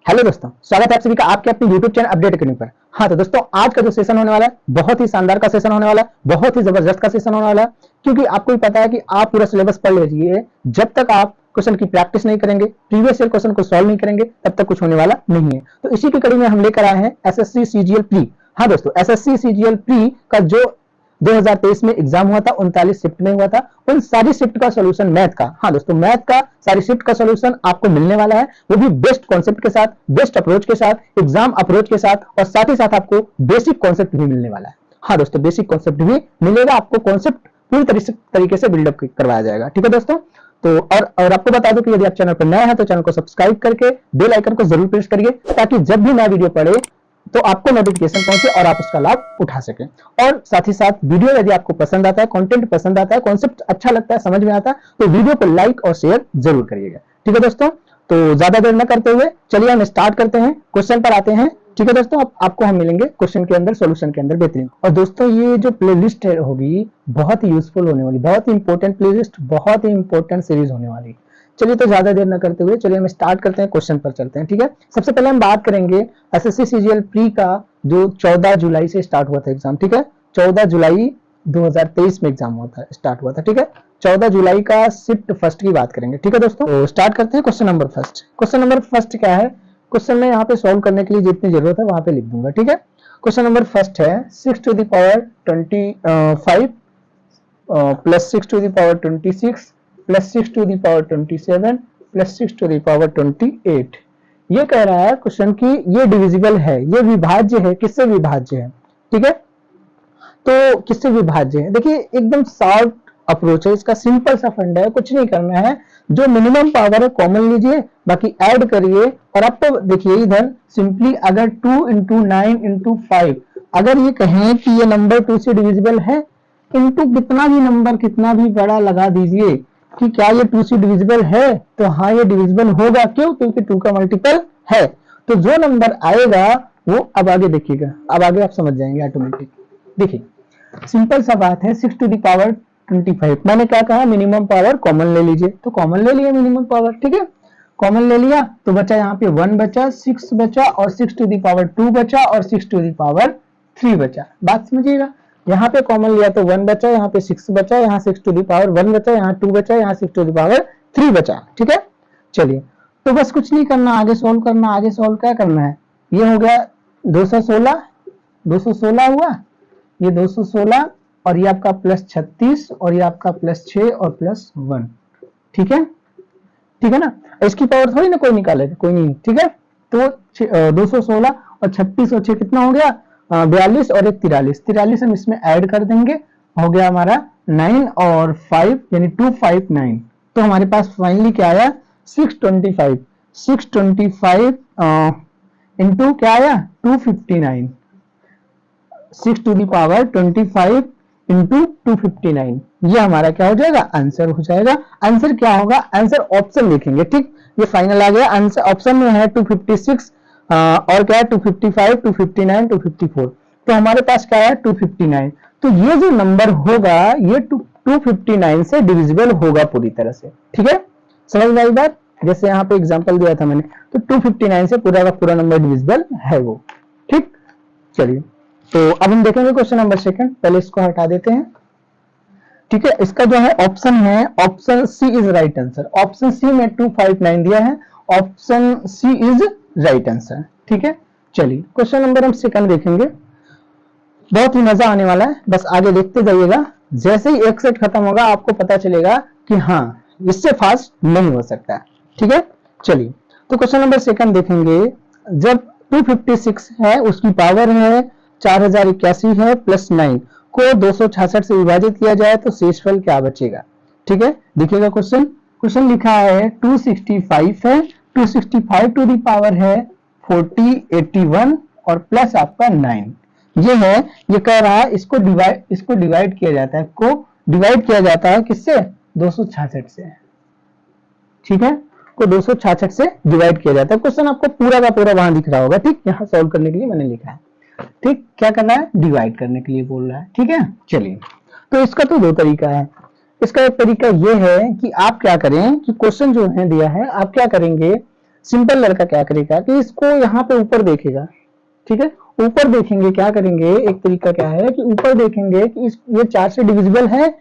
Hello दोस्तों, स्वागत है आप सभी का आपके अपने YouTube चैनल अपडेट करने पर। हाँ तो दोस्तों, आज का जो सेशन होने वाला है बहुत ही शानदार का सेशन होने वाला है, बहुत ही जबरदस्त का सेशन होने वाला है। क्योंकि आपको भी पता है कि आप पूरा सिलेबस पढ़ लीजिए, जब तक आप क्वेश्चन की प्रैक्टिस नहीं करेंगे, प्रीवियस ईयर क्वेश्चन को सॉल्व नहीं करेंगे, तब तक कुछ होने वाला नहीं है। तो इसी की कड़ी में हम लेकर आए हैं एसएससी सीजीएल प्री। हाँ दोस्तों, एसएससी सीजीएल प्री का जो 2023 में एग्जाम हुआ था, 39 शिफ्ट में हुआ था, उन सारी शिफ्ट का सॉल्यूशन मैथ का, हाँ दोस्तों मैथ का सारी शिफ्ट का सॉल्यूशन आपको मिलने वाला है, वो भी बेस्ट कॉन्सेप्ट के साथ, बेस्ट अप्रोच के साथ, एग्जाम अप्रोच के साथ, और साथ ही साथ आपको बेसिक कॉन्सेप्ट भी मिलने वाला है। हाँ दोस्तों, बेसिक कॉन्सेप्ट भी मिलेगा आपको, कॉन्सेप्ट पूरी तरीके से बिल्डअप करवाया जाएगा। ठीक है दोस्तों, तो और आपको बता दूं कि यदि आप चैनल पर नए हैं तो चैनल को सब्सक्राइब करके बेल आइकन को जरूर प्रेस करिए, ताकि जब भी नया वीडियो पड़े तो आपको नोटिफिकेशन पहुंचे और आप उसका लाभ उठा सकें। और साथ ही साथ वीडियो यदि आपको पसंद आता है, कंटेंट पसंद आता है, कॉन्सेप्ट अच्छा लगता है, समझ में आता है, तो वीडियो को लाइक और शेयर जरूर करिएगा। ठीक है दोस्तों, तो ज्यादा देर न करते हुए चलिए हम स्टार्ट करते हैं, क्वेश्चन पर आते हैं। ठीक है दोस्तों, आपको हम मिलेंगे क्वेश्चन के अंदर, सॉल्यूशन के अंदर बेहतरीन। और दोस्तों, ये जो प्लेलिस्ट होगी बहुत ही यूजफुल होने वाली, बहुत ही इंपॉर्टेंट प्लेलिस्ट, बहुत ही इंपॉर्टेंट सीरीज होने वाली। चलिए तो ज्यादा देर न करते हुए चलिए हम स्टार्ट करते हैं, क्वेश्चन पर चलते हैं। ठीक है, सबसे पहले हम बात करेंगे एसएससी सीजीएल प्री का जो 14 जुलाई से स्टार्ट हुआ था एग्जाम। ठीक है, 14 जुलाई 2023 में एग्जाम हुआ था, स्टार्ट हुआ था। ठीक है, 14 जुलाई का शिफ्ट फर्स्ट की बात करेंगे। ठीक है दोस्तों, तो स्टार्ट करते हैं question number first. Question number first क्या है, क्वेश्चन में यहाँ पे सॉल्व करने के लिए जितनी जरूरत है वहां पे लिख दूंगा। ठीक है, क्वेश्चन नंबर फर्स्ट है 6 to the power 25 plus 6 to the power 26 plus 6 to the power 27 plus 6 to the power 28। ये कह रहा है क्वेश्चन की ये डिविजिबल है, ये विभाज्य है, किससे विभाज्य है। ठीक है, तो किससे विभाज्य है, देखिए एकदम शॉर्ट अप्रोच है इसका, सिंपल सा फंडा है, कुछ नहीं करना है। जो मिनिमम पावर है कॉमन लीजिए, बाकी ऐड करिए। और आपको देखिए इधर सिंपली अगर 2 इंटू 9 इंटू 5, अगर ये कहें कि ये नंबर 2 से डिविजिबल है, इंटू कितना भी नंबर कितना भी बड़ा लगा दीजिए कि क्या ये 2 से डिविजिबल है, तो हाँ ये डिविजिबल होगा। क्यों? क्योंकि 2 का मल्टीपल है। तो जो नंबर आएगा वो, अब आगे देखिएगा, अब आगे आप समझ जाएंगे ऑटोमेटिक। देखिए सिंपल सा बात है, 6 टू द पावर 25, मैंने क्या कहा, मिनिमम पावर कॉमन ले लीजिए, तो कॉमन ले लिया मिनिमम पावर। ठीक है, कॉमन ले लिया तो बचा यहाँ पे 1 बचा, 6 बचा, और 6 टू द पावर 2 बचा, और 6 टू द पावर 3 बचा। बात समझिएगा, यहाँ पे कॉमन लिया तो 1 बचा, यहाँ पे 6 बचा, यहाँ 6 टू द पावर 1 बचा, यहाँ 2 बचा, यहाँ 6 टू द पावर 3 बचा। ठीक है, चलिए तो बस कुछ नहीं करना, आगे सोल्व करना। आगे सोल्व क्या करना है, ये हो गया 216, 216 हुआ, ये 216, और ये आपका प्लस 36, और ये आपका प्लस 6 और प्लस 1। ठीक है, ठीक है ना, इसकी पावर थोड़ी ना कोई निकालेगा, कोई नहीं। ठीक है, तो 216 और 36 और 6 कितना हो गया, 42, और एक 43, 43 हम इसमें ऐड कर देंगे, हो गया हमारा 9 और 5 यानी 259। तो हमारे पास फाइनली क्या आया, 625, 625 इंटू क्या आया 259, 6 टू द पावर 25 इंटू 259, ये हमारा क्या हो जाएगा, आंसर हो जाएगा। आंसर क्या होगा, आंसर ऑप्शन लिखेंगे। ठीक, ये फाइनल आ गया आंसर, ऑप्शन में है 256 और क्या है 255, 259, 254। तो हमारे पास क्या है 259। तो ये जो नंबर होगा ये 259 से डिविजिबल होगा पूरी तरह से। ठीक है, समझ में आई बात, जैसे यहाँ पे एग्जांपल दिया था मैंने, तो 259 से पूरा का पूरा नंबर डिविजिबल है वो। ठीक, चलिए तो अब हम देखेंगे क्वेश्चन नंबर सेकंड, पहले इसको हटा देते हैं। ठीक है, इसका जो है ऑप्शन है, option C is right answer. Option C में 259 दिया है, option C is right answer. ठीक है, चलिए क्वेश्चन नंबर हम सेकंड देखेंगे, बहुत ही मजा आने वाला है, बस आगे देखते जाइएगा। जैसे ही एक सेट खत्म होगा आपको पता चलेगा कि हाँ इससे फास्ट नहीं हो सकता। ठीक है, चलिए तो क्वेश्चन नंबर सेकंड देखेंगे। जब 256 है, उसकी पावर है 4081 है, प्लस 9 को 266 से विभाजित किया जाए तो शेषफल क्या बचेगा। ठीक है, देखिएगा क्वेश्चन, क्वेश्चन लिखा है 265 है, 265 टू दी पावर है 4081 और प्लस आपका 9, ये है। ये कह रहा है इसको डिवाइड किया जाता है, को डिवाइड किया जाता है किससे, 266 से। ठीक है, को 266 से डिवाइड किया जाता है। क्वेश्चन आपको पूरा का पूरा वहां दिख रहा होगा। ठीक, यहाँ सॉल्व करने के लिए मैंने लिखा है। ठीक, क्या करना है, डिवाइड करने के लिए बोल रहा है। ठीक है, चलिए तो इसका तो दो तरीका है। इसका एक तरीका ये है कि आप क्या करें कि क्वेश्चन जो है दिया है, आप क्या करेंगे, सिंपल लड़का क्या करेगा कि इसको यहाँ पे ऊपर देखेगा, ठीक है, ऊपर देखेंगे, क्या करेंगे, एक तरीका क्या है कि ऊपर देखेंगे कि ये 4 से डिविजिबल है,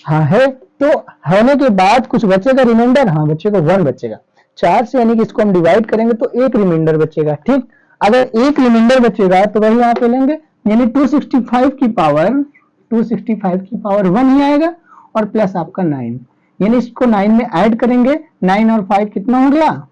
हाँ है, तो होने के बाद कुछ बचेगा रिमाइंडर, हाँ बचेगा 1 बचेगा 4 से, यानी कि इसको हम डिवाइड करेंगे तो एक रिमाइंडर बचेगा, ठीक। अगर एक रिमाइंडर बचेगा तो वही यहाँ पे लेंगे, यानी 265 की पावर 1 ही आएगा और प्लस आपका 9, यानी इसको 9 में ऐड करेंगे, 9 और 5 कितना हो गया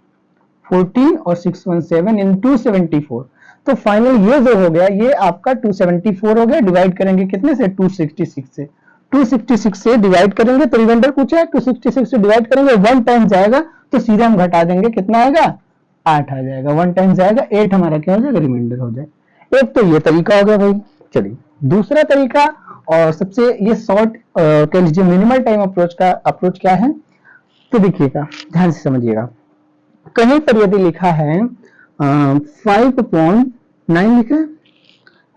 14 और 6 1 7 इन 274, तो फाइनल ये जो हो गया ये आपका 274 हो गया। डिवाइड करेंगे कितने से 266 से, 266 से डिवाइड करेंगे तो रिमाइंडर पूछा है, 266 से डिवाइड करेंगे 1 टाइम जाएगा तो सीधे हम घटा देंगे, कितना आएगा 8 आ जाएगा, 1 टाइम जाएगा 8 हमारा क्या हो जाएगा रिमाइंडर हो जाए। एक तो ये तरीका हो गया भाई। चलिए दूसरा तरीका और सबसे ये शॉर्ट कह लीजिए मिनिमल टाइम अप्रोच क्या है, तो देखिएगा ध्यान से समझिएगा। कहीं पर यदि लिखा है 5/9 लिखा है,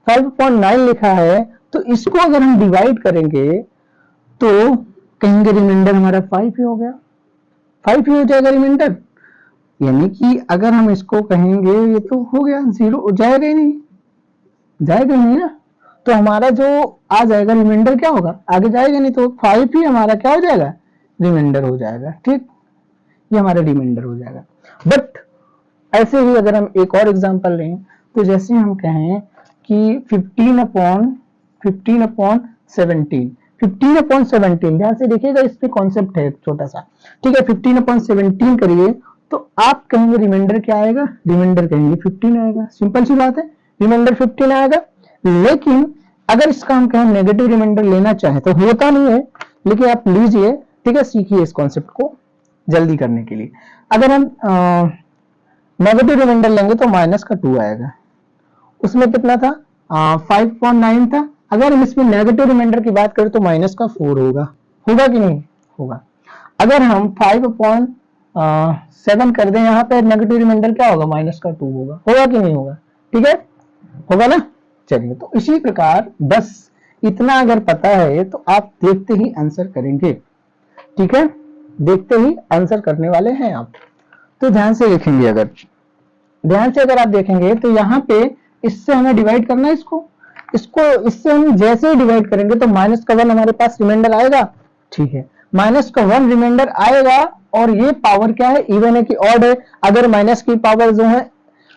5/9 लिखा है, तो इसको अगर हम डिवाइड करेंगे तो कहेंगे रिमाइंडर हमारा 5 ही हो गया, 5 ही हो जाएगा रिमाइंडर, यानी कि अगर हम इसको कहेंगे ये तो हो गया 0 जाएगा ही नहीं, जाएगा नहीं ना, तो हमारा जो आ जाएगा रिमाइंडर क्या होगा, आगे जाएगा नहीं, तो 5 ही हमारा क्या हो जाएगा रिमाइंडर हो जाएगा, ठीक, ये हमारा रिमाइंडर हो जाएगा। बट ऐसे ही अगर हम एक और एग्जांपल लें तो जैसे हम कहें कि 15/17 ध्यान से देखिएगा, इसमें कॉन्सेप्ट है छोटा सा, ठीक है, 15/17 करिए तो आप कहेंगे रिमाइंडर क्या आएगा, रिमाइंडर कहेंगे 15 आएगा, सिंपल सी बात है, रिमाइंडर 15 आएगा। लेकिन अगर इसका हम कहें नेगेटिव रिमाइंडर लेना चाहे तो होता नहीं है, लेकिन आप लीजिए, ठीक है, सीखिए इस कॉन्सेप्ट को जल्दी करने के लिए। अगर हम नेगेटिव रिमाइंडर लेंगे तो -2 आएगा, उसमें कितना था 5/9 था, अगर हम इसमें नेगेटिव रिमाइंडर की बात करें तो -4 होगा, होगा कि नहीं होगा। अगर हम 5/7 कर दें यहाँ पे नेगेटिव रिमाइंडर क्या होगा -2 होगा कि नहीं होगा, ठीक है, होगा ना। चलिए तो इसी प्रकार बस इतना अगर पता है तो आप देखते ही आंसर करेंगे, ठीक है, देखते ही आंसर करने वाले हैं आप। तो ध्यान से देखेंगे, अगर ध्यान से अगर आप देखेंगे तो यहाँ पे इससे हमें डिवाइड करना है, इसको इससे हम जैसे ही डिवाइड करेंगे तो -1 हमारे पास रिमाइंडर आएगा, ठीक है, -1 रिमाइंडर आएगा और ये पावर क्या है, इवन है कि ऑड है। अगर माइनस की पावर जो है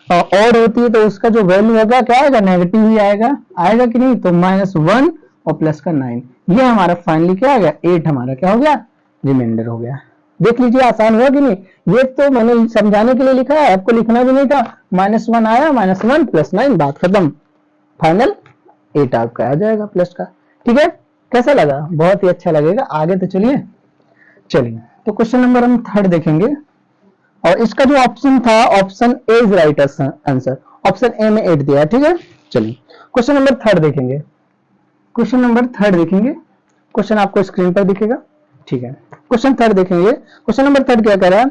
ऑड होती है तो उसका जो वैल्यू होगा क्या आएगा, नेगेटिव ही आएगा, आएगा कि नहीं, तो -1 और प्लस का 9, ये हमारा फाइनली क्या आ गया 8 हमारा क्या हो गया रिमाइंडर हो गया। देख लीजिए आसान हुआ कि नहीं, ये तो मैंने समझाने के लिए लिखा है, आपको लिखना भी नहीं था, -1 आया, -1 प्लस 9 बात खत्म, फाइनल 8 आपका आ जाएगा प्लस का, ठीक है। कैसा लगा, बहुत ही अच्छा लगेगा। आगे तो चलिए तो क्वेश्चन नंबर हम 3 देखेंगे, और इसका जो ऑप्शन था option A is right answer, option A में 8 दिया, ठीक है। चलिए क्वेश्चन नंबर 3 देखेंगे, क्वेश्चन आपको स्क्रीन पर दिखेगा, ठीक है। क्वेश्चन 3 देखेंगे, क्वेश्चन नंबर 3 क्या कह रहा है,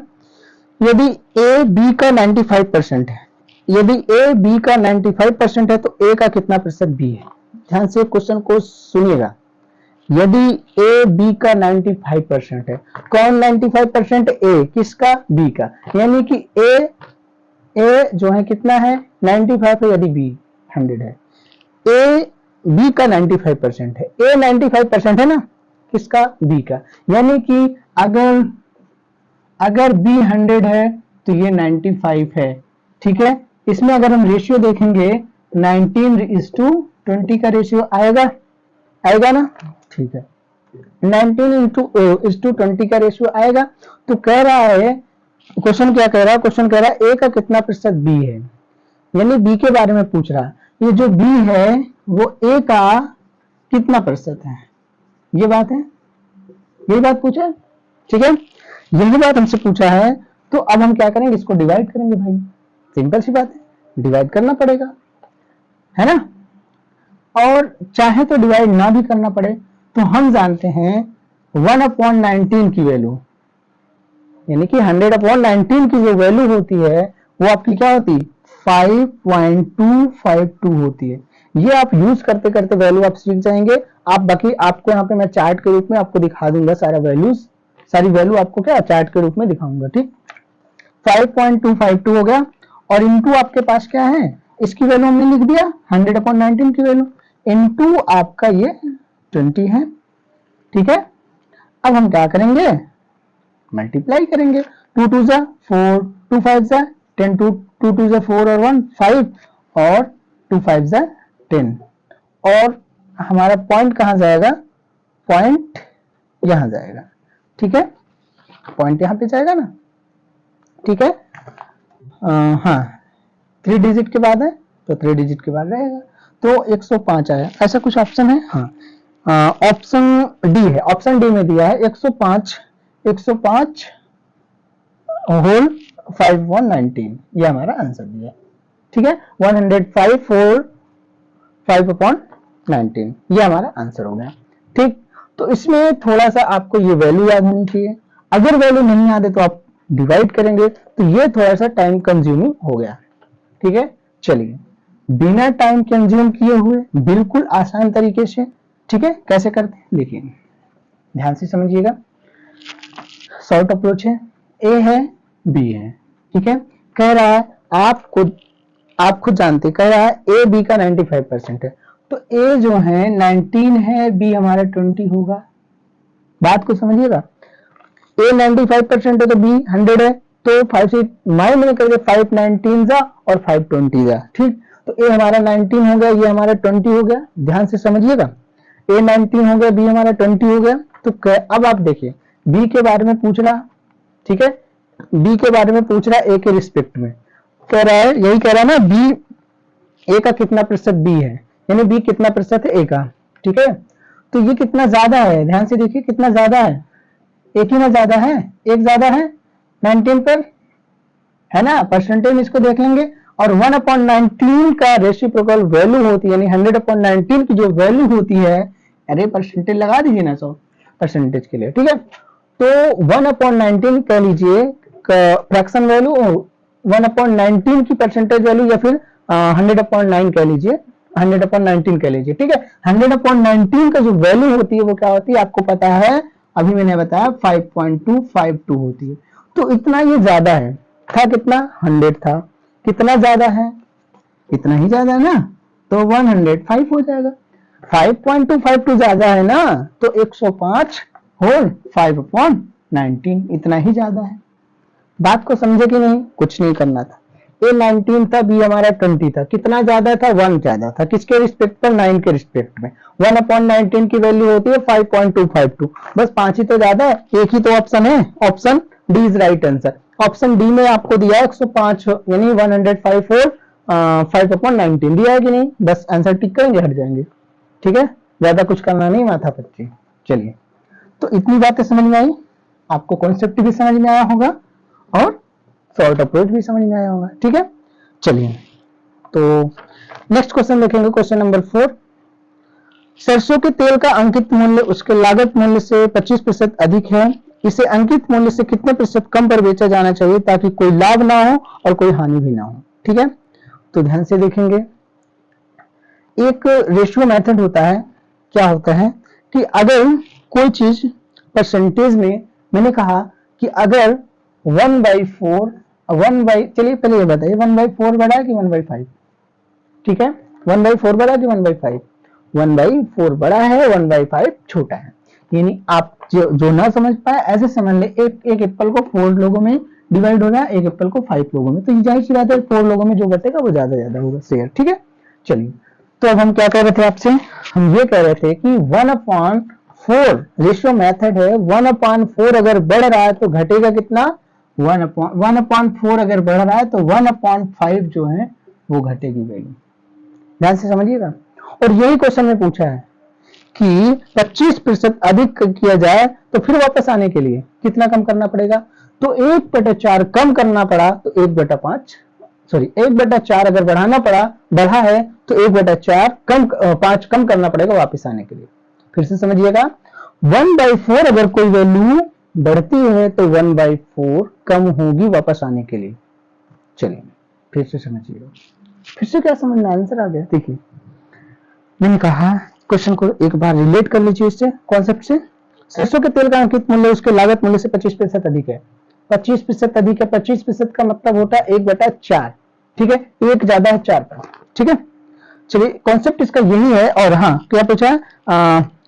यदि ए बी का 95% है, यदि ए बी का 95% है तो ए का कितना प्रतिशत बी है। ध्यान से क्वेश्चन को सुनिएगा, यदि ए बी का 95% है, कौन 95%, ए किसका, बी का, यानी कि ए जो है कितना है 95 है, यदि बी 100 है, ए बी का 95% है, ए 95% है ना किसका, बी का, यानी कि अगर बी 100 है तो ये 95 है, ठीक है। इसमें अगर हम रेशियो देखेंगे 19:20 का रेशियो आएगा ना, ठीक है, 19:20 का रेशियो आएगा। तो कह रहा है क्वेश्चन क्या कह रहा है, क्वेश्चन कह रहा है ए का कितना प्रतिशत बी है, यानी बी के बारे में पूछ रहा है, ये जो बी है वो ए का कितना प्रतिशत है, ये बात है, यही बात पूछा है, ठीक है, यही बात हमसे पूछा है। तो अब हम क्या करेंगे, इसको डिवाइड करेंगे भाई, सिंपल सी बात है, डिवाइड करना पड़ेगा, है ना, और चाहे तो डिवाइड ना भी करना पड़े तो हम जानते हैं 1/19 की वैल्यू, यानी कि 100/19 की जो वैल्यू होती है वो आपकी क्या होती है 5.252 होती है। ये आप यूज करते करते वैल्यू आप सीख जाएंगे। आप बाकी आपको यहाँ पे मैं चार्ट के रूप में आपको दिखा दूंगा सारा वैल्यूज, सारी वैल्यू आपको क्या चार्ट के रूप में दिखाऊंगा, ठीक। 5.252 हो गया, और इनटू आपके पास क्या है, इसकी वैल्यू हमने लिख दिया 100/19 की वैल्यू, इनटू आपका ये 20 है। ठीक है, अब हम क्या करेंगे, मल्टीप्लाई करेंगे। 2 2 जा 4, 2 5 जा 10, 2 2 जा 4 और 1 5, और 2 5 जा 10, और हमारा पॉइंट कहां जाएगा, पॉइंट यहां जाएगा। ठीक है, पॉइंट यहां पे जाएगा ना। ठीक है, हाँ 3 डिजिट के बाद है तो 3 डिजिट के बाद रहेगा, तो 105 आया। ऐसा कुछ ऑप्शन है, हाँ ऑप्शन डी है, ऑप्शन डी में दिया है 105 होल 5/19, ये हमारा आंसर दिया। ठीक है, 105 होल 5/19, ये हमारा आंसर हो गया। ठीक, तो इसमें थोड़ा सा आपको ये वैल्यू याद होनी चाहिए, अगर वैल्यू नहीं याद है तो आप डिवाइड करेंगे, तो ये थोड़ा सा टाइम कंज्यूमिंग हो गया। ठीक है, चलिए बिना टाइम कंज्यूम किए हुए बिल्कुल आसान तरीके से, ठीक है, कैसे करते हैं देखिए, ध्यान से समझिएगा। शॉर्ट अप्रोच है, ए है बी है, ठीक है, कह रहा है आप खुद जानते, कह रहा है ए बी का 95% है, तो ए जो है 19 है, बी हमारा 20 होगा। बात को समझिएगा, ए 95% है तो बी 100 है, तो 5 से माइनस करके 5 19 जा और 5 20 जा। ठीक, तो ए हमारा 19 हो गया, ये हमारा 20 हो गया। ध्यान से समझिएगा, ए 19 हो गया, बी हमारा 20 हो गया। तो अब आप देखिए बी के बारे में पूछ रहा, ठीक है, बी के बारे में पूछ रहा ए के रिस्पेक्ट में, कह रहा है, यही कह रहा है ना, बी ए का कितना प्रतिशत बी है, यानी बी कितना प्रतिशत है ए का। ठीक है, तो ये कितना ज्यादा है, ध्यान से देखिए कितना ज्यादा है, एक ही में ज्यादा है, एक ज्यादा है 19 पर, है ना, परसेंटेज इसको देख लेंगे। और 1/19 का रेसिप्रोकल वैल्यू होती है, यानी 100/19 की जो वैल्यू होती है, अरे परसेंटेज लगा दीजिए ना 100% के लिए। ठीक है, तो 1/19 कह लीजिए फ्रैक्शन वैल्यू, 1/19 की परसेंटेज वैल्यू, या फिर 100/9 कह लीजिए, 100/19 कह लीजिए। ठीक है, 100/19 का जो वैल्यू होती है वो क्या होती है आपको पता है, अभी मैंने बताया 5.252 होती है। तो इतना ये ज्यादा है, था कितना 100 था, कितना ज्यादा है, इतना ही ज्यादा है ना, तो 105 हो जाएगा। 5.252 ज्यादा है ना, तो 105 होल 5/19, इतना ही ज्यादा है। बात को समझे कि नहीं, कुछ नहीं करना था। ए 19 था, बी हमारा 20 था, कितना ज्यादा था, 1 ज्यादा था, किसके रिस्पेक्ट पर, 9 के रिस्पेक्ट में। 1/19 की वैल्यू होती है 5.252, बस 5 ही तो ज्यादा है, एक ही तो ऑप्शन है, option D is right answer. Option D में आपको दिया 105 यानी 105 और 5/19 दिया है कि नहीं, बस आंसर टिक करेंगे, हट जाएंगे। ठीक है, ज्यादा कुछ करना नहीं, माथा पच्ची। चलिए, तो इतनी बातें समझ में आई, आपको कॉन्सेप्ट भी समझ में आया होगा और शॉर्ट अप्रोच भी समझ में आया होगा। ठीक है, चलिए तो नेक्स्ट क्वेश्चन देखेंगे, क्वेश्चन नंबर 4। सरसों के तेल का अंकित मूल्य उसके लागत मूल्य से 25% अधिक है, इसे अंकित मूल्य से कितने प्रतिशत कम पर बेचा जाना चाहिए ताकि कोई लाभ ना हो और कोई हानि भी ना हो। ठीक है, तो ध्यान से देखेंगे, एक रेशियो मेथड होता है, क्या होता है कि अगर कोई चीज परसेंटेज में, मैंने कहा कि अगर 1/4 चलिए पहले ये बताइए 1/4 बड़ा है कि 1/5, ठीक है, 1/4 बड़ा है कि 1/5, 1/4 बड़ा है, 1/5 छोटा है। यानी आप जो ना समझ पाए ऐसे समझ ले, एक एप्पल को 4 लोगों में डिवाइड हो रहा है, एक एप्पल को 5 लोगों में, तो जाहिर सी बात है 4 लोगों में जो बटेगा वो ज्यादा होगा शेयर। ठीक है, चलिए, तो अब हम क्या कह रहे थे आपसे, हम ये कह रहे थे कि 1/4 रेशियो मेथड है, 1/4 अगर बढ़ रहा है तो घटेगा कितना, 1/4 अगर बढ़ रहा है तो 1/5 जो है वो घटेगी वैल्यू। ध्यान से समझिएगा, और यही क्वेश्चन में पूछा है कि 25% अधिक किया जाए तो फिर वापस आने के लिए कितना कम करना पड़ेगा, तो 1/4 कम करना पड़ा तो 1/5, सॉरी 1/4 अगर बढ़ा है तो 1/4 5 कम करना पड़ेगा वापस आने के लिए। फिर से समझिएगा, 1/4 अगर कोई वैल्यू बढ़ती है तो 1/4 कम होगी वापस आने के लिए। चलिए फिर से समझिएगा, फिर से क्या समझना, आंसर आ गया। देखिए मैंने कहा क्वेश्चन को एक बार रिलेट कर लीजिए इससे, कॉन्सेप्ट से। सरसों के तेल का अंकित मूल्य उसके लागत मूल्य से 25% अधिक है, 25% अधिक है, 25% का मतलब होता है 1/4, ठीक है, एक ज्यादा है 4 पर, ठीक है। चलिए कॉन्सेप्ट इसका यही है। और हाँ, क्या पूछा है,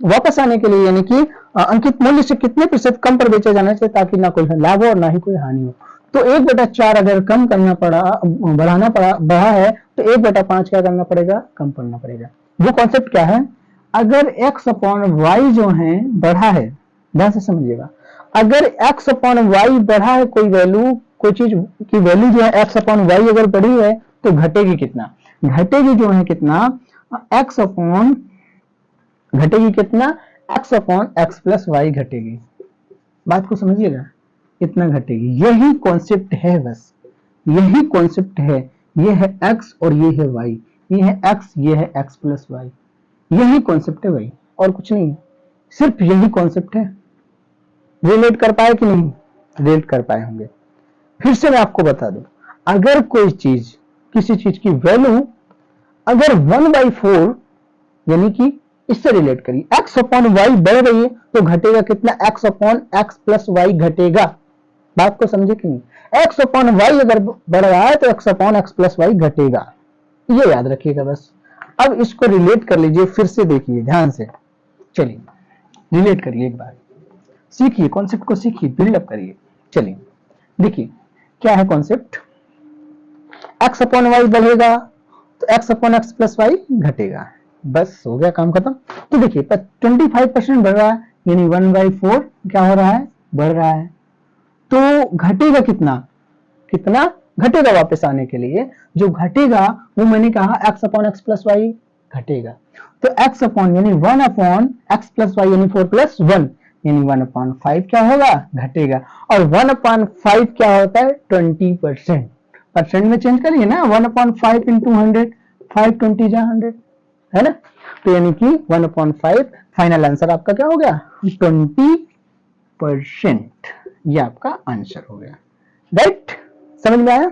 वापस आने के लिए, यानी कि अंकित मूल्य से कितने प्रतिशत कम पर बेचा जाना चाहिए ताकि ना कोई लाभ हो और ना ही कोई हानि हो। तो 1/4 अगर कम करना पड़ा, बढ़ा है, तो 1/5 क्या करना पड़ेगा, कम करना पड़ेगा। वो कॉन्सेप्ट क्या है, अगर x अपॉन वाई जो है बढ़ा है, ध्यान से समझिएगा, अगर x अपॉन वाई बढ़ा है, कोई वैल्यू, कोई चीज की वैल्यू जो है x अपॉन वाई अगर बढ़ी है तो घटेगी कितना, घटेगी जो है कितना, x अपॉन, घटेगी कितना, x upon x plus y घटेगी। बात को समझिएगा, इतना घटेगी। यही कॉन्सेप्ट है, बस यही कॉन्सेप्ट है। ये है x और ये है y, ये है x, ये है x प्लस वाई, यही कॉन्सेप्ट है भाई, और कुछ नहीं है, सिर्फ यही कॉन्सेप्ट है। रिलेट कर पाए कि नहीं, रिलेट कर पाए होंगे। फिर से मैं आपको बता दूं, अगर कोई चीज, किसी चीज की वैल्यू अगर 1/4, यानी कि इससे रिलेट करिए, x अपॉन वाई बढ़ रही है तो घटेगा कितना, x upon x plus y घटेगा। बात को समझे कि नहीं, x अपॉन वाई अगर बढ़ रहा है तो x upon x plus y घटेगा, ये याद रखिएगा बस। अब इसको रिलेट कर लीजिए, फिर से देखिए ध्यान से, चलिए रिलेट करिए एक बार, सीखिए कॉन्सेप्ट को, सीखिए, बिल्डअप करिए। चलिए देखिए क्या है कॉन्सेप्ट, x अपॉन वाई बढ़ेगा तो x upon x plus y घटेगा, बस हो गया काम खत्म। तो देखिए 25% बढ़ रहा है, यानी 1/4 क्या हो रहा है, बढ़ रहा है, तो घटेगा कितना, कितना घटेगा, वापस आने के लिए जो घटेगा वो मैंने कहा x upon x plus y घटेगा। तो x अपॉन यानी 1 अपॉन एक्स प्लस वाई यानी 4+1 यानी 1/5 क्या होगा, घटेगा। और 1/5 क्या होता है, 20%, परसेंट में चेंज करिए ना, 1/5 इंटू 100, 520 जा 100 है ना, तो यानी कि 1/5 फाइनल आंसर आपका क्या हो गया, 20%, ये आपका आंसर हो गया, राइट, समझ में आया।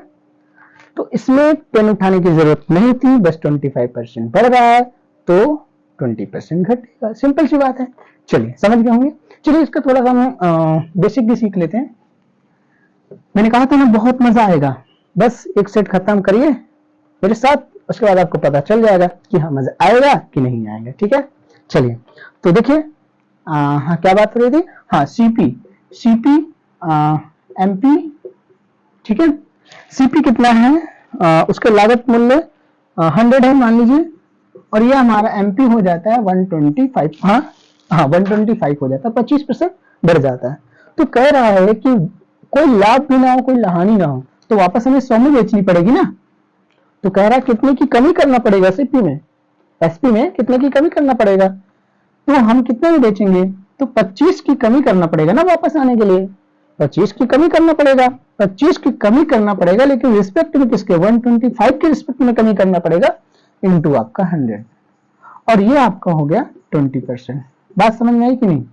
तो इसमें पेन उठाने की जरूरत नहीं थी, बस 25% बढ़ रहा है तो 20% घटेगा, सिंपल सी बात है। चलिए समझ गए होंगे। चलिए इसका थोड़ा सा हम बेसिक भी सीख लेते हैं। मैंने कहा था ना बहुत मजा आएगा, बस एक सेट खत्म करिए मेरे साथ, उसके बाद आपको पता चल जाएगा कि हाँ मजा आएगा कि नहीं आएगा, ठीक है। चलिए तो देखिए, हाँ क्या बात हो रही थी, हाँ सीपी, एमपी, ठीक है, सीपी कितना है, उसका लागत मूल्य 100 है मान लीजिए, और ये हमारा एमपी हो जाता है 125, हाँ 125 हो जाता है, 25% बढ़ जाता है। तो कह रहा है कि कोई लाभ भी ना हो, कोई हानि ना हो, तो वापस हमें 100 में बेचनी पड़ेगी ना। तो कह रहा है कितने की कमी करना पड़ेगा, सीपी में, एसपी में कितने की कमी करना पड़ेगा, तो हम कितने में बेचेंगे, तो 25 की कमी करना पड़ेगा ना वापस आने के लिए, 25 की कमी करना पड़ेगा, 25 की कमी करना पड़ेगा, लेकिन रिस्पेक्ट में किसके, 125 के रिस्पेक्ट में कमी करना पड़ेगा, इनटू आपका 100, और ये आपका हो गया 20%। बात समझ में आई कि नहीं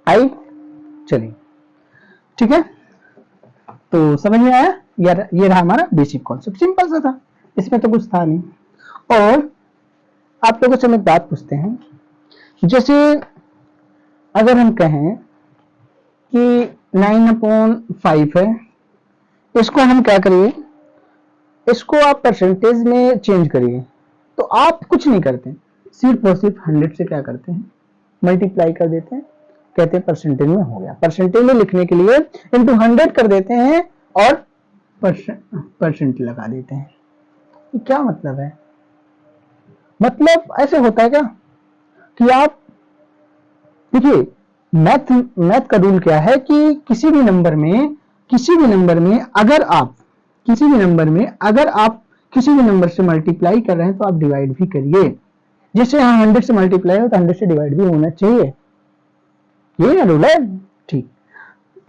आई, चलिए ठीक है, तो समझ में आया यार, ये रहा हमारा बेसिक कॉन्सेप्ट, सिंपल सा था, इसमें तो कुछ था नहीं। और आप लोगों से हम एक बात पूछते हैं, जैसे अगर हम कहें कि 9/5 है, इसको हम क्या करिए, इसको आप परसेंटेज में चेंज करिए, तो आप कुछ नहीं करते, सिर्फ और सिर्फ 100 से क्या करते हैं, मल्टीप्लाई कर देते हैं, कहते हैं परसेंटेज में हो गया, परसेंटेज में लिखने के लिए इंटू 100 कर देते हैं और परसेंट लगा देते हैं। ये क्या मतलब है, मतलब ऐसे होता है क्या कि आप देखिए, मैथ का रूल क्या है कि किसी भी नंबर में अगर आप किसी भी नंबर से मल्टीप्लाई कर रहे हैं तो आप डिवाइड भी करिए, जैसे यहाँ 100 से मल्टीप्लाई हो तो 100 से डिवाइड भी होना चाहिए, ये ना रूल है, ठीक।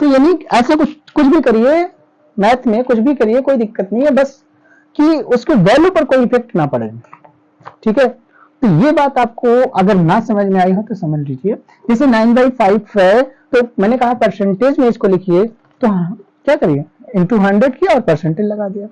तो यानी ऐसा कुछ भी करिए, मैथ में कुछ भी करिए, कोई दिक्कत नहीं है, बस कि उसके वैल्यू पर कोई इफेक्ट ना पड़े, ठीक है। तो ये बात आपको अगर ना समझ में आई हो तो समझ लीजिए, जैसे 9/5 है, तो मैंने कहा परसेंटेज में इसको लिखिए, तो क्या करिए, इंटू 100 किया और परसेंटेज लगा दिया,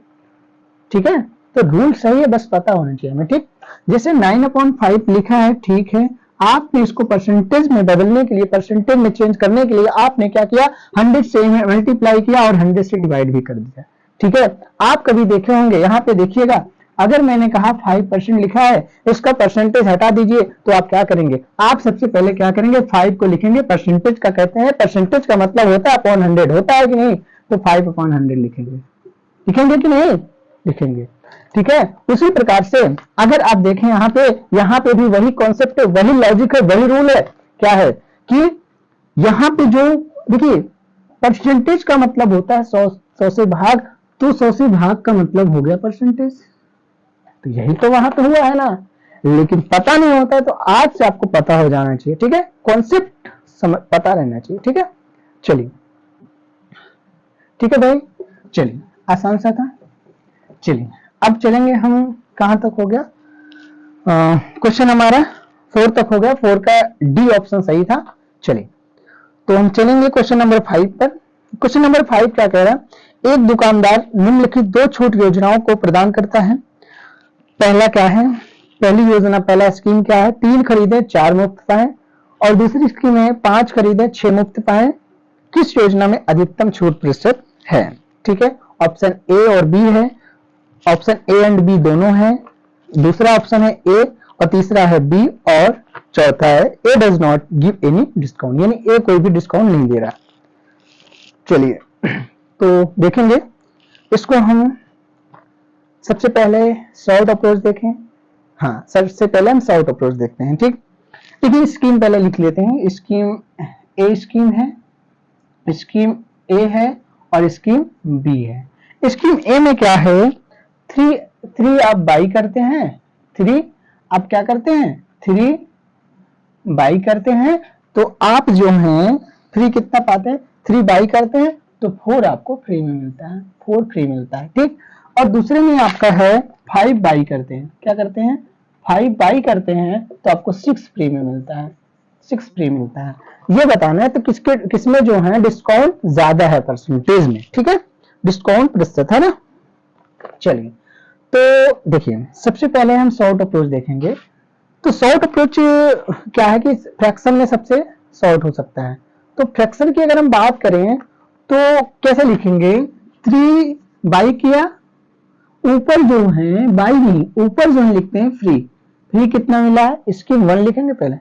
ठीक है। तो रूल सही है, बस पता होना चाहिए हमें, ठीक। जैसे 9/5 लिखा है, ठीक है, आपने इसको परसेंटेज में बदलने के लिए, परसेंटेज में चेंज करने के लिए आपने क्या किया, 100 से मल्टीप्लाई किया और 100 से डिवाइड भी कर दिया। ठीक है, आप कभी देखे होंगे, यहाँ पे देखिएगा, अगर मैंने कहा 5% लिखा है, इसका परसेंटेज हटा दीजिए, तो आप क्या करेंगे, आप सबसे पहले क्या करेंगे, 5 को लिखेंगे, परसेंटेज का कहते हैं, परसेंटेज का मतलब होता है अपॉन 100, होता है कि नहीं, तो 5 अपॉन 100 लिखेंगे, लिखेंगे कि नहीं लिखेंगे। ठीक है, उसी प्रकार से अगर आप देखें यहाँ पे भी वही कॉन्सेप्ट है, वही लॉजिक है, वही रूल है, क्या है कि यहाँ पे जो देखिए परसेंटेज का मतलब होता है 100 से भाग, तो 100 से भाग का मतलब हो गया परसेंटेज, तो यही तो वहां पे हुआ है ना, लेकिन पता नहीं होता है, तो आज से आपको पता हो जाना चाहिए। ठीक है, कॉन्सेप्ट पता रहना चाहिए। ठीक है, चलिए, ठीक है भाई, चलिए, आसान सा था। चलिए अब चलेंगे हम, कहां तक हो गया, क्वेश्चन हमारा 4 तक हो गया, 4 का डी ऑप्शन सही था। चलिए तो हम चलेंगे क्वेश्चन नंबर 5 पर। क्वेश्चन नंबर 5 क्या कह रहा है, एक दुकानदार निम्नलिखित 2 छूट योजनाओं को प्रदान करता है। पहला क्या है, पहली योजना, पहला स्कीम क्या है, 3 खरीदे 4 मुफ्त पाए, और दूसरी स्कीम है 5 खरीदे 6 मुफ्त पाए, किस योजना में अधिकतम छूट प्रतिशत है। ठीक है, ऑप्शन ए और बी है, ऑप्शन ए एंड बी दोनों है, दूसरा ऑप्शन है ए और तीसरा है बी, और चौथा है A does not give any discount, यानी ए कोई भी डिस्काउंट नहीं दे रहा। चलिए तो देखेंगे इसको हम, सबसे पहले सॉर्ट अप्रोच देखें। हाँ, सबसे पहले हम सॉर्ट अप्रोच देखते हैं। ठीक, लेकिन स्कीम पहले लिख लेते हैं। स्कीम ए स्कीम है, स्कीम ए है और स्कीम बी है। स्कीम ए में क्या है, 3 आप बाई करते हैं, 3 आप क्या करते हैं, 3 बाई करते हैं, तो आप जो हैं 3 कितना पाते हैं, 3 बाई करते हैं तो 4 आपको फ्री में मिलता है, 4 फ्री मिलता है। ठीक, और दूसरे में आपका है 5 बाई करते हैं, क्या करते हैं, 5 बाई करते हैं तो आपको 6 फ्री में मिलता है, 6 फ्री मिलता है। ये बताना है तो किसमें जो है डिस्काउंट ज्यादा है परसेंटेज में। ठीक है, डिस्काउंट प्रतिशत है ना। चलिए तो देखिए, सबसे पहले हम सॉर्ट अप्रोच देखेंगे। तो सॉर्ट अप्रोच क्या है कि फ्रैक्शन में सबसे सॉर्ट हो सकता है। तो फ्रैक्शन की अगर हम बात करें तो कैसे लिखेंगे, 3 बाई किया, ऊपर जो है बाई नहीं, ऊपर जो है लिखते हैं फ्री, फ्री कितना मिला है, स्कीम 1 लिखेंगे पहले,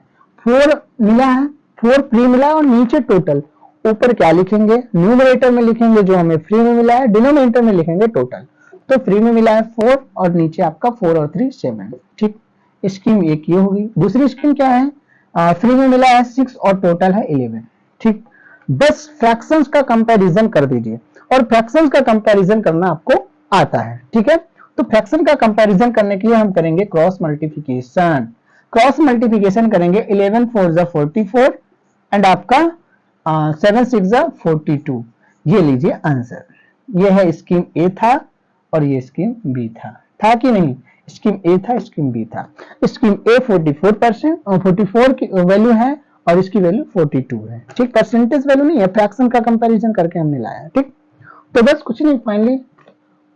4 मिला है, 4 फ्री मिला है, और नीचे टोटल, ऊपर क्या लिखेंगे, न्यूमरेटर में लिखेंगे जो हमें फ्री में मिला है, डिनोमिनेटर में लिखेंगे टोटल। तो फ्री में मिला है 4 और नीचे आपका 4 और 3 7। ठीक, स्कीम एक ये होगी। दूसरी स्कीम क्या है, फ्री में मिला है 6 और टोटल है 11। ठीक, बस फ्रैक्शंस का कंपैरिजन कर दीजिए, और फ्रैक्शंस का कंपैरिजन करना आपको आता है। ठीक है, तो फ्रैक्शन का कंपैरिजन करने के लिए हम करेंगे क्रॉस मल्टीप्लिकेशन। क्रॉस मल्टीप्लिकेशन करेंगे, 11 4 जा 44 एंड आपका 7 6 जा 42। ये लीजिए आंसर, ये है स्कीम ए था और ये स्कीम बी था कि नहीं, स्कीम ए था, स्कीम बी था। स्कीम ए 44% और 44 की वैल्यू है और इसकी वैल्यू 42 है। ठीक, परसेंटेज वैल्यू नहीं है, फ्रैक्शन का कंपैरिजन करके हमने लाया है। ठीक, तो बस कुछ नहीं, फाइनली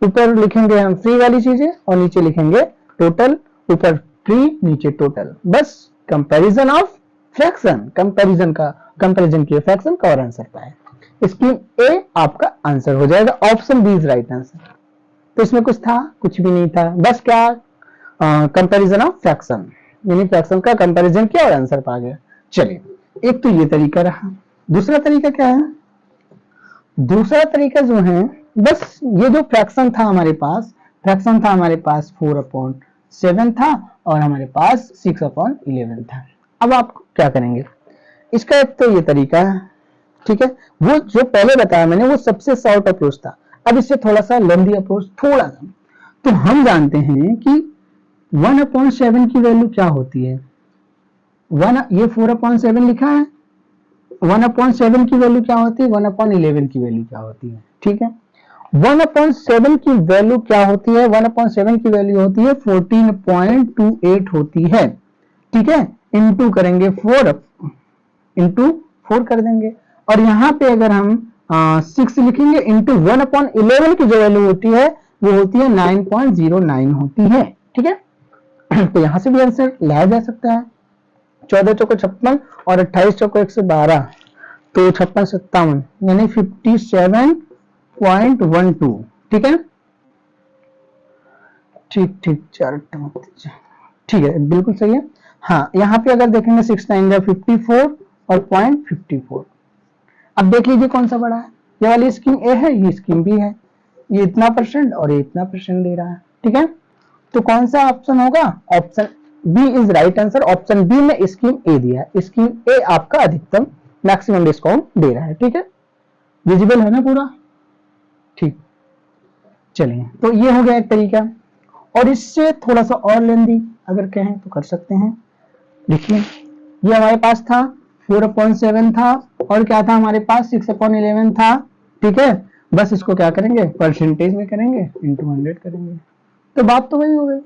ऊपर लिखेंगे हम फ्री वाली चीजें और नीचे लिखेंगे टोटल, ऊपर फ्री नीचे टोटल, बस कंपैरिजन ऑफ फ्रैक्शन, कंपैरिजन किए फ्रैक्शन का और आंसर पाए। स्कीम ए आपका आंसर हो जाएगा, option B is right answer. तो इसमें कुछ था, कुछ भी नहीं था, बस क्या कंपैरिजन ऑफ फ्रैक्शन, यानी फ्रैक्शन का कंपैरिजन किया और आंसर पा गया। चलिए, एक तो ये तरीका रहा। दूसरा तरीका क्या है, दूसरा तरीका जो है, बस ये जो फ्रैक्शन था हमारे पास, फ्रैक्शन था हमारे पास 4/7 था और हमारे पास 6/11 था। अब आप क्या करेंगे, इसका एक तो ये तरीका है। ठीक है, वो जो पहले बताया मैंने वो सबसे शॉर्ट अप्रोच था। अब इससे थोड़ा सा लेंथी अप्रोच, थोड़ा सा, तो हम जानते हैं कि 1/7 की वैल्यू क्या होती है, 1, ये 4/7 लिखा है, 1/7 की वैल्यू क्या होती है, 1/11 की वैल्यू क्या होती है। ठीक है, 1/7 की वैल्यू क्या होती है, 1/7 की वैल्यू होती है 14.28 होती है। ठीक है, इंटू करेंगे 4, इंटू 4 कर देंगे, और यहाँ पे अगर हम 6 लिखेंगे इंटू 1/11 की जो वैल्यू होती है वो होती है 9.09 होती है। ठीक है, तो यहां से भी आंसर लाया जा सकता है। 14 चौको 56 और 28 चौको 112, तो 56 57 यानी 57.12। ठीक है, ठीक ठीक, 4 ठीक है, बिल्कुल सही है। हाँ, यहाँ पे अगर देखेंगे 6 9 54 और 0.54। अब देख लीजिए कौन सा बड़ा है, ये वाली स्कीम ए है, ये स्कीम बी है, ये इतना परसेंट और ये इतना परसेंट दे रहा है। ठीक है, तो कौन सा ऑप्शन होगा, option B is right answer. Option B में स्कीम ए दिया है, स्कीम ए आपका अधिकतम मैक्सिमम डिस्काउंट दे रहा है। ठीक है, विजिबल है ना पूरा, ठीक। चलिए, तो ये हो गया एक तरीका, और इससे थोड़ा सा और लेंदी अगर कहें तो कर सकते हैं। देखिए, ये हमारे पास था 4/7 था, और क्या था हमारे पास 6/11 था। ठीक है, बस इसको क्या करेंगे, परसेंटेज में करेंगे, इंटू 100 करेंगे, तो बात तो वही हो गई,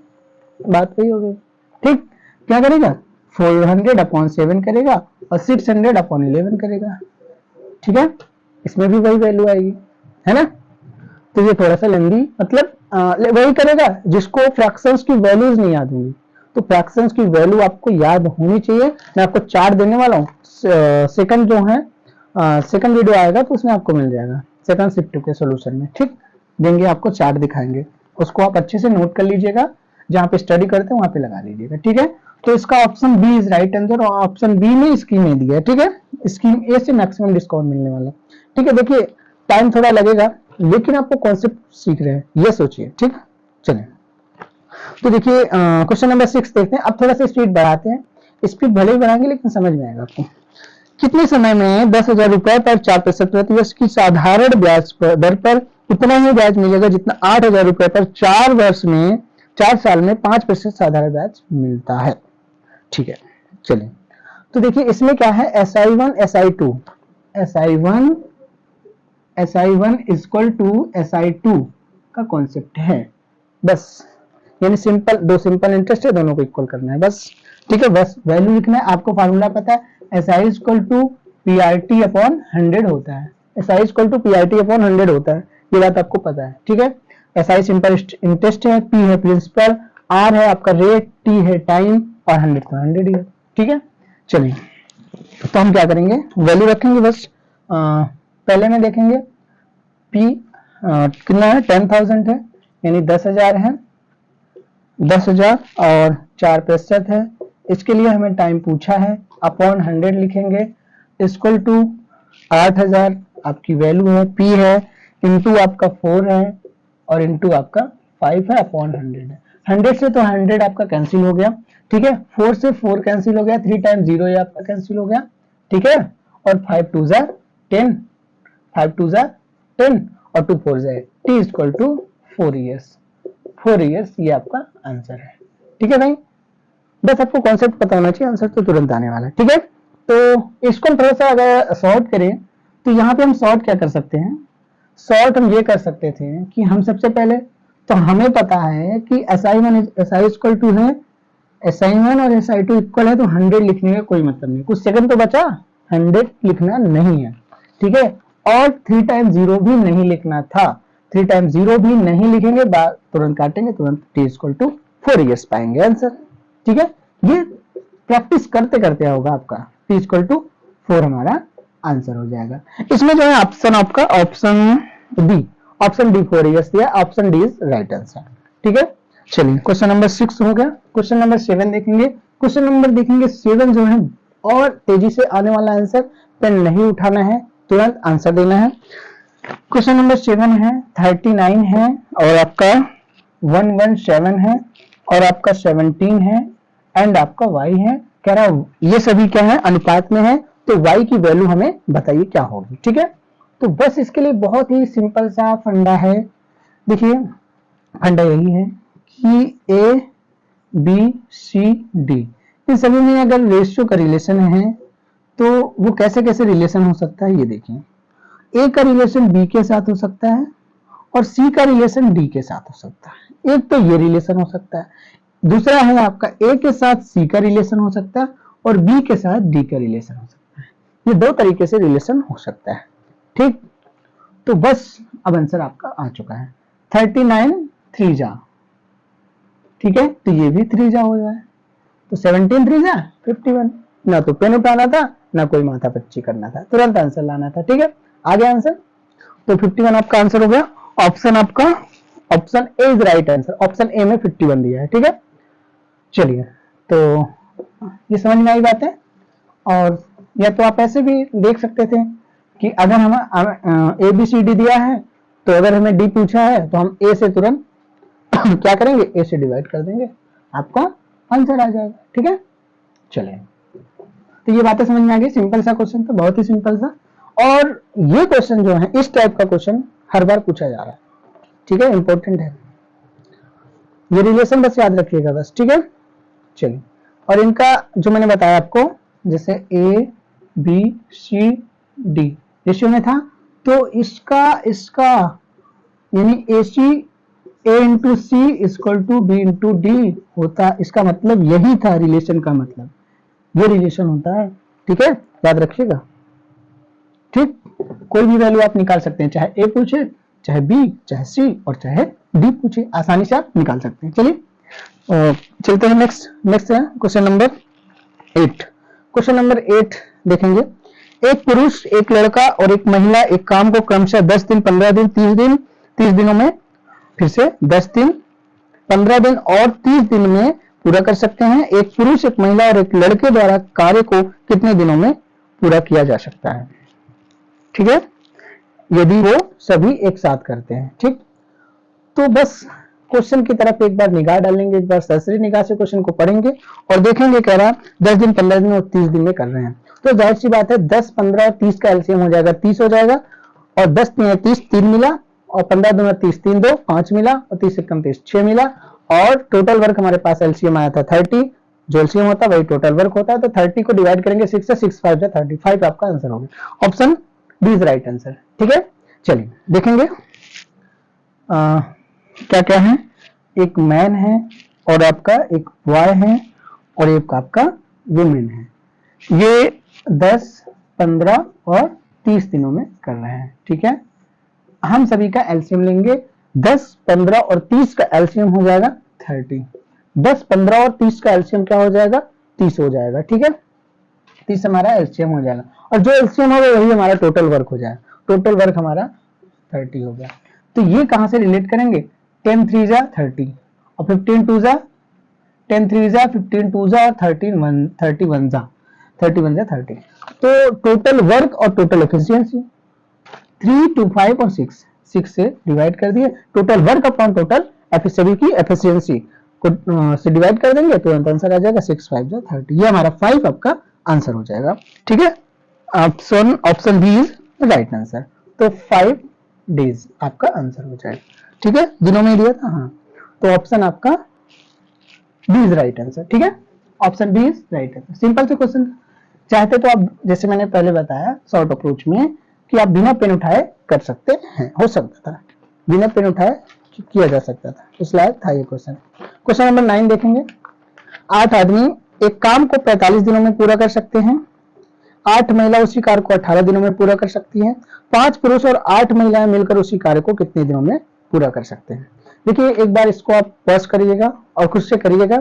बात वही हो गई। ठीक, क्या करेगा, 400/7 करेगा और 600/11 करेगा। ठीक है, इसमें भी वही वैल्यू आएगी, है ना। तो ये थोड़ा सा लेंदी, मतलब वही करेगा जिसको फ्रैक्शंस की वैल्यूज नहीं याद होंगी। तो फ्रैक्शंस की वैल्यू आपको याद होनी चाहिए। मैं आपको चार्ट देने वाला हूँ, सेकंड जो है, सेकंड वीडियो आएगा तो उसमें आपको मिल जाएगा, सेकंड शिफ्ट के सॉल्यूशन में। ठीक, देंगे आपको, चार्ट दिखाएंगे, उसको आप अच्छे से नोट कर लीजिएगा, जहाँ पे स्टडी करते हैं वहां पे लगा लीजिएगा। ठीक है, तो इसका option B is right answer, और ऑप्शन बी में स्कीम ए दिया है। ठीक है, स्कीम ए से मैक्सिमम डिस्काउंट मिलने वाला। ठीक है, देखिए टाइम थोड़ा लगेगा, लेकिन आपको कॉन्सेप्ट सीख रहे हैं, ये सोचिए। ठीक, चलिए, तो देखिए क्वेश्चन नंबर 6 देखते हैं। अब थोड़ा सा स्पीड बढ़ाते हैं, स्पीड भले ही बढ़ाएंगे लेकिन समझ में आएगा आपको। कितने समय में 10,000 रुपए पर 4% प्रति वर्ष की साधारण ब्याज दर पर उतना ही ब्याज मिलेगा जितना 8,000 रुपए पर 4 साल में 5% साधारण ब्याज मिलता है। ठीक है, चलिए, तो देखिए इसमें क्या है, SI1 SI2, SI1 equal to SI2 का कॉन्सेप्ट है, बस। यानी सिंपल, दो सिंपल इंटरेस्ट है, दोनों को इक्वल करना है बस। ठीक है, बस वैल्यू लिखना है, आपको फार्मूला पता है, SI equal to PRT upon 100 होता है, SI equal to PRT upon 100 होता है, ये बात आपको पता है। ठीक है, SI सिंपल इंटरेस्ट है, P है प्रिंसिपल, R है आपका रेट, T है टाइम, और 100 तो 100 ही है। ठीक है, चलिए, तो हम क्या करेंगे, वैल्यू रखेंगे बस। पहले में देखेंगे P कितना है, 10,000 है, यानी 10,000 है, 10,000 और 4% है। इसके लिए हमें टाइम पूछा है, अपॉन 100 लिखेंगे, इक्वल टू 8,000 आपकी वैल्यू है, P है, इंटू आपका 4 है, और इंटू आपका 5 है, अपॉन 100 है। 100 से तो 100 आपका कैंसिल हो गया। ठीक है, 4 से 4 कैंसिल हो गया, 3 टाइम 0 ये आपका कैंसिल हो गया। ठीक है, और 5 2 10, 5 2 10, और 2 4 T equal to 4 years, 4 years ये आपका आंसर है। ठीक है भाई, बस आपको कॉन्सेप्ट पता होना चाहिए, आंसर तो तुरंत आने वाला है। ठीक है, तो इसको थोड़ा सा अगर सॉर्ट करें, तो यहाँ पे हम सॉर्ट क्या कर सकते हैं, सॉर्ट हम ये कर सकते थे कि हम सबसे पहले, तो हमें पता है कि SI1 इक्वल टू है, SI1 और SI2 इक्वल है, तो 100 लिखने का कोई मतलब नहीं, कुछ सेकंड तो बचा, 100 लिखना नहीं है। ठीक है, और 3 टाइम 0 भी नहीं लिखना था, 3 टाइम 0 भी नहीं लिखेंगे, तुरंत काटेंगे, तुरंत T इक्वल टू 4 ईयर्स पाएंगे आंसर। ठीक है, ये प्रैक्टिस करते करते होगा आपका, T इक्वल टू 4 हमारा आंसर हो जाएगा। इसमें जो है ऑप्शन आपका ऑप्शन डी 4 ईयर्स दिया, option D is right answer. ठीक है, चलिए, क्वेश्चन नंबर 6 हो गया। क्वेश्चन नंबर 7 देखेंगे। क्वेश्चन नंबर देखेंगे 7 जो है, और तेजी से आने वाला आंसर, पेन नहीं उठाना है, तुरंत आंसर देना है। क्वेश्चन नंबर 7 है, 39 है, और आपका 117 है, और आपका 17 है, एंड आपका y है। कह रहा है ये सभी क्या है, अनुपात में है, तो y की वैल्यू हमें बताइए क्या होगी। ठीक है, तो बस इसके लिए बहुत ही सिंपल सा फंडा है। देखिए, फंडा यही है कि A B C D इन सभी में अगर रेशियो का रिलेशन है, तो वो कैसे कैसे रिलेशन हो सकता है, ये देखिए। A का रिलेशन B के साथ हो सकता है, और C का रिलेशन D के साथ हो सकता है। एक तो ये रिलेशन हो सकता है, दूसरा है आपका A के साथ C का रिलेशन हो सकता है, और B के साथ D का रिलेशन हो सकता है। ये दो तरीके से रिलेशन हो सकता है। ठीक, तो बस अब आंसर आपका आ चुका है, 39 3 जा। ठीक है, तो ये भी 3 जा हो जाए, तो 17 3 जा 51, ना तो पेन उठाना था, ना कोई माथा पच्ची करना था, तुरंत आंसर लाना था। ठीक है, आ गया आंसर। तो 51 आपका आंसर हो गया। ऑप्शन आपका option A is right answer. Option A में 51 दिया है। ठीक है, चलिए, तो ये समझ में आई बात है। और या तो आप ऐसे भी देख सकते थे कि अगर हमें ए बी सी डी दिया है, तो अगर हमें डी पूछा है तो हम ए से तुरंत क्या करेंगे, ए से डिवाइड कर देंगे, आपका आंसर आ जाएगा। ठीक है, चलिए, तो ये बातें समझ में आ गई। सिंपल सा क्वेश्चन था, बहुत ही सिंपल सा। और ये क्वेश्चन जो है, इस टाइप का क्वेश्चन हर बार पूछा जा रहा है। ठीक है, इंपॉर्टेंट है ये रिलेशन, बस याद रखिएगा बस। ठीक है, चलिए, और इनका जो मैंने बताया आपको, जैसे A B C D ratio में था, तो इसका यानी A C A into C equal to B into D होता। इसका मतलब यही था, रिलेशन का मतलब ये रिलेशन होता है। ठीक है, याद रखिएगा। ठीक, कोई भी वैल्यू आप निकाल सकते हैं, चाहे ए पूछे, चाहे बी, चाहे सी और चाहे डी पूछे, आसानी से आप निकाल सकते हैं। चलिए, चलते हैं नेक्स्ट है क्वेश्चन नंबर 8। क्वेश्चन नंबर 8 देखेंगे। एक पुरुष, एक लड़का और एक महिला एक काम को क्रमशः 10 दिन, 15 दिन, 30 दिनों में, फिर से 10 दिन, 15 दिन और 30 दिन में पूरा कर सकते हैं। एक पुरुष, एक महिला और एक लड़के द्वारा कार्य को कितने दिनों में पूरा किया जा सकता है? ठीक है, यदि वो सभी एक साथ करते हैं। ठीक, तो बस क्वेश्चन की तरफ एक बार निगाह डालेंगे, एक बार सरसरी निगाह से क्वेश्चन को पढ़ेंगे और देखेंगे कह रहा 10 दिन, 15 दिन और 30 दिन में कर रहे हैं। तो जाहिर सी बात है 10, 15 और 30 का एलसीएम हो जाएगा 30 हो जाएगा, और 10 3 30 3 मिला, और 15 2 30 3 2 5 मिला, और 30 1 30 6 मिला, और टोटल वर्क हमारे पास एलसीएम आया था 30। जो एलसीएम होता है वही टोटल वर्क होता है, तो 30 को डिवाइड करेंगे 6 से, 6 5 35 आपका आंसर हो गया। Option B is right answer. ठीक है, चलिए देखेंगे क्या क्या है। एक मैन है और आपका एक बॉय है और एक आपका वुमेन है। ये 10, 15 और 30 दिनों में कर रहे हैं। ठीक है, हम सभी का एलसीएम लेंगे। 10, 15 और 30 का एलसीएम हो जाएगा 30। 10, 15 और 30 का एलसीएम क्या हो जाएगा, 30 हो जाएगा। ठीक है, 30 हमारा एलसीएम हो जाएगा, और जो एलसीएम होगा वही हमारा टोटल वर्क हो जाएगा। टोटल वर्क हमारा 30 हो गया। तो ये कहां से रिलेट करेंगे, 10 3 जा 30 और 15 2 जा 10 3 जा 15 2 जा और 31 जा 30। तो टोटल वर्क और टोटल एफिशिएंसी 3 2 5 और 6 से डिवाइड कर दिए। टोटल वर्क अपॉन टोटल सभी की एफिशिएंसी को से डिवाइड कर देंगे तो आंसर आ जाएगा 6 5 जा 30। ये हमारा 5 आपका आंसर हो जाएगा। ठीक है, option B is right answer. तो 5 डेज आपका आंसर हो जाएगा। ठीक है, दिनों में दिया था, हाँ, तो ऑप्शन आपका बी इज राइट आंसर। ठीक है, option B is right answer. Simple से क्वेश्चन। चाहते तो आप, जैसे मैंने पहले बताया शॉर्ट अप्रोच में, कि आप बिना पेन उठाए कर सकते हैं, हो सकता था, बिना पेन उठाए किया जा सकता था, इस लायक था ये क्वेश्चन। क्वेश्चन नंबर 9 देखेंगे। 8 आदमी एक काम को 45 दिनों में पूरा कर सकते हैं। 8 महिला उसी कार्य को 18 दिनों में पूरा कर सकती हैं। 5 पुरुष और 8 महिलाएं मिलकर उसी कार्य को कितने दिनों में पूरा कर सकते हैं? देखिए, एक बार इसको आप पॉज करिएगा और खुद से करिएगा,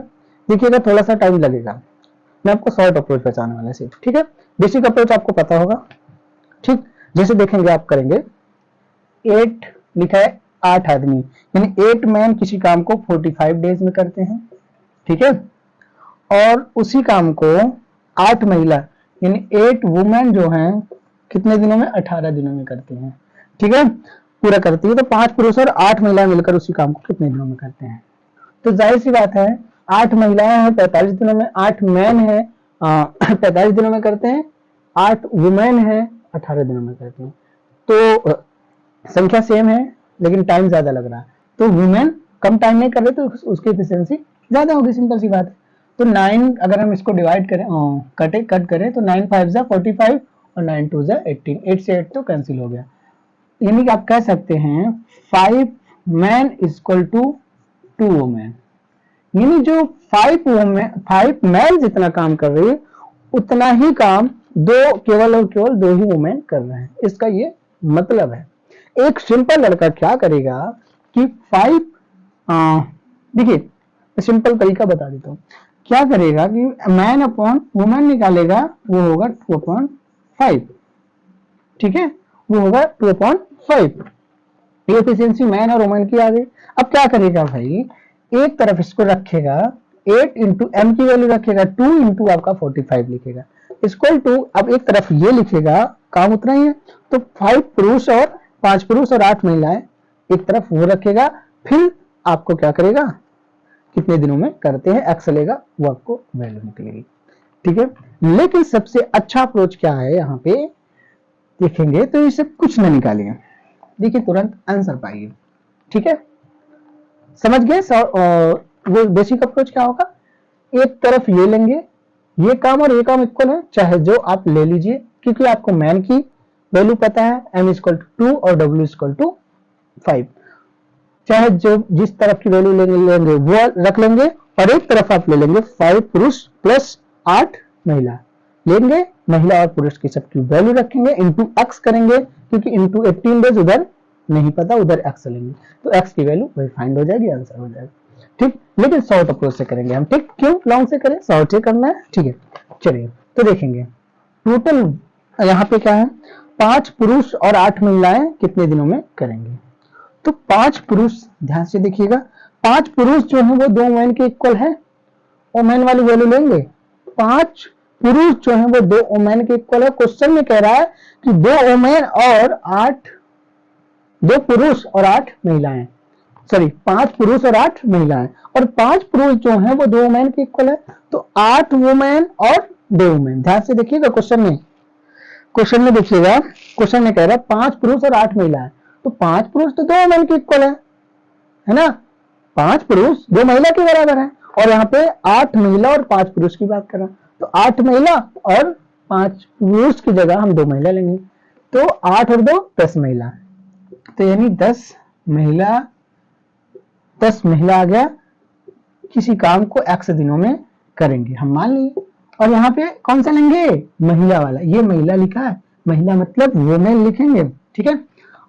देखिएगा थोड़ा सा टाइम लगेगा। मैं आपको शॉर्ट अप्रोच बताने वाला सिर्फ। ठीक है, बेसिक अप्रोच आपको पता होगा। ठीक, जैसे देखेंगे आप करेंगे, 8 लिखा है 8 आदमी, यानी 8 मैन किसी काम को 45 डेज में करते हैं। ठीक है, और उसी काम को 8 महिला यानी 8 वुमेन जो हैं कितने दिनों में, 18 दिनों में करती हैं। ठीक है, पूरा करती है। तो 5 पुरुष और 8 महिलाएं मिलकर उसी काम को कितने दिनों में करते हैं? तो जाहिर सी बात है 8 महिलाएं हैं 45 दिनों में, 8 मैन है 45 दिनों में करते हैं, 8 वुमेन है 18 दिनों में करते हैं। तो संख्या सेम है लेकिन टाइम ज्यादा लग रहा है, तो वुमेन कम टाइम में कर रहे तो उसकी एफिशिएंसी ज्यादा होगी। सिंपल सी बात है। तो 9 अगर हम इसको डिवाइड करें, कट करें, तो 9 5 जा 45 और 9 2 जा 18, 8 से 8 तो कैंसिल हो गया। यानी कि आप कह सकते हैं 5 मैन इक्वल टू 2 वुमेन, यानी जो 5 मैन जितना काम कर रही है उतना ही काम केवल और केवल 2 ही वुमेन कर रहे हैं। इसका ये मतलब है। एक सिंपल लड़का क्या करेगा कि 5, देखिए सिंपल तरीका बता देता हूं। क्या करेगा कि मैन अपॉन वुमेन निकालेगा, वो होगा 2/5, ठीक है, वो होगा 2/5। ये एफिशिएंसी मैन और वुमेन की आ गई। अब क्या करेगा भाई, एक तरफ इसको रखेगा 8 इंटू एम की वैल्यू रखेगा, 2 इंटू आपका 45 लिखेगा, इक्वल टू, अब एक तरफ ये लिखेगा, काम उतना ही है, तो 5 पुरुष और 5 पुरुष और 8 महिलाएं, एक तरफ वो रखेगा, फिर आपको क्या करेगा, कितने दिनों में करते हैं एक्स लेगा, वो आपको वैल्यू निकलेगी, ठीक है। लेकिन सबसे अच्छा अप्रोच क्या है, यहाँ पे देखेंगे तो इसे कुछ न निकालिए, देखिए तुरंत आंसर पाइए, ठीक है, समझ गए। वो बेसिक अप्रोच क्या होगा, एक तरफ ये लेंगे, ये काम और ये काम इक्वल है, चाहे जो आप ले लीजिए, क्योंकि आपको मैन की वैल्यू पता है, m इक्वल टू 2 और w इक्वल टू 5, चाहे जो जिस तरफ की वैल्यू लेंगे वो रख लेंगे, और एक तरफ आप ले लेंगे 5 पुरुष प्लस 8 महिला लेंगे, महिला और पुरुष की सबकी वैल्यू रखेंगे, इंटू एक्स करेंगे, क्योंकि इंटू 18 डेज उधर नहीं पता, उधर एक्स लेंगे, तो एक्स की वैल्यू वही फाइंड हो जाएगी, आंसर हो जाएगा, ठीक। लेकिन शॉर्ट अप्रोच से करेंगे हम, ठीक, क्यों लॉन्ग से करें, शॉर्ट से करना है, ठीक है। चलिए तो देखेंगे टोटल यहाँ पे क्या है, 5 पुरुष और 8 महिलाएं कितने दिनों में करेंगे, तो 5 पुरुष, ध्यान से देखिएगा, 5 पुरुष जो है वो 2 वुमेन के इक्वल है, वुमेन वाली वैल्यू लेंगे, 5 पुरुष जो है वो 2 वुमेन के इक्वल है, क्वेश्चन में कह रहा है कि 2 वुमेन और 2 पुरुष और 8 महिलाएं, सॉरी 5 पुरुष और 8 महिलाएं, और 5 पुरुष जो है वो 2 वुमेन के इक्वल है, तो 8 वुमेन और 2 वुमेन, ध्यान से देखिएगा क्वेश्चन में देखिएगा, क्वेश्चन में कह रहा है 5 पुरुष और 8 महिलाएं, तो 5 पुरुष तो 2 वुमेन के इक्वल है ना, 5 पुरुष 2 महिला के बराबर है, और यहाँ पे 8 महिला और 5 पुरुष की बात कर रहा हूं, तो 8 महिला और 5 पुरुष की जगह हम 2 महिला लेंगे, तो 8 और 2 10 महिला, तो यानी 10 महिला आ गया, किसी काम को x दिनों में करेंगे हम, मान लीजिए, और यहाँ पे कौन सा लेंगे, महिला वाला, ये महिला लिखा है, महिला मतलब वुमेन लिखेंगे, ठीक है,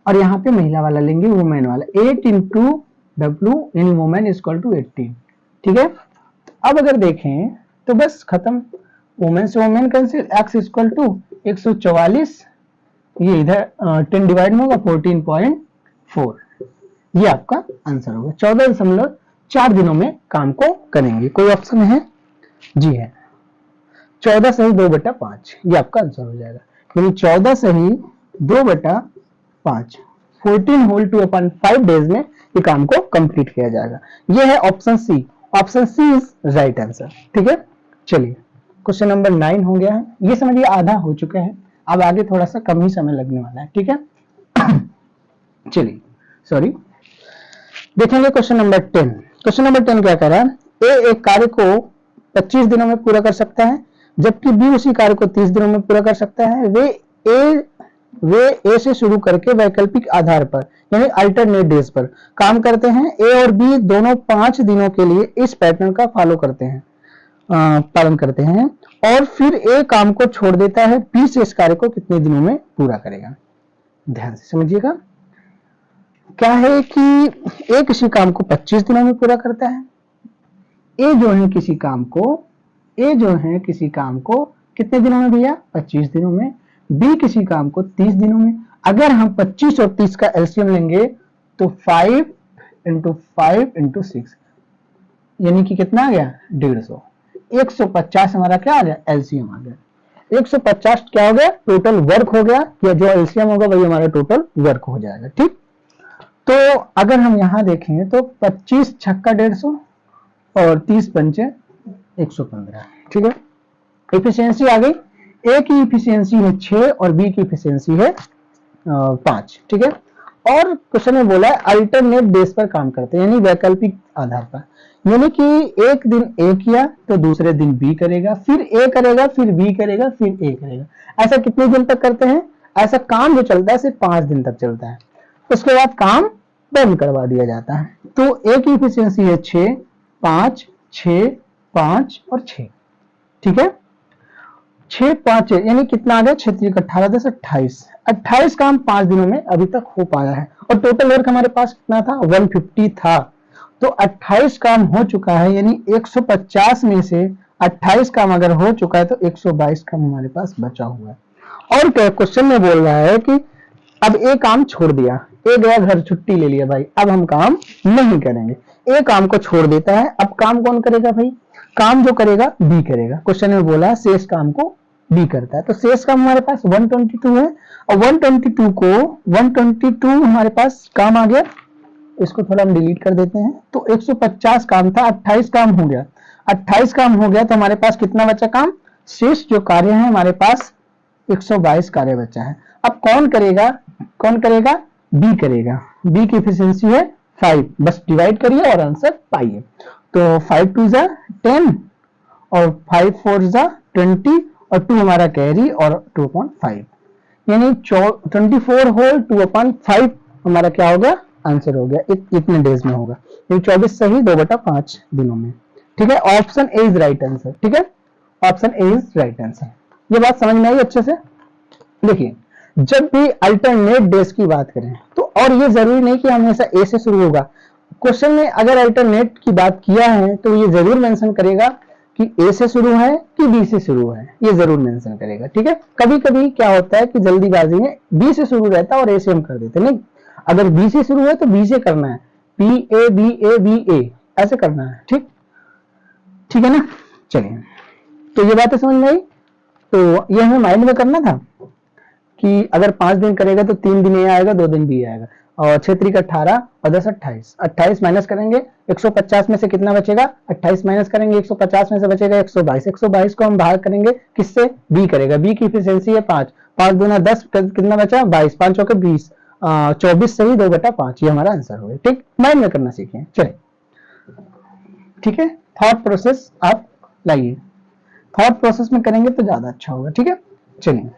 और यहाँ पे महिला वाला लेंगे, वुमेन वाला, 8 इंटू डब्ल्यू इन वुमेन इक्वल टू 18, ठीक है। अब अगर देखें तो बस खत्म, वुमेन से women cancel, x equal to 144, ये इधर 10 डिवाइड में होगा 14.4, ये आपका आंसर होगा, 14.4 दिनों में काम को करेंगे। कोई ऑप्शन है, जी है, 14 सही 2/5, ये आपका आंसर हो जाएगा, यानी 14 सही 2/5, 14 होल 2/5 डेज में ये काम को कंप्लीट किया जाएगा, ये है option C, option C is right answer, ठीक है। चलिए क्वेश्चन नंबर 9 हो गया है, ये समझिए आधा हो चुका है, अब आगे थोड़ा सा कम ही समय लगने वाला है, ठीक है। चलिए सॉरी, देखेंगे क्वेश्चन नंबर 10। क्वेश्चन नंबर 10 क्या कह रहा है, ए एक कार्य को 25 दिनों में पूरा कर सकता है, जबकि बी उसी कार्य को 30 दिनों में पूरा कर सकता है। वे ए से शुरू करके वैकल्पिक आधार पर यानी अल्टरनेट डेज पर काम करते हैं। ए और बी दोनों 5 दिनों के लिए इस पैटर्न का पालन करते हैं और फिर ए काम को छोड़ देता है, बी से इस कार्य को कितने दिनों में पूरा करेगा। ध्यान से समझिएगा, क्या है कि ए किसी काम को 25 दिनों में पूरा करता है, ए जो है किसी काम को कितने दिनों में भैया, 25 दिनों में, बी किसी काम को 30 दिनों में। अगर हम 25 और 30 का एलसीएम लेंगे तो 5 × 5 × 6 यानी कि कितना आ गया, 150, 150 हमारा क्या आ गया, एलसीएम आ गया। 150 क्या हो गया, टोटल वर्क हो गया, या जो एलसीएम होगा वही हमारा टोटल वर्क हो जाएगा, ठीक। तो अगर हम यहां देखें तो 25 छक्का 150 और 30 पंचे 115, ठीक है। एफिशिएंसी आ गई, ए की एफिशिएंसी है 6 और बी की एफिशिएंसी है 5, ठीक है। और क्वेश्चन में बोला है अल्टरनेट बेस पर काम करते हैं, यानी वैकल्पिक आधार पर, यानी कि एक दिन ए किया तो दूसरे दिन बी करेगा, फिर ए करेगा, फिर बी करेगा, फिर ए करेगा। ऐसा कितने दिन तक करते हैं, ऐसा काम जो चलता है सिर्फ 5 दिन तक चलता है, उसके बाद काम बंद करवा दिया जाता है। तो ए की एफिशिएंसी है 6, 5, 6, 5 और 6, ठीक है। 6, 5 यानी कितना आ गया, 6 × 18 10 28 काम 5 दिनों में अभी तक हो पाया है, और टोटल वर्क हमारे पास कितना था, 150 था। तो 28 काम हो चुका है, यानी 150 में से 28 काम अगर हो चुका है तो 122 काम हमारे पास बचा हुआ है। और क्या क्वेश्चन में बोल रहा है कि अब एक काम छोड़ दिया, एक गया घर छुट्टी ले लिया भाई, अब हम काम नहीं करेंगे, एक काम को छोड़ देता है। अब काम कौन करेगा भाई? काम जो करेगा बी करेगा। क्वेश्चन में बोला है शेष काम को बी करता है, तो शेष काम हमारे पास 122 है, और 122 हमारे पास काम आ गया। इसको थोड़ा हम डिलीट कर देते हैं। तो 150 काम था, 28 काम हो गया, 28 काम हो गया तो हमारे पास कितना बचा काम? शेष जो कार्य है हमारे पास 122 कार्य बचा है। अब कौन करेगा? कौन करेगा? बी करेगा। बी की एफिशिएंसी है 5, बस डिवाइड करिए और आंसर पाइए। तो 5 2 जा 10 और 5 4 जा 20 और 2 हमारा कैरी और 2/5, यानी 24 होल 2/5 हमारा क्या हो गया? आंसर हो गया। इतने डेज में होगा, ये 24 सही 2/5 दिनों में। ठीक है, option A is right answer. ठीक है, option A is right answer. ये बात समझ में आई अच्छे से? देखिए, जब भी अल्टरनेट डेज की बात करें तो, और ये जरूरी नहीं कि हमेशा ए से शुरू होगा। क्वेश्चन में अगर अल्टरनेट की बात किया है तो ये जरूर मेंशन करेगा कि ए से शुरू है कि बी से शुरू है, ये जरूर मेंशन करेगा। ठीक है, कभी कभी क्या होता है कि जल्दीबाजी में बी से शुरू रहता है और ए से हम कर देते हैं। नहीं, अगर बी से शुरू है तो बी से करना है, B A B A B A ऐसे करना है। ठीक, ठीक है ना? चलिए, तो ये बातें समझ में आई। तो ये हमें माइंड में करना था कि अगर 5 दिन करेगा तो 3 दिन ये आएगा, 2 दिन भी आएगा, और 6 3 18 और 10 28, 28 माइनस करेंगे 150 में से कितना बचेगा? 28 माइनस करेंगे 150 में से बचेगा 122। 122 को हम भाग करेंगे किससे? बी करेगा। बी की एफिशिएंसी है 5, 5 दूना 10, कितना बचा? 22, 5 चौके 20, 24 सही 2/5, ये हमारा आंसर हो गया। ठीक, माइंड में करना सीखें। चलिए, ठीक है, थॉट प्रोसेस आप लाइए, थॉट प्रोसेस में करेंगे तो ज्यादा अच्छा होगा। ठीक है, चलिए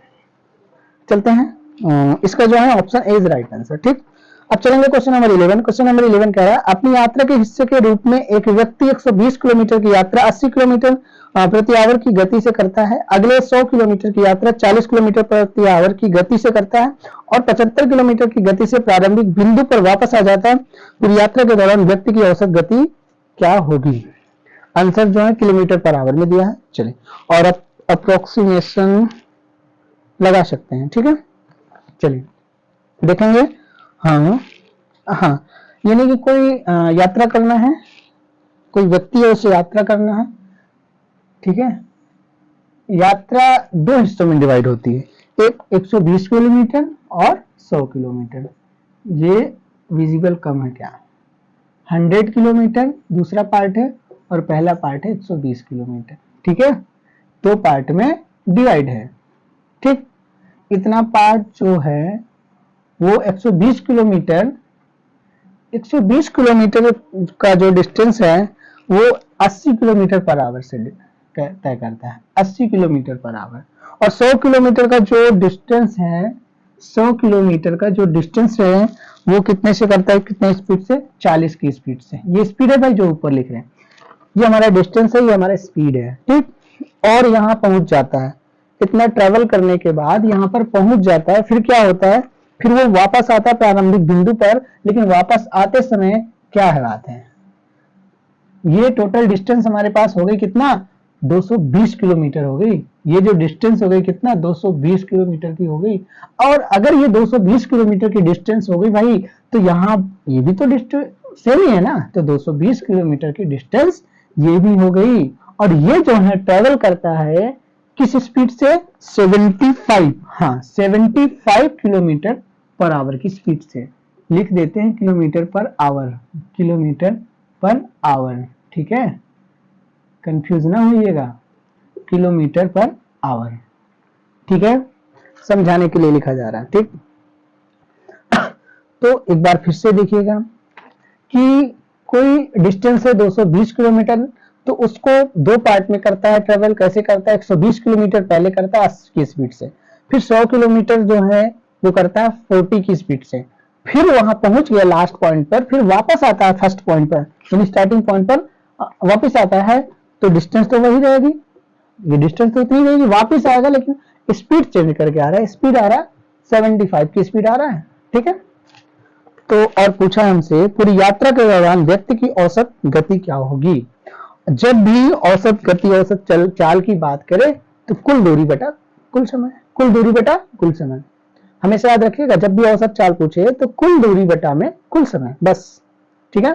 चलते हैं। इसका जो है option A is right answer. ठीक, अब चलेंगे क्वेश्चन नंबर 11। क्वेश्चन नंबर 11 कह रहा है, अपनी यात्रा के हिस्से के रूप में एक व्यक्ति 120 किलोमीटर की यात्रा 80 किलोमीटर प्रति आवर की गति से करता है, अगले 100 किलोमीटर की यात्रा 40 किलोमीटर प्रति आवर की गति से करता है और 75 किलोमीटर की गति से प्रारंभिक बिंदु पर वापस आ जाता है। पूरी यात्रा के दौरान व्यक्ति की औसत गति क्या होगी? आंसर जो है किलोमीटर पर आवर में दिया है। चलिए, और अप्रोक्सीमेशन लगा सकते हैं। ठीक है, चलिए देखेंगे। हाँ हाँ, यानी कि कोई यात्रा करना है, कोई व्यक्ति है उसे यात्रा करना है। ठीक है, यात्रा 2 हिस्सों में डिवाइड होती है, एक 120 किलोमीटर और 100 किलोमीटर। ये विजिबल कम है क्या? 100 किलोमीटर दूसरा पार्ट है और पहला पार्ट है 120 किलोमीटर। ठीक है, 2 पार्ट में डिवाइड है। ठीक, इतना पार्ट जो है वो 120 किलोमीटर, 120 किलोमीटर का जो डिस्टेंस है वो 80 किलोमीटर पर आवर से तय करता है, 80 किलोमीटर पर आवर। और 100 किलोमीटर का जो डिस्टेंस है, 100 किलोमीटर का जो डिस्टेंस है वो कितने से करता है? कितने स्पीड से? 40 की स्पीड से। ये स्पीड है भाई जो ऊपर लिख रहे हैं, ये हमारा डिस्टेंस है, ये हमारा स्पीड है। ठीक, और यहाँ पहुंच जाता है, इतना ट्रेवल करने के बाद यहाँ पर पहुंच जाता है। फिर क्या होता है? फिर वो वापस आता है प्रारंभिक बिंदु पर, लेकिन वापस आते समय क्या है बात है, ये टोटल डिस्टेंस हमारे पास हो गई कितना? 220 किलोमीटर हो गई। ये जो डिस्टेंस हो गई कितना? 220 किलोमीटर की हो गई। और अगर ये 220 किलोमीटर की डिस्टेंस हो गई भाई, तो यहाँ ये भी तो डिस्टेंस सेम ही है ना, तो 220 किलोमीटर की डिस्टेंस ये भी हो गई। और ये जो है ट्रेवल करता है किस स्पीड से? 75, हाँ 75 किलोमीटर पर आवर की स्पीड से। लिख देते हैं kilometre per our, kilometre per our. ठीक है, कंफ्यूज ना होइएगा, किलोमीटर पर आवर। ठीक है, समझाने के लिए लिखा जा रहा है। ठीक, तो एक बार फिर से देखिएगा कि कोई डिस्टेंस है 220 किलोमीटर, तो उसको 2 पार्ट में करता है ट्रेवल। कैसे करता है? 120 किलोमीटर पहले करता है 80 की स्पीड से, फिर 100 किलोमीटर जो है वो करता है 40 की स्पीड से, फिर वहां पहुंच गया लास्ट पॉइंट पर, फिर वापस आता है फर्स्ट पॉइंट पर, यानी स्टार्टिंग पॉइंट पर वापस आता है। तो डिस्टेंस तो वही रहेगी, ये डिस्टेंस तो उतनी रहेगी, वापस आएगा लेकिन स्पीड चेंज करके आ रहा है। स्पीड आ रहा है 75 की स्पीड आ रहा है। ठीक है, तो और पूछा हमसे पूरी यात्रा के दौरान व्यक्ति की औसत गति क्या होगी। जब भी औसत गति औसत चाल की बात करें तो कुल दूरी बटा कुल समय, कुल दूरी बटा कुल समय। हमेशा याद रखिएगा जब भी औसत चाल पूछे तो कुल दूरी बटा में कुल समय, बस। ठीक है,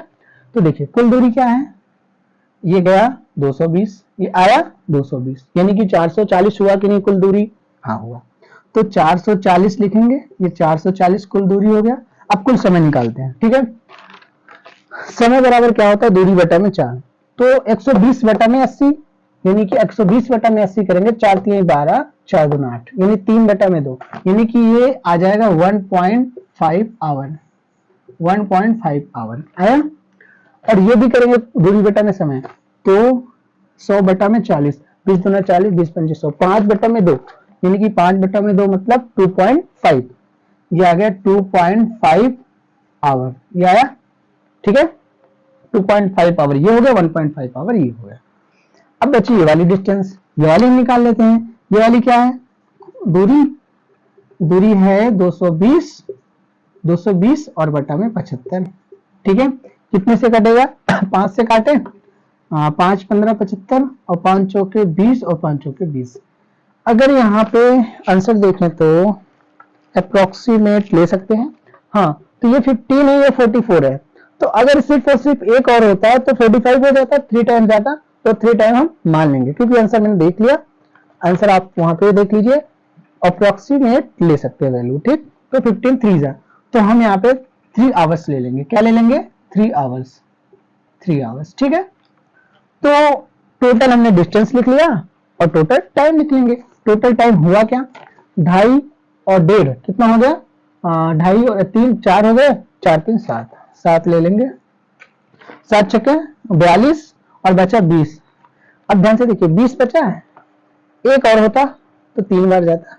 तो देखिए कुल दूरी क्या है, ये गया 220, ये आया 220, यानी कि 440 हुआ कि नहीं कुल दूरी, हाँ हुआ। तो 440 लिखेंगे, ये 440 कुल दूरी हो गया। अब कुल समय निकालते हैं। ठीक है, समय बराबर क्या होता है, दूरी बटा में 4, तो 120 बटा में 80, यानी कि 120 बटा में 80 करेंगे, 4 3 12 4 2 8, यानी 3 बटा में 2, यानी कि ये आ जाएगा 1.5 आवर, 1.5 आवर आया। और ये भी करेंगे दूरी बटा में समय, तो 100 बटा में 40, 20 दूना 40, 20 पंचे 100, 5 बटा में 2, यानी कि 5 बटा में 2 मतलब 2.5, ये आ गया 2.5 आवर, ये आया। ठीक है, 2.5 आवर ये हो गया, 1.5 आवर ये हो गया। अब बची ये वाली डिस्टेंस, ये वाली हम निकाल लेते हैं। ये वाली क्या है, दूरी, दूरी है 220, 220 और बटा में 75। ठीक है, कितने से कटेगा 5 से काटे, 5 15 75 और 5 चौके 20 और 5 चौके 20। अगर यहाँ पे आंसर देखें तो अप्रोक्सीमेट ले सकते हैं। हाँ, तो ये 15 है, ये 44 है, तो अगर सिर्फ और सिर्फ एक और होता है तो 45 हो जाता, 3 टाइम जाता, तो 3 टाइम हम मान लेंगे, क्योंकि आंसर मैंने देख लिया। आंसर आप वहां पे देख लीजिए, अप्रोक्सीमेट ले सकते हैं वैल्यू। ठीक, तो 15 3 जा, तो हम यहाँ पे 3 आवर्स ले लेंगे। क्या ले लेंगे, 3 आवर्स, 3 आवर्स। ठीक है, तो टोटल हमने डिस्टेंस लिख लिया और टोटल टाइम लिख लेंगे। टोटल टाइम हुआ क्या, 2.5 और 1.5 कितना हो गया, 2.5 और 3 4 हो गए, 4 3 7, 7 ले लेंगे, 7 छक्के 42 और बचा 20। अब ध्यान से देखिए 20 बचा है, एक और होता तो 3 बार जाता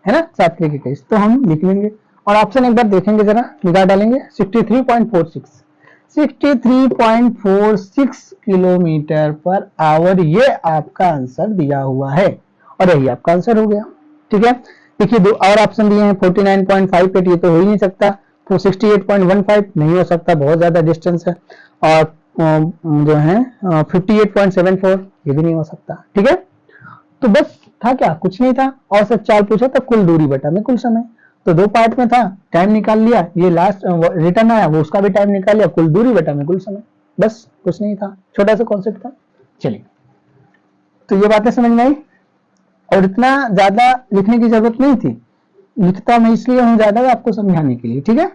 है ना, 7 के 21, तो हम लिख लेंगे। और ऑप्शन एक बार देखेंगे जरा, निकाल डालेंगे, 63.46, 63.46 किलोमीटर पर आवर, ये आपका आंसर दिया हुआ है और यही आपका आंसर हो गया। ठीक है, देखिए दो और ऑप्शन दिए हैं, 49.58, ये तो हो ही नहीं सकता, तो 68.15 नहीं हो सकता, बहुत ज्यादा डिस्टेंस है, और जो है 58.74 ये भी नहीं हो सकता। ठीक है, तो बस था क्या, कुछ नहीं था, और सब चाल पूछा था कुल दूरी बटा में कुल समय, तो 2 पार्ट में था, टाइम निकाल लिया, ये लास्ट रिटर्न आया वो उसका भी टाइम निकाल लिया, कुल दूरी बटा में कुल समय, बस कुछ नहीं था, छोटा सा कॉन्सेप्ट था। चलिए, तो ये बातें समझ में आई, और इतना ज्यादा लिखने की जरूरत नहीं थी, लिखता मैं इसलिए हूं ज्यादा आपको समझाने के लिए। ठीक है,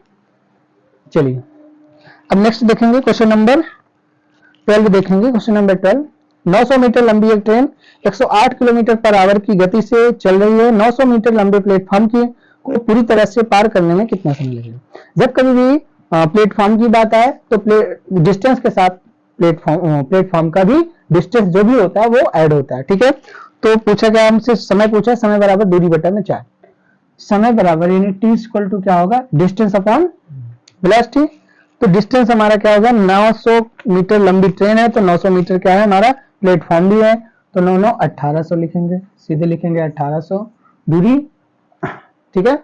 चलिए अब नेक्स्ट देखेंगे क्वेश्चन नंबर 12 देखेंगे। क्वेश्चन नंबर 12, 900 मीटर लंबी एक ट्रेन 108 किलोमीटर पर आवर की गति से चल रही है, 900 मीटर लंबे प्लेटफॉर्म को पूरी तरह से पार करने में कितना समय लगेगा। जब कभी भी प्लेटफॉर्म की बात आए तो डिस्टेंस के साथ प्लेटफॉर्म का भी डिस्टेंस जो भी होता है वो ऐड होता है। ठीक है, तो पूछा गया हमसे, समय पूछा, समय बराबर दूरी बटा में 4, समय बराबर यानी टी इक्वल टू क्या होगा, डिस्टेंस अपॉन वेलोसिटी। तो डिस्टेंस हमारा क्या होगा, 900 मीटर लंबी ट्रेन है, तो 900 मीटर क्या है हमारा, प्लेटफॉर्म भी है, तो 9 9 1800 लिखेंगे, सीधे लिखेंगे 1800 दूरी। ठीक है,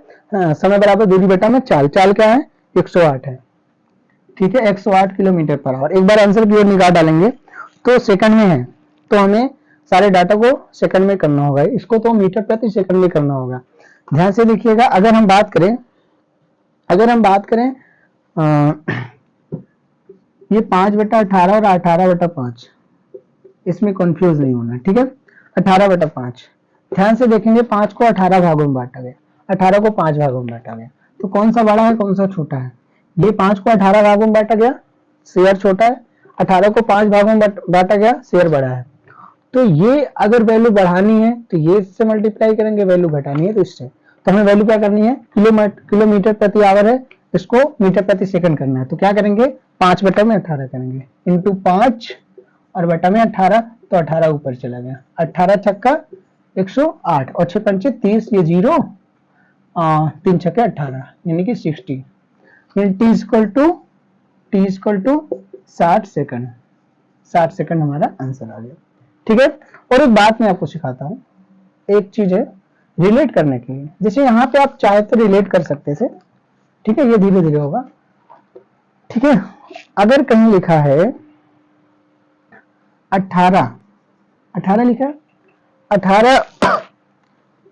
समय बराबर दूरी बटा में 4, चाल क्या है 108 है। ठीक है, 108 किलोमीटर पर आवर। एक बार आंसर की ओर निकाल डालेंगे तो सेकंड में है, तो हमें सारे डाटा को सेकंड में करना होगा, इसको तो मीटर प्रति सेकंड में करना होगा। ध्यान से देखिएगा, अगर हम बात करें ये 5/18 और 18/5, इसमें कंफ्यूज नहीं होना। ठीक है, 18/5, ध्यान से देखेंगे 5 को 18 भागों में बांटा गया, 18 को 5 भागों में बांटा गया, तो कौन सा बड़ा है कौन सा छोटा है, ये 5 को 18 भागों में बांटा गया, शेयर छोटा है, 18 को 5 भागों में बांटा गया, शेयर बड़ा है। तो ये अगर वैल्यू बढ़ानी है तो ये इससे मल्टीप्लाई करेंगे, वैल्यू घटानी है तो इससे, तो हमें वैल्यू क्या करनी है, किलोमीटर प्रति आवर है, इसको मीटर प्रति सेकंड करना है, तो क्या करेंगे 5 बटा में 18 करेंगे, इंटू 5 और बटा में 18, तो 18 ऊपर चला गया, 18 छक्का 108 और 6 पंचे 30, ये 0, 3 छक्के 18 यानी कि 60, T equal to 60 second, 60 second हमारा आंसर आ गया। ठीक है, और एक बात मैं आपको सिखाता हूं, एक चीज है रिलेट करने के लिए, जैसे यहाँ पे आप चाहे तो रिलेट कर सकते थे, ठीक है, ये धीरे धीरे होगा, ठीक है। अगर कहीं लिखा है 18 लिखा है, 18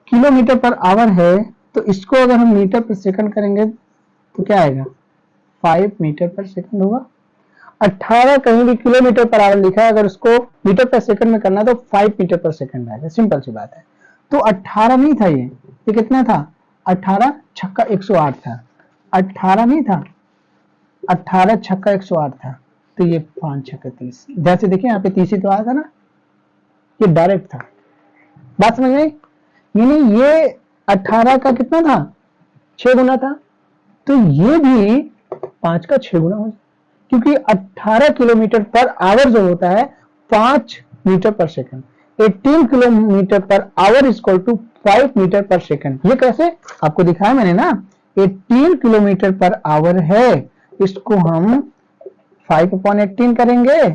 किलोमीटर पर आवर है, तो इसको अगर हम मीटर पर सेकंड करेंगे तो क्या आएगा, 5 मीटर पर सेकंड होगा। 18 कहीं भी किलोमीटर पर आवर लिखा है, अगर उसको मीटर पर सेकंड में करना तो 5 मीटर पर सेकंड आएगा, सिंपल सी बात है। तो 18 नहीं था, ये कितना था, 18 छक्का 108 था, 18 नहीं था, 18 छक्का 108 था, तो ये 5 छक्का 30। जैसे देखिए यहाँ पे 30 ही तो आया था ना, ये डायरेक्ट था। बात समझ में आई? यानी ये 18 का कितना था, 6 गुना था, तो ये भी 5 का 6 गुना हो जाए, क्योंकि 18 किलोमीटर पर आवर जो होता है 5 metre per second, 18 kilometre per hour equal to 5 metre per second. ये कैसे आपको दिखाया मैंने ना, 18 किलोमीटर पर आवर है, इसको हम 5/18 करेंगे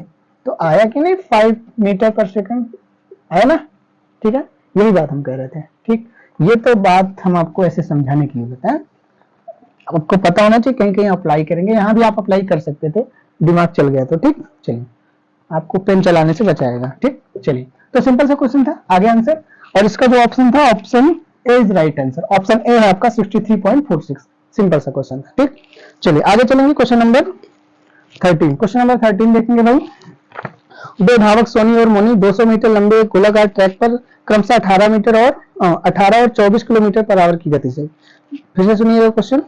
तो आया कि नहीं, 5 मीटर पर सेकंड आया ना। ठीक है, यही बात हम कह रहे थे। ठीक, ये तो बात हम आपको ऐसे समझाने के लिए बताएं, आपको पता होना चाहिए, कहीं कहीं अप्लाई करेंगे, यहाँ भी आप अप्लाई कर सकते थे, दिमाग चल गया तो। ठीक, चलिए, आपको पेन चलाने से बचाएगा। ठीक, चलिए, तो सिंपल सा क्वेश्चन था, आगे आंसर, और इसका जो ऑप्शन था, option A is right answer. Option A है आपका 63.46, सिंपल सा क्वेश्चन था। ठीक, चलिए आगे चलेंगे, क्वेश्चन नंबर 13। क्वेश्चन नंबर 13 देखेंगे भाई। दो धावक सोनी और मोनी 200 मीटर लंबे गोलाकार ट्रैक पर क्रमशः 18 और 24 किलोमीटर पर आवर की गति से, फिर से सुनिएगा क्वेश्चन।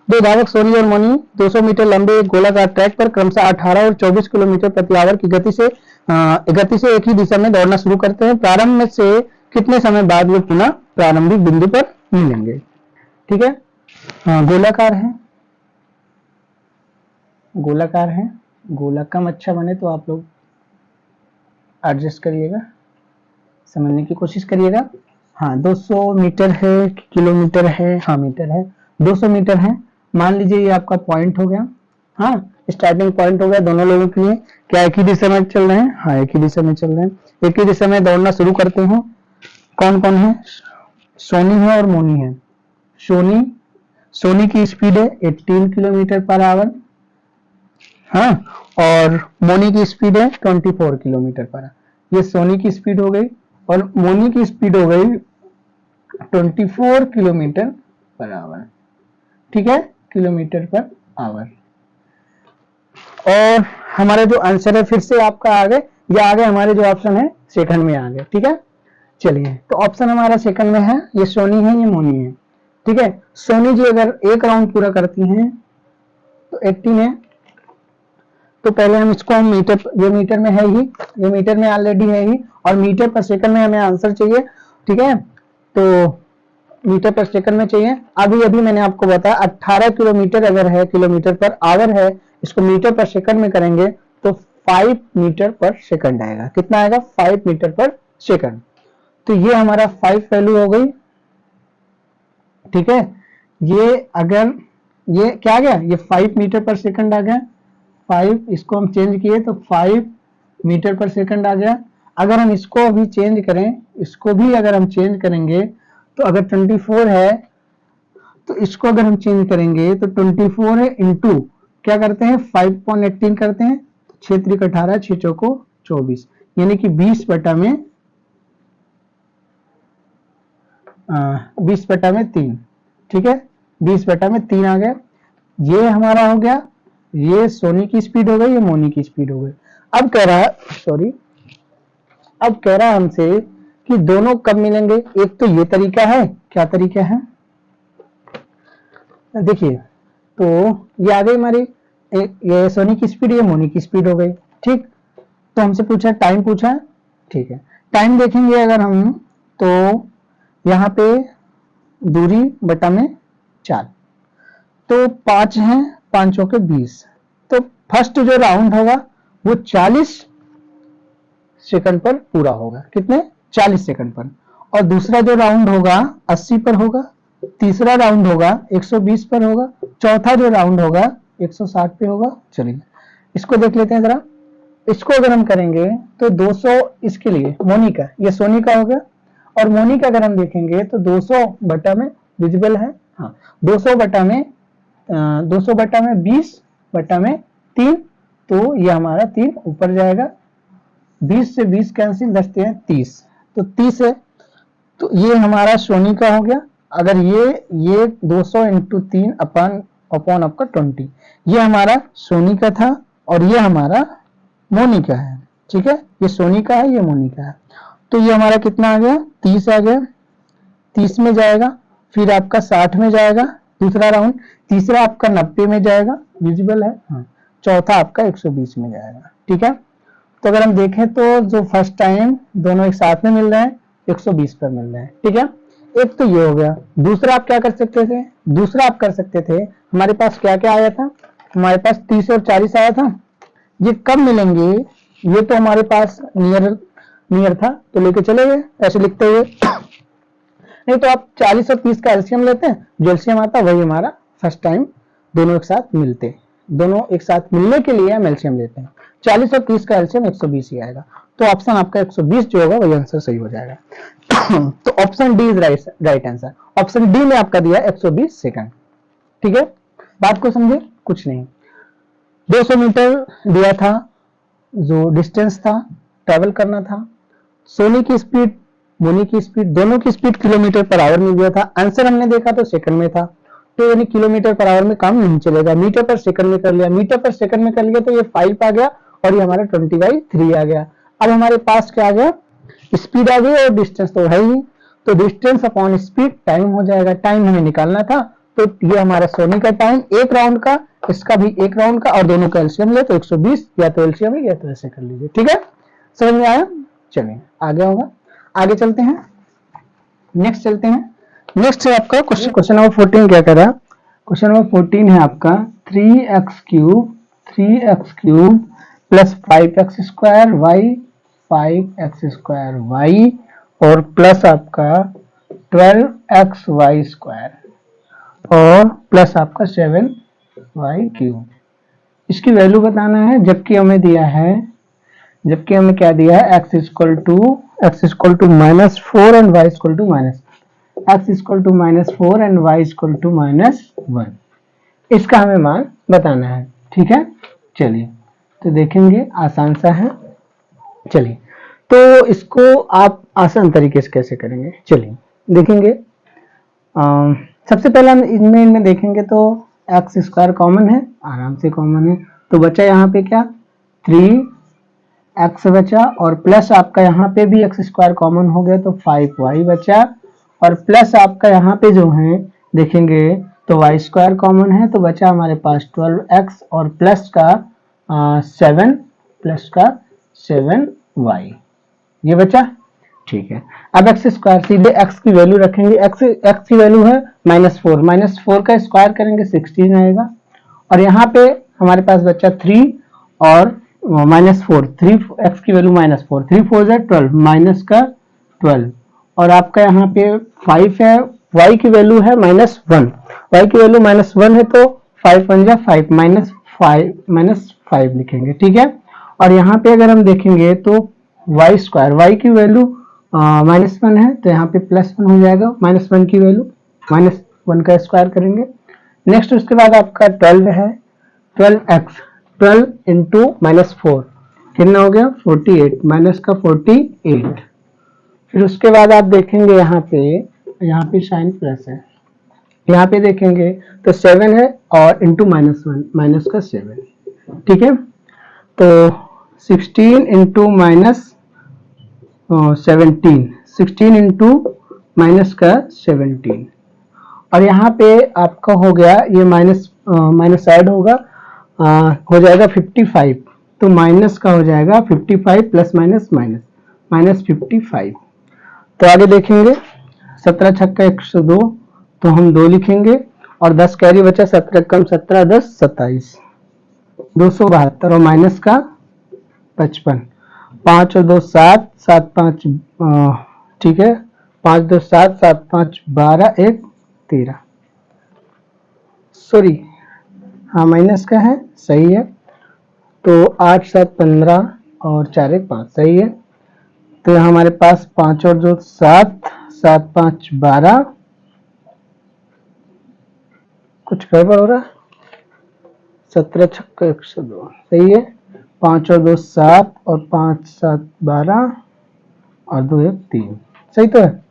दो धावक सोनी और मोनी 200 मीटर लंबे गोलाकार ट्रैक पर क्रमशः 18 और 24 किलोमीटर प्रति आवर की गति से एक ही दिशा में दौड़ना शुरू करते हैं। प्रारंभ में से कितने समय बाद वे पुनः प्रारंभिक बिंदु पर मिलेंगे। ठीक है, गोलाकार है, गोलाकार है, गोला कम अच्छा बने तो आप लोग एडजस्ट करिएगा, समझने की कोशिश करिएगा। हाँ, 200 मीटर है, किलोमीटर है, हाँ मीटर है, 200 मीटर है, मान लीजिए ये आपका पॉइंट हो गया। हाँ, स्टार्टिंग पॉइंट हो गया दोनों लोगों के लिए। क्या एक ही दिशा में चल रहे हैं? हाँ, एक ही दिशा में चल रहे हैं, एक ही दिशा में दौड़ना शुरू करते हैं। कौन कौन है? सोनी है और मोनी है। सोनी की स्पीड है 18 किलोमीटर पर आवर, हाँ, और मोनी की स्पीड है 24 किलोमीटर पर। ये सोनी की स्पीड हो गई और मोनी की स्पीड हो गई 24 किलोमीटर पर आवर। ठीक है, किलोमीटर पर आवर। और हमारा जो आंसर है फिर से आपका आ गए, या आगे हमारे जो ऑप्शन है सेकंड में आ गए। ठीक है, चलिए, तो ऑप्शन हमारा सेकंड में है, ये सोनी है, ये मोनी है। ठीक है, सोनी जी अगर एक राउंड पूरा करती हैं तो 18 है, तो पहले हम इसको हम मीटर, ये मीटर में है ही, ये मीटर में ऑलरेडी है ही, और मीटर पर सेकंड में हमें आंसर चाहिए। ठीक है, तो मीटर पर सेकंड में चाहिए। अभी मैंने आपको बताया 18 किलोमीटर अगर है, किलोमीटर पर आवर है, इसको मीटर पर सेकंड में करेंगे तो 5 मीटर पर सेकंड आएगा। कितना आएगा? 5 मीटर पर सेकंड। तो ये हमारा 5 वैल्यू हो गई। ठीक है, ये अगर ये क्या आ गया, ये 5 मीटर पर सेकंड आ गया, 5, इसको हम चेंज किए तो 5 मीटर पर सेकंड आ गया। अगर हम इसको अभी चेंज करें, इसको भी अगर हम चेंज करेंगे तो अगर 24 है तो इसको अगर हम चेंज करेंगे तो 24 है इंटू क्या करते हैं, 5/18 करते हैं, 6 त्रिक 18, 6 चौको 24, यानी कि 20 बटा में 3। ठीक है, 20 बटा में 3 आ गया। ये हमारा हो गया, ये सोनी की स्पीड हो गई, ये मोनी की स्पीड हो गई। अब कह रहा है, सॉरी, अब कह रहा है हमसे कि दोनों कब मिलेंगे। एक तो ये तरीका है, क्या तरीका है, देखिए, तो ये आ गई हमारी, ये सोनी की स्पीड, ये मोनी की स्पीड हो गई। ठीक, तो हमसे पूछा, टाइम पूछा। ठीक है, टाइम देखेंगे अगर हम, तो यहाँ पे दूरी बटा में 4, तो 5 है, 5 चौके 20, तो फर्स्ट जो राउंड होगा वो 40 सेकंड पर पूरा होगा। कितने? 40 सेकंड पर। और दूसरा जो राउंड होगा 80 पर होगा, तीसरा राउंड होगा 120 पर होगा, चौथा जो राउंड होगा 160 पे होगा। चलिए इसको देख लेते हैं जरा। इसको अगर हम करेंगे तो 200 इसके लिए मोनी का, ये सोनी का हो गया, और मोनी का अगर हम देखेंगे तो 200 बटा में विजिबल है, हाँ, 200 बटा में 20 बटा में 3, तो ये हमारा 3 ऊपर जाएगा, 20 से 20 कैंसिल, 10 3 30, तो 30 है। तो ये हमारा सोनी का हो गया। अगर ये 200 इंटू 3 अपॉन आपका 20, ये हमारा सोनी का था और ये हमारा मोनी का है। ठीक है, ये सोनी का है, ये मोनी का है। तो ये हमारा कितना आ गया, 30 आ गया, 30 में जाएगा, फिर आपका 60 में जाएगा दूसरा राउंड, तीसरा आपका 90 में जाएगा, विजिबल है, हाँ, चौथा आपका 120 में जाएगा। ठीक है, तो अगर हम देखें तो जो फर्स्ट टाइम दोनों एक साथ में मिल रहे हैं 120 पर मिल रहे हैं। ठीक है, एक तो ये हो गया। दूसरा आप क्या कर सकते थे, दूसरा आप कर सकते थे, हमारे पास क्या क्या आया था, हमारे पास 30 और 40 आया था। ये कब मिलेंगे, ये तो हमारे पास नियर था तो लेके चले गए ऐसे लिखते हुए। नहीं तो आप 40 और 30 का एलसीएम लेते हैं, जो एलसीएम आता है वही हमारा फर्स्ट टाइम दोनों एक साथ मिलते हैं। दोनों एक साथ मिलने के लिए हम एलसीएम लेते हैं। 40 और 30 का एलसीएम 120 ही आएगा, तो ऑप्शन आपका 120 जो होगा वही आंसर सही हो जाएगा। तो option D is right answer. Option D में आपका दिया 120 सेकंड। ठीक है, बात को समझे, कुछ नहीं। 200 मीटर दिया था, जो डिस्टेंस था ट्रेवल करना था। सोनी की स्पीड, मोनी की स्पीड, दोनों की स्पीड किलोमीटर पर आवर में दिया था। आंसर हमने देखा तो सेकंड में था, तो यानी किलोमीटर पर आवर में काम नहीं चलेगा, मीटर पर सेकंड में कर लिया। मीटर पर सेकंड में कर लिया तो ये 5 आ गया और ये हमारा 20/3 आ गया। अब हमारे पास क्या आ गया, स्पीड आ गई और डिस्टेंस तो है ही, तो डिस्टेंस अपॉन स्पीड टाइम हो जाएगा। टाइम हमें निकालना था, तो ये हमारा सोनी का टाइम एक राउंड का, इसका भी एक राउंड का, और दोनों का एलसीएम ले तो 120, या तो एलसीएम है या तो ऐसे कर लीजिए। ठीक है, समझ में आया, चलिए आगे होगा, आगे चलते हैं, नेक्स्ट चलते हैं। नेक्स्ट है आपका क्वेश्चन नंबर 14 क्या कर रहा है, क्वेश्चन नंबर 14 है आपका 3x³ plus 5x² y 5x² और प्लस आपका 12xy² और प्लस आपका 7y³। इसकी वैल्यू बताना है, जबकि हमें दिया है, जबकि हमें क्या दिया है, x equal to -4 and y equal to -4 and y equal to -1। इसका हमें मान बताना है। ठीक है, चलिए तो देखेंगे, आसान सा है। चलिए तो इसको आप आसान तरीके से कैसे करेंगे, चलिए देखेंगे। सबसे पहले हम इनमें देखेंगे तो x² कॉमन है, आराम से कॉमन है, तो बचा यहाँ पे क्या 3x बचा, और प्लस आपका यहाँ पे भी x² कॉमन हो गया तो 5y बचा, और प्लस आपका यहाँ पे जो है देखेंगे तो y² कॉमन है, तो बचा हमारे पास 12x और प्लस का 7y, ये बचा। ठीक है, अब x² सीधे x की वैल्यू रखेंगे, x की वैल्यू है -4 का स्क्वायर करेंगे 16 आएगा, और यहाँ पे हमारे पास बचा 3 और -4, 3x की वैल्यू -4, 3 4 12, माइनस का 12, और आपका यहाँ पे 5 है, y की वैल्यू है -1, y की वैल्यू -1 है तो 5 1 जा 5, -5 लिखेंगे। ठीक है, और यहाँ पे अगर हम देखेंगे तो y² की वैल्यू -1 है तो यहाँ पे +1 हो जाएगा, -1 की वैल्यू, -1 का स्क्वायर करेंगे। नेक्स्ट उसके बाद आपका 12 है, 12 इंटू -4 कितना हो गया 48, माइनस का 48। फिर उसके बाद आप देखेंगे यहाँ पे साइन प्लस है, यहाँ पे देखेंगे तो 7 है और इंटू -1, माइनस का 7। ठीक है, तो 16 इंटू -17, 16 इंटू माइनस का 17, और यहाँ पे आपका हो गया ये माइनस ऐड होगा, हो जाएगा 55, तो माइनस का हो जाएगा 55 प्लस माइनस -55। तो आगे देखेंगे 17 छक्का 102, तो हम 2 लिखेंगे, और 10 कैरी बचा, 17 कम 17 10 27, 272, और माइनस का 55, 5 और 2 7, 7 5 ठीक है, 5 2 7, 7 5 12, 1 13, सॉरी हाँ माइनस का है, सही है, तो 8 7 15 और 4 1 5 सही है। तो हमारे पास 5 और 2 7, 7 5 12, कुछ गड़बड़ हो रहा, 17 छक्का 102, सही है। 5 और 2 7 और 5 7 12 और 2 1 3, सही तो है।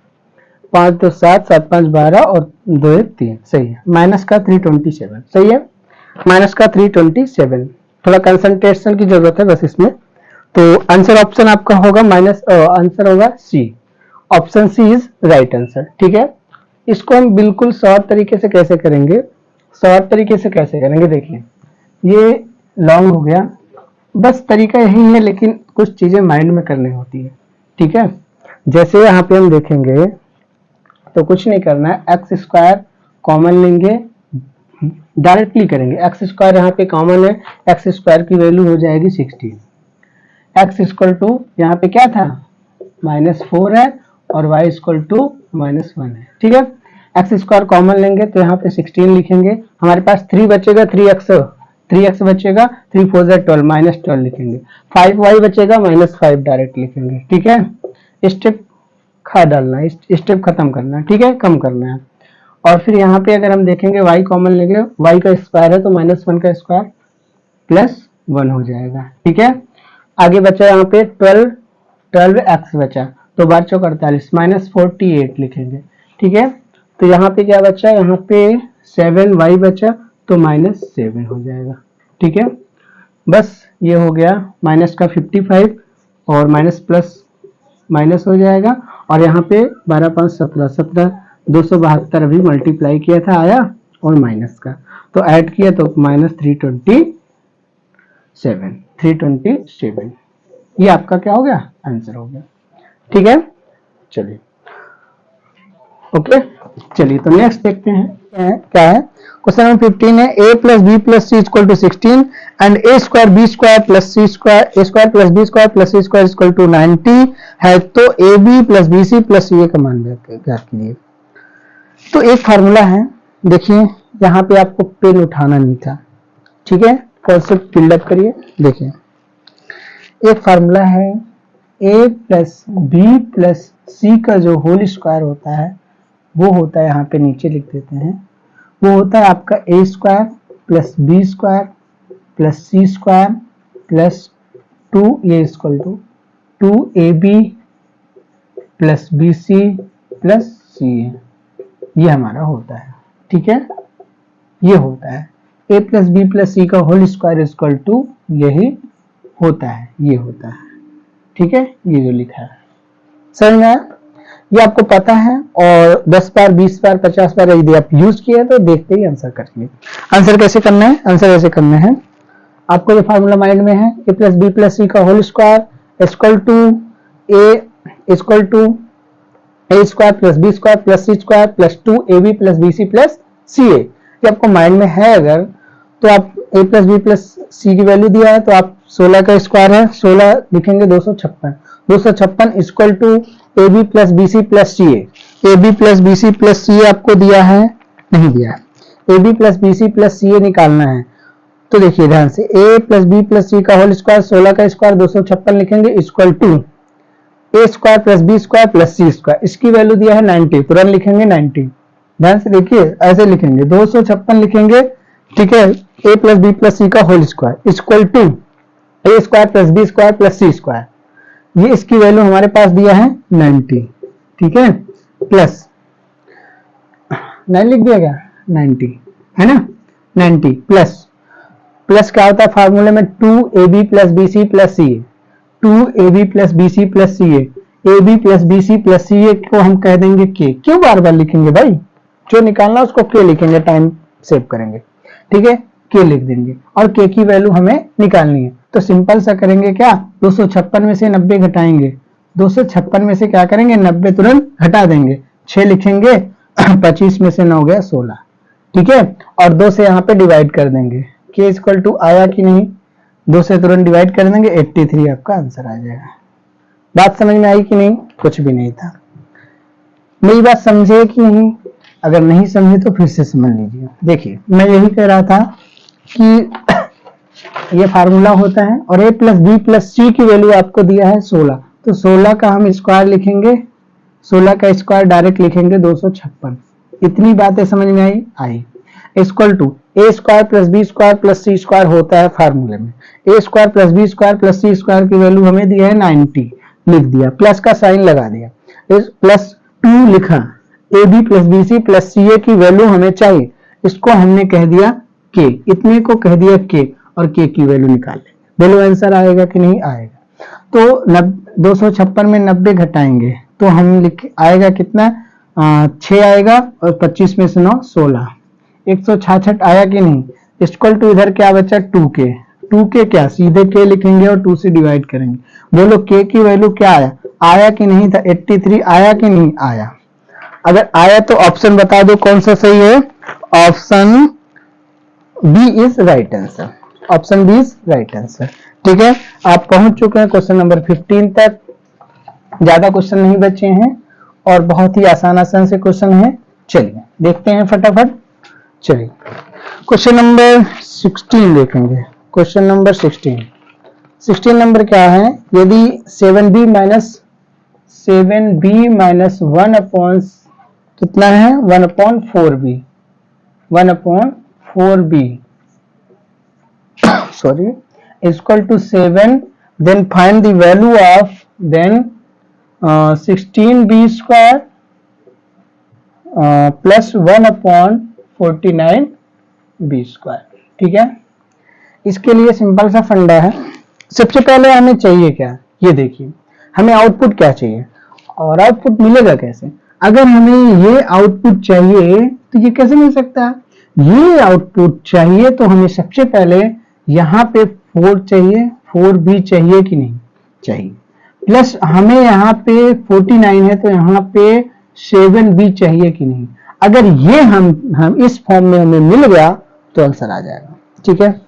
5 2 7 7 5 12 और 2 1 3, सही है। माइनस का 327, सही है। माइनस का 327, थोड़ा कंसंट्रेशन की जरूरत है बस इसमें। तो आंसर ऑप्शन आपका होगा माइनस, आंसर होगा C, option C is right answer, ठीक है। इसको हम बिल्कुल शॉर्ट तरीके से कैसे करेंगे, शॉर्ट तरीके से कैसे करेंगे, देखिए ये लॉन्ग हो गया, बस तरीका यही है, लेकिन कुछ चीजें माइंड में करनी होती है, ठीक है। जैसे यहाँ पे हम देखेंगे तो कुछ नहीं करना है, एक्स स्क्वायर कॉमन लेंगे, डायरेक्टली करेंगे। एक्स स्क्वायर यहाँ पे कॉमन है, एक्स स्क्वायर की वैल्यू हो जाएगी 16। एक्स इक्वल टू यहाँ पे क्या था, -4 है, और y इक्वल टू -1 है, ठीक है। एक्स स्क्वायर कॉमन लेंगे तो यहाँ पे 16 लिखेंगे, हमारे पास 3 बचेगा, 3x बचेगा, 3 4 12, -12 लिखेंगे। 5y बचेगा, -5 डायरेक्ट लिखेंगे, ठीक है। स्टेप खा डालना है, स्टेप खत्म करना है, ठीक है, कम करना है। और फिर यहाँ पे अगर हम देखेंगे y कॉमन लेंगे, y का स्क्वायर है तो -1 का स्क्वायर +1 हो जाएगा, ठीक है। आगे बचा यहाँ पे 12x बचा, तो 12 चौक 48, -48 लिखेंगे, ठीक है। तो यहाँ पे क्या बचा, यहाँ पे 7y बचा, तो -7 हो जाएगा, ठीक है। बस ये हो गया, माइनस का 55 और माइनस प्लस माइनस हो जाएगा, और यहाँ पे 12 5 17 17, 272 अभी मल्टीप्लाई किया था आया, और माइनस का तो ऐड किया तो -327, ये आपका क्या हो गया, आंसर हो गया, ठीक है। चलिए ओके, चलिए तो नेक्स्ट देखते हैं क्या है। क्वेश्चन नंबर 15 है, a plus B plus C equal to 16 and a square B square plus C square, a square plus B square plus C square equal to 90 है, तो A B plus B C plus C A का मान ज्ञात कीजिए। तो एक formula है, देखिए यहाँ पे आपको पेन उठाना नहीं था, ठीक है, कॉन्सेप्ट फिलअप करिए। देखिए एक फार्मूला है, a plus B plus C का जो होल स्क्वायर होता है वो होता है, यहाँ पे नीचे लिख देते हैं, वो होता है आपका a square plus B square plus C square plus 2a equal to 2ab plus B C plus C A, ये हमारा होता है, ठीक है। ये होता है a plus B plus C का होल स्क्वायर इक्वल टू यही होता है, ये होता है, ठीक है। ये जो लिखा है समझ में आया, ये आपको पता है, और 10 बार 20 बार 50 बार यदि आप यूज किए तो देखते ही आंसर करेंगे। आंसर कैसे करना है, आंसर ऐसे करना है, आपको ये फार्मूला माइंड में है, a plus B plus C का whole square equal to a square plus B square plus C square plus 2ab plus B C plus C A, ये आपको माइंड में है अगर, तो आप a plus B plus C की value दिया है तो आप 16 का स्क्वायर है, 16 लिखेंगे 256 equal to A B plus B C plus C A B plus B C plus C A आपको दिया है, नहीं दिया है, A B plus B C plus C A निकालना है। तो देखिए ध्यान से, a plus B plus C का होल स्क्वायर, 16 का स्क्वायर 256 लिखेंगे equal to A square plus B square plus C square, इसकी वैल्यू दिया है 90, तुरंत लिखेंगे 90, ध्यान से देखिए ऐसे लिखेंगे 256 लिखेंगे, ठीक है, a plus B plus C का whole square equal to A square plus B square plus C square, ये इसकी वैल्यू हमारे पास दिया है 90, ठीक है, प्लस 9 लिख दिया गया 90 है ना, 90 प्लस क्या होता है फार्मूले में, 2ab plus B C plus C A, 2ab plus B C plus C A, A B plus B C plus C A को हम कह देंगे के, क्यों बार बार लिखेंगे भाई, जो निकालना उसको के लिखेंगे, टाइम सेव करेंगे, ठीक है, के लिख देंगे, और के की वैल्यू हमें निकालनी है। तो सिंपल सा करेंगे क्या, 256 में से 90 घटाएंगे, 256 में से क्या करेंगे 90 तुरंत घटा देंगे, 6 लिखेंगे 25 में से 9 गया 16, ठीक है, और 2 से यहाँ पे डिवाइड कर देंगे, के इक्वल टू आया कि नहीं, 2 से तुरंत डिवाइड कर देंगे 83 आपका आंसर आ जाएगा। बात समझ में आई कि नहीं, कुछ भी नहीं था, मेरी बात समझे कि नहीं, अगर नहीं समझे तो फिर से समझ लीजिए। देखिए मैं यही कह रहा था कि ये फार्मूला होता है, और a plus B plus C की वैल्यू आपको दिया है 16, तो 16 का हम स्क्वायर लिखेंगे, 16 का स्क्वायर डायरेक्ट लिखेंगे 256, इतनी बातें समझ में आई। Equal to A square plus B square plus C square होता है फार्मूले में। A square plus B square plus C square की वैल्यू हमें दी है 90, लिख दिया, प्लस का साइन लगा दिया, इस प्लस 2 लिखा, A B plus B C plus C A की वैल्यू हमें चाहिए, इसको हमने कह दिया के, इतने को कह दिया के, और के की वैल्यू निकाल लेंगे। बोलो आंसर आएगा कि नहीं आएगा? तो 256 में 90 घटाएंगे तो हम लिख आएगा कितना, 6 आएगा, और 25 में से 9 16, 166 आया कि नहीं? इक्वल टू इधर क्या बचा 2k, 2k क्या सीधे k लिखेंगे और 2 से डिवाइड करेंगे। बोलो k की वैल्यू क्या आया, आया कि नहीं था? 83 आया कि नहीं आया? अगर आया तो ऑप्शन बता दो कौन सा सही है। Option B is right answer, option B is right answer. ठीक है, आप पहुंच चुके हैं क्वेश्चन नंबर 15 तक, ज्यादा क्वेश्चन नहीं बचे हैं और बहुत ही आसान आसान से क्वेश्चन है। चलिए देखते हैं फटाफट। चलिए क्वेश्चन नंबर 16 देखेंगे। क्वेश्चन नंबर 16 नंबर क्या है, यदि 7b माइनस 1 अपॉन कितना है 1 upon 4b sorry equal to 7, then find the value of, then 16b square plus 1 upon 49b square. ठीक है, इसके लिए सिंपल सा फंडा है। सबसे पहले हमें चाहिए क्या, ये देखिए, हमें आउटपुट क्या चाहिए और आउटपुट मिलेगा कैसे। अगर हमें ये आउटपुट चाहिए तो ये कैसे मिल सकता है, ये आउटपुट चाहिए तो हमें सबसे पहले यहाँ पे 4 चाहिए, 4b चाहिए कि नहीं चाहिए, प्लस हमें यहाँ पे 49 है तो यहाँ पे 7b चाहिए कि नहीं। अगर ये हम इस फॉर्म में हमें मिल गया तो आंसर आ जाएगा। ठीक है,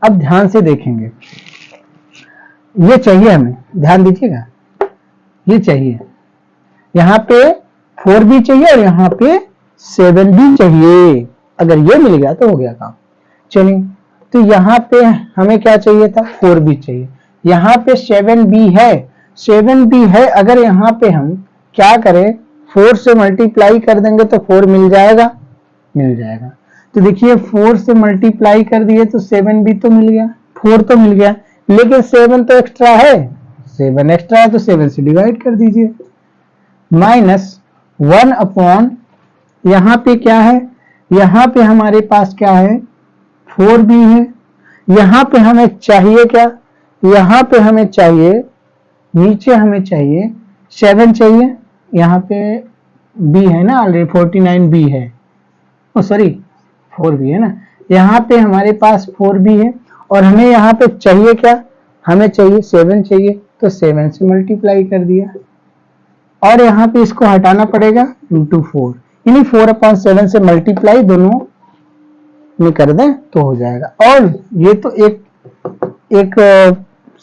अब ध्यान से देखेंगे, ये चाहिए हमें, ध्यान दीजिएगा, ये चाहिए, यहाँ पे 4b चाहिए और यहाँ पे 7b चाहिए। अगर ये मिल गया तो हो गया काम। चलिए, तो यहाँ पे हमें क्या चाहिए था, 4b चाहिए, यहाँ पे 7b है, 7b है। अगर यहाँ पे हम क्या करें, 4 से मल्टीप्लाई कर देंगे तो 4 मिल जाएगा। तो देखिए 4 से मल्टीप्लाई कर दिए तो 7b तो मिल गया, 4 तो मिल गया, लेकिन 7 तो एक्स्ट्रा है, 7 एक्स्ट्रा है तो 7 से डिवाइड कर दीजिए, माइनस 1 अपॉन, यहाँ पे क्या है, यहाँ पे हमारे पास क्या है 4b है, यहाँ पे हमें चाहिए क्या, यहाँ पे हमें चाहिए, नीचे हमें चाहिए 7 चाहिए, यहाँ पे b है ना ऑलरेडी, 49b है, सॉरी 4b है ना, यहाँ पे हमारे पास 4b है और हमें यहाँ पे चाहिए क्या, हमें चाहिए 7 चाहिए, तो 7 से मल्टीप्लाई कर दिया और यहाँ पे इसको हटाना पड़ेगा इंटू 4, यानी 4/7 से मल्टीप्लाई दोनों में कर दें तो हो जाएगा। और ये तो एक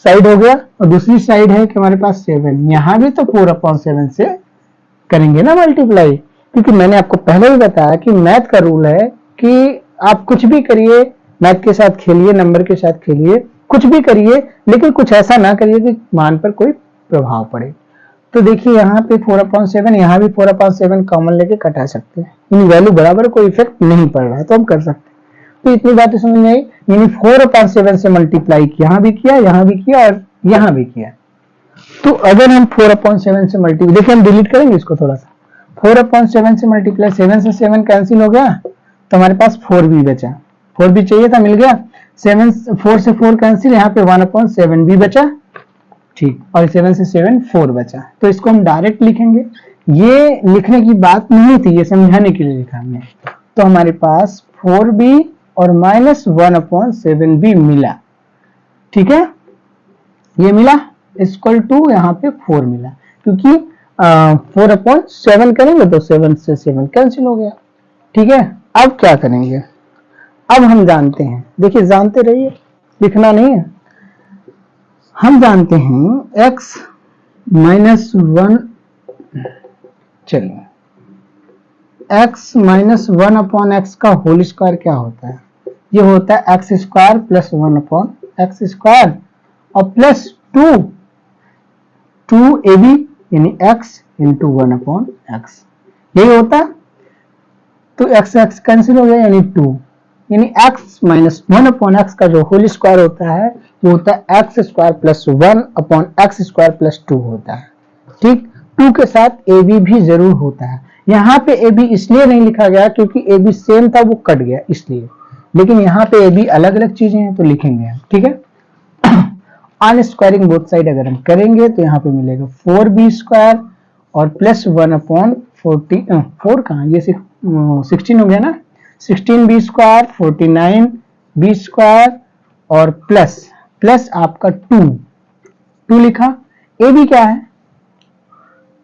साइड हो गया और दूसरी साइड है कि हमारे पास 7, यहाँ भी तो 4/7 से करेंगे ना मल्टीप्लाई, क्योंकि मैंने आपको पहले ही बताया कि मैथ का रूल है कि आप कुछ भी करिए, मैथ के साथ खेलिए, नंबर के साथ खेलिए, कुछ भी करिए, लेकिन कुछ ऐसा ना करिए कि मान पर कोई प्रभाव पड़े। तो देखिए यहाँ पे 4/7, यहाँ भी 4/7 कॉमन लेके कटा सकते हैं, इन वैल्यू बराबर कोई इफेक्ट नहीं पड़ रहा है तो हम कर सकते हैं। तो इतनी बातें समझ में आई, यानी 4/7 से मल्टीप्लाई यहाँ भी किया, यहाँ भी किया और यहाँ भी किया। तो अगर हम 4/7 से मल्टीप्लाई, देखिए हम डिलीट करेंगे इसको थोड़ा सा, 4/7 से मल्टीप्लाई, 7 से 7 कैंसिल हो गया तो हमारे पास 4b बचा, 4b चाहिए था, मिल गया, 4 से 4 कैंसिल, यहाँ पे 1/7b बचा, ठीक, और 7 से 7 4 बचा। तो इसको हम डायरेक्ट लिखेंगे, ये लिखने की बात नहीं थी, ये समझाने के लिए लिखा हमने। तो हमारे पास 4b और माइनस 1/7b मिला। ठीक है, ये मिला इक्वल टू यहाँ पे 4 मिला, क्योंकि 4/7 करेंगे तो 7 से 7 कैंसिल हो गया। ठीक है, अब क्या करेंगे, अब हम जानते हैं, देखिए जानते रहिए, लिखना नहीं है, हम जानते हैं x माइनस 1, चलिए x माइनस 1/x का होल स्क्वायर क्या होता है, ये होता है x square plus 1/x square और प्लस 2ab यानी x इंटू 1/x, यही होता है। तो x x कैंसिल हो गया यानी 2, यानी x माइनस 1/x का जो होल स्क्वायर होता है वो होता है x square plus 1/x square plus 2 होता है। ठीक, 2 के साथ ab भी जरूर होता है। यहाँ पे ab इसलिए नहीं लिखा गया क्योंकि ab सेम था, वो कट गया इसलिए, लेकिन यहाँ पे ab अलग अलग चीजें हैं तो लिखेंगे हम। ठीक है, अन स्क्वायरिंग बोथ साइड अगर हम करेंगे तो यहाँ पे मिलेगा 4b स्क्वायर और प्लस 1/40, 4 कहाँ, ये 16 हो गया ना, 16b स्क्वायर 49b स्क्वायर और प्लस आपका 2 लिखा। ए बी क्या है,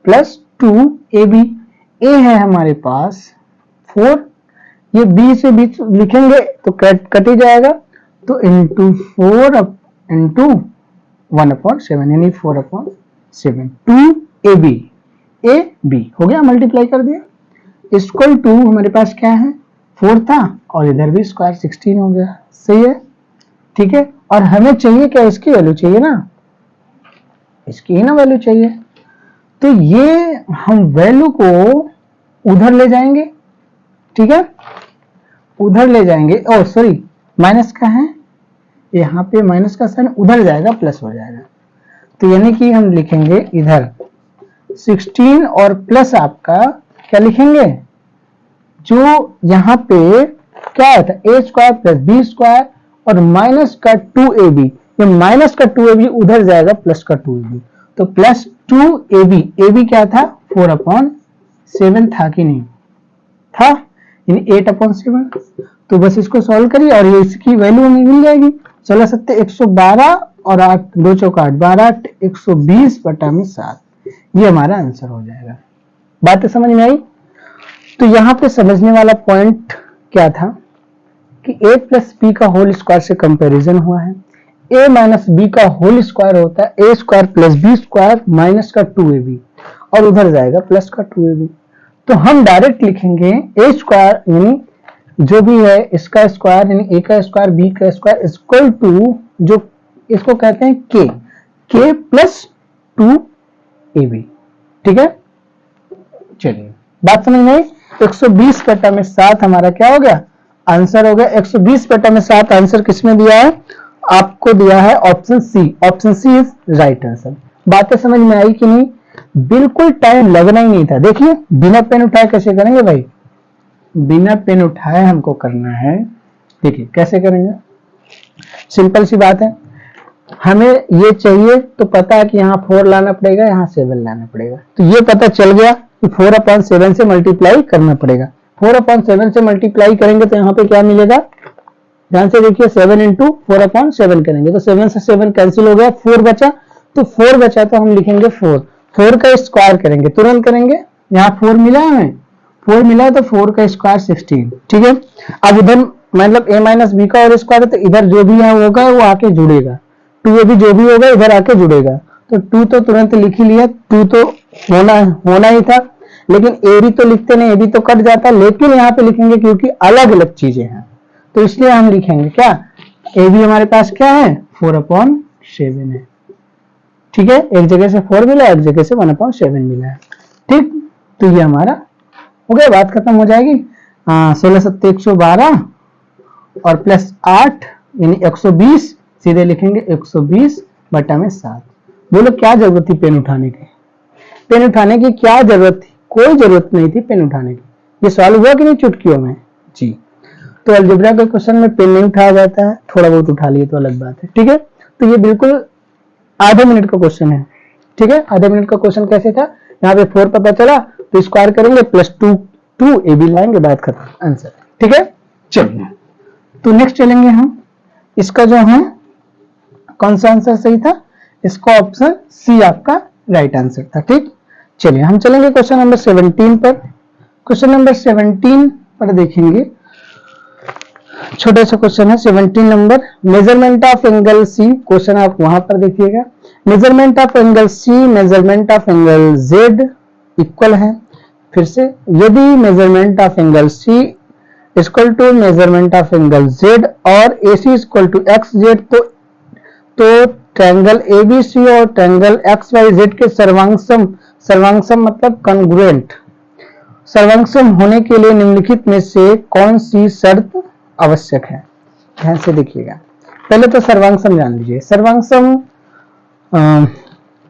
प्लस 2ab, ए है हमारे पास 4, ये बी से बीच लिखेंगे तो कट ही जाएगा, तो इंटू 4 इंटू 1/7 यानी 4/7, 2ab, ए बी हो गया, मल्टीप्लाई कर दिया, इक्वल टू हमारे पास क्या है 4 था और इधर भी स्क्वायर 16 हो गया। सही है, ठीक है, और हमें चाहिए क्या, इसकी वैल्यू चाहिए ना, इसकी ही ना वैल्यू चाहिए, तो ये हम वैल्यू को उधर ले जाएंगे। ठीक है, उधर ले जाएंगे, ओ सॉरी माइनस का है, यहाँ पे माइनस का साइन उधर जाएगा, प्लस हो जाएगा, तो यानी कि हम लिखेंगे इधर 16 और प्लस आपका क्या लिखेंगे, जो यहाँ पे क्या आता है a square plus b square और माइनस का 2ab, ये माइनस का 2ab उधर जाएगा, प्लस का 2ab, तो प्लस 2ab, ab क्या था 4/7 था कि नहीं था, यानी 8/7, तो बस इसको सॉल्व करिए और ये इसकी वैल्यू हमें मिल जाएगी। 16 सत्ते 112 और 8 2 चौका 8 12, 120/7, ये हमारा आंसर हो जाएगा। बातें समझ में आई? तो यहाँ पे समझने वाला पॉइंट क्या था कि a प्लस बी का होल स्क्वायर से कंपैरिजन हुआ है, a माइनस बी का होल स्क्वायर होता है a square plus B square minus का 2ab और उधर जाएगा प्लस का 2ab, तो हम डायरेक्ट लिखेंगे a स्क्वायर यानी जो भी है इसका स्क्वायर यानी a का स्क्वायर b का स्क्वायर इक्वल टू जो इसको कहते हैं k प्लस 2ab। ठीक है, चलिए बात समझ में आई। 120/7 हमारा क्या हो गया, आंसर हो गया। 120/7 आंसर किसमें दिया है, आपको दिया है option C, option C is right answer. बातें समझ में आई कि नहीं? बिल्कुल टाइम लगना ही नहीं था। देखिए बिना पेन उठाए कैसे करेंगे भाई, बिना पेन उठाए हमको करना है। देखिए कैसे करेंगे, सिंपल सी बात है, हमें ये चाहिए तो पता है कि यहाँ 4 लाना पड़ेगा, यहाँ 7 लाना पड़ेगा, तो ये पता चल गया कि 4/7 से मल्टीप्लाई करना पड़ेगा। 4/7 से मल्टीप्लाई करेंगे तो यहाँ पे क्या मिलेगा, ध्यान से देखिए, 7 इंटू 4/7 करेंगे तो 7 से 7 कैंसिल हो गया, 4 बचा, तो 4 बचा तो हम लिखेंगे 4 का स्क्वायर करेंगे, तुरंत करेंगे, यहाँ 4 मिला हमें, 4 मिला तो 4 का स्क्वायर 16। ठीक है, अब उधर मतलब a माइनस बी का और स्क्वायर है तो इधर जो भी यहाँ होगा वो आके जुड़ेगा, 2ab जो भी होगा इधर आके जुड़ेगा, तो 2 तो तुरंत लिख ही लिया, 2 तो होना ही था, लेकिन ए भी तो लिखते नहीं, ए भी तो कट जाता, लेकिन यहाँ पे लिखेंगे क्योंकि अलग अलग चीजें हैं तो इसलिए हम लिखेंगे क्या, ए भी हमारे पास क्या है 4/7 है। ठीक है, एक जगह से 4 मिला, एक जगह से 1/7 मिला है। ठीक, तो ये हमारा हो गया, बात खत्म हो जाएगी। 16 सत्ते 112 और प्लस 8 यानी 120, सीधे लिखेंगे 120/7। बोलो क्या जरूरत थी पेन उठाने की, पेन उठाने की क्या जरूरत थी, कोई जरूरत नहीं थी पेन उठाने की। ये सॉल्व हुआ कि नहीं चुटकियों में जी। तो अलजेब्रा के क्वेश्चन में पेन नहीं उठाया जाता है, थोड़ा बहुत उठा लिए तो अलग बात है। ठीक है, तो ये बिल्कुल आधे मिनट का क्वेश्चन है। ठीक है, आधे मिनट का क्वेश्चन कैसे था, यहाँ पे 4 पता चला तो स्क्वायर करेंगे प्लस 2 ए बी लाएंगे, बात खत्म, आंसर। ठीक है, चलिए तो नेक्स्ट चलेंगे हम, इसका जो है कौन सा आंसर सही था, इसका ऑप्शन सी आपका राइट आंसर था। ठीक, चलिए हम चलेंगे क्वेश्चन नंबर 17 पर। क्वेश्चन नंबर 17 पर देखेंगे, छोटा सा क्वेश्चन है 17 number, measurement of angle C, question आप वहां पर देखिएगा, measurement of angle C measurement of angle Z equal है। फिर से यदि measurement of angle C equal to measurement of angle Z और A C equal to X Z, तो ट्रायंगल एबीसी और ट्रायंगल एक्स वाई जेड के सर्वांगसम मतलब कॉन्ग्रुएंट सर्वांगसम होने के लिए निम्नलिखित में से कौन सी शर्त आवश्यक है। ध्यान से देखिएगा। पहले तो सर्वांगसम जान लीजिए। सर्वांगसम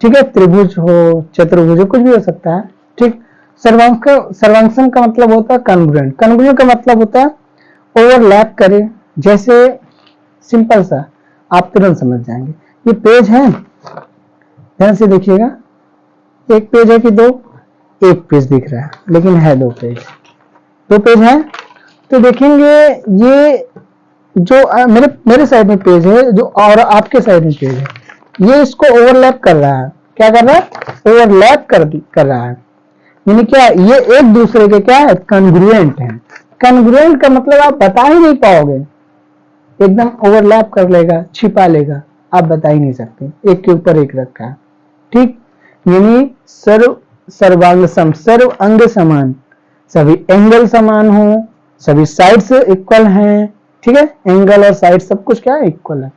ठीक है, त्रिभुज हो, चतुर्भुज हो, कुछ भी हो सकता है। ठीक, सर्वांगसम का मतलब होता है कॉन्ग्रुएंट। कॉन्ग्रुएंट का मतलब होता है ओवरलैप करे। जैसे सिंपल सा, आप तुरंत समझ जाएंगे। ये पेज है, ध्यान से देखिएगा। एक पेज है कि दो? एक पेज दिख रहा है, लेकिन है दो पेज। दो पेज है तो देखेंगे ये जो मेरे मेरे साइड में पेज है जो, और आपके साइड में पेज है, ये इसको ओवरलैप कर रहा है। क्या कर रहा है? ओवरलैप कर रहा है। यानी क्या, ये एक दूसरे के क्या है? कॉन्ग्रुएंट है। कॉन्ग्रुएंट का मतलब आप बता ही नहीं पाओगे, एकदम ओवरलैप कर लेगा, छिपा लेगा, आप बता ही नहीं सकते, एक के ऊपर एक रखा है। ठीक, यानी सर्वांग सम, सर्व अंग समान, सभी एंगल समान हो, सभी साइड्स इक्वल हैं। ठीक है, एंगल और साइड सब कुछ क्या है? इक्वल है,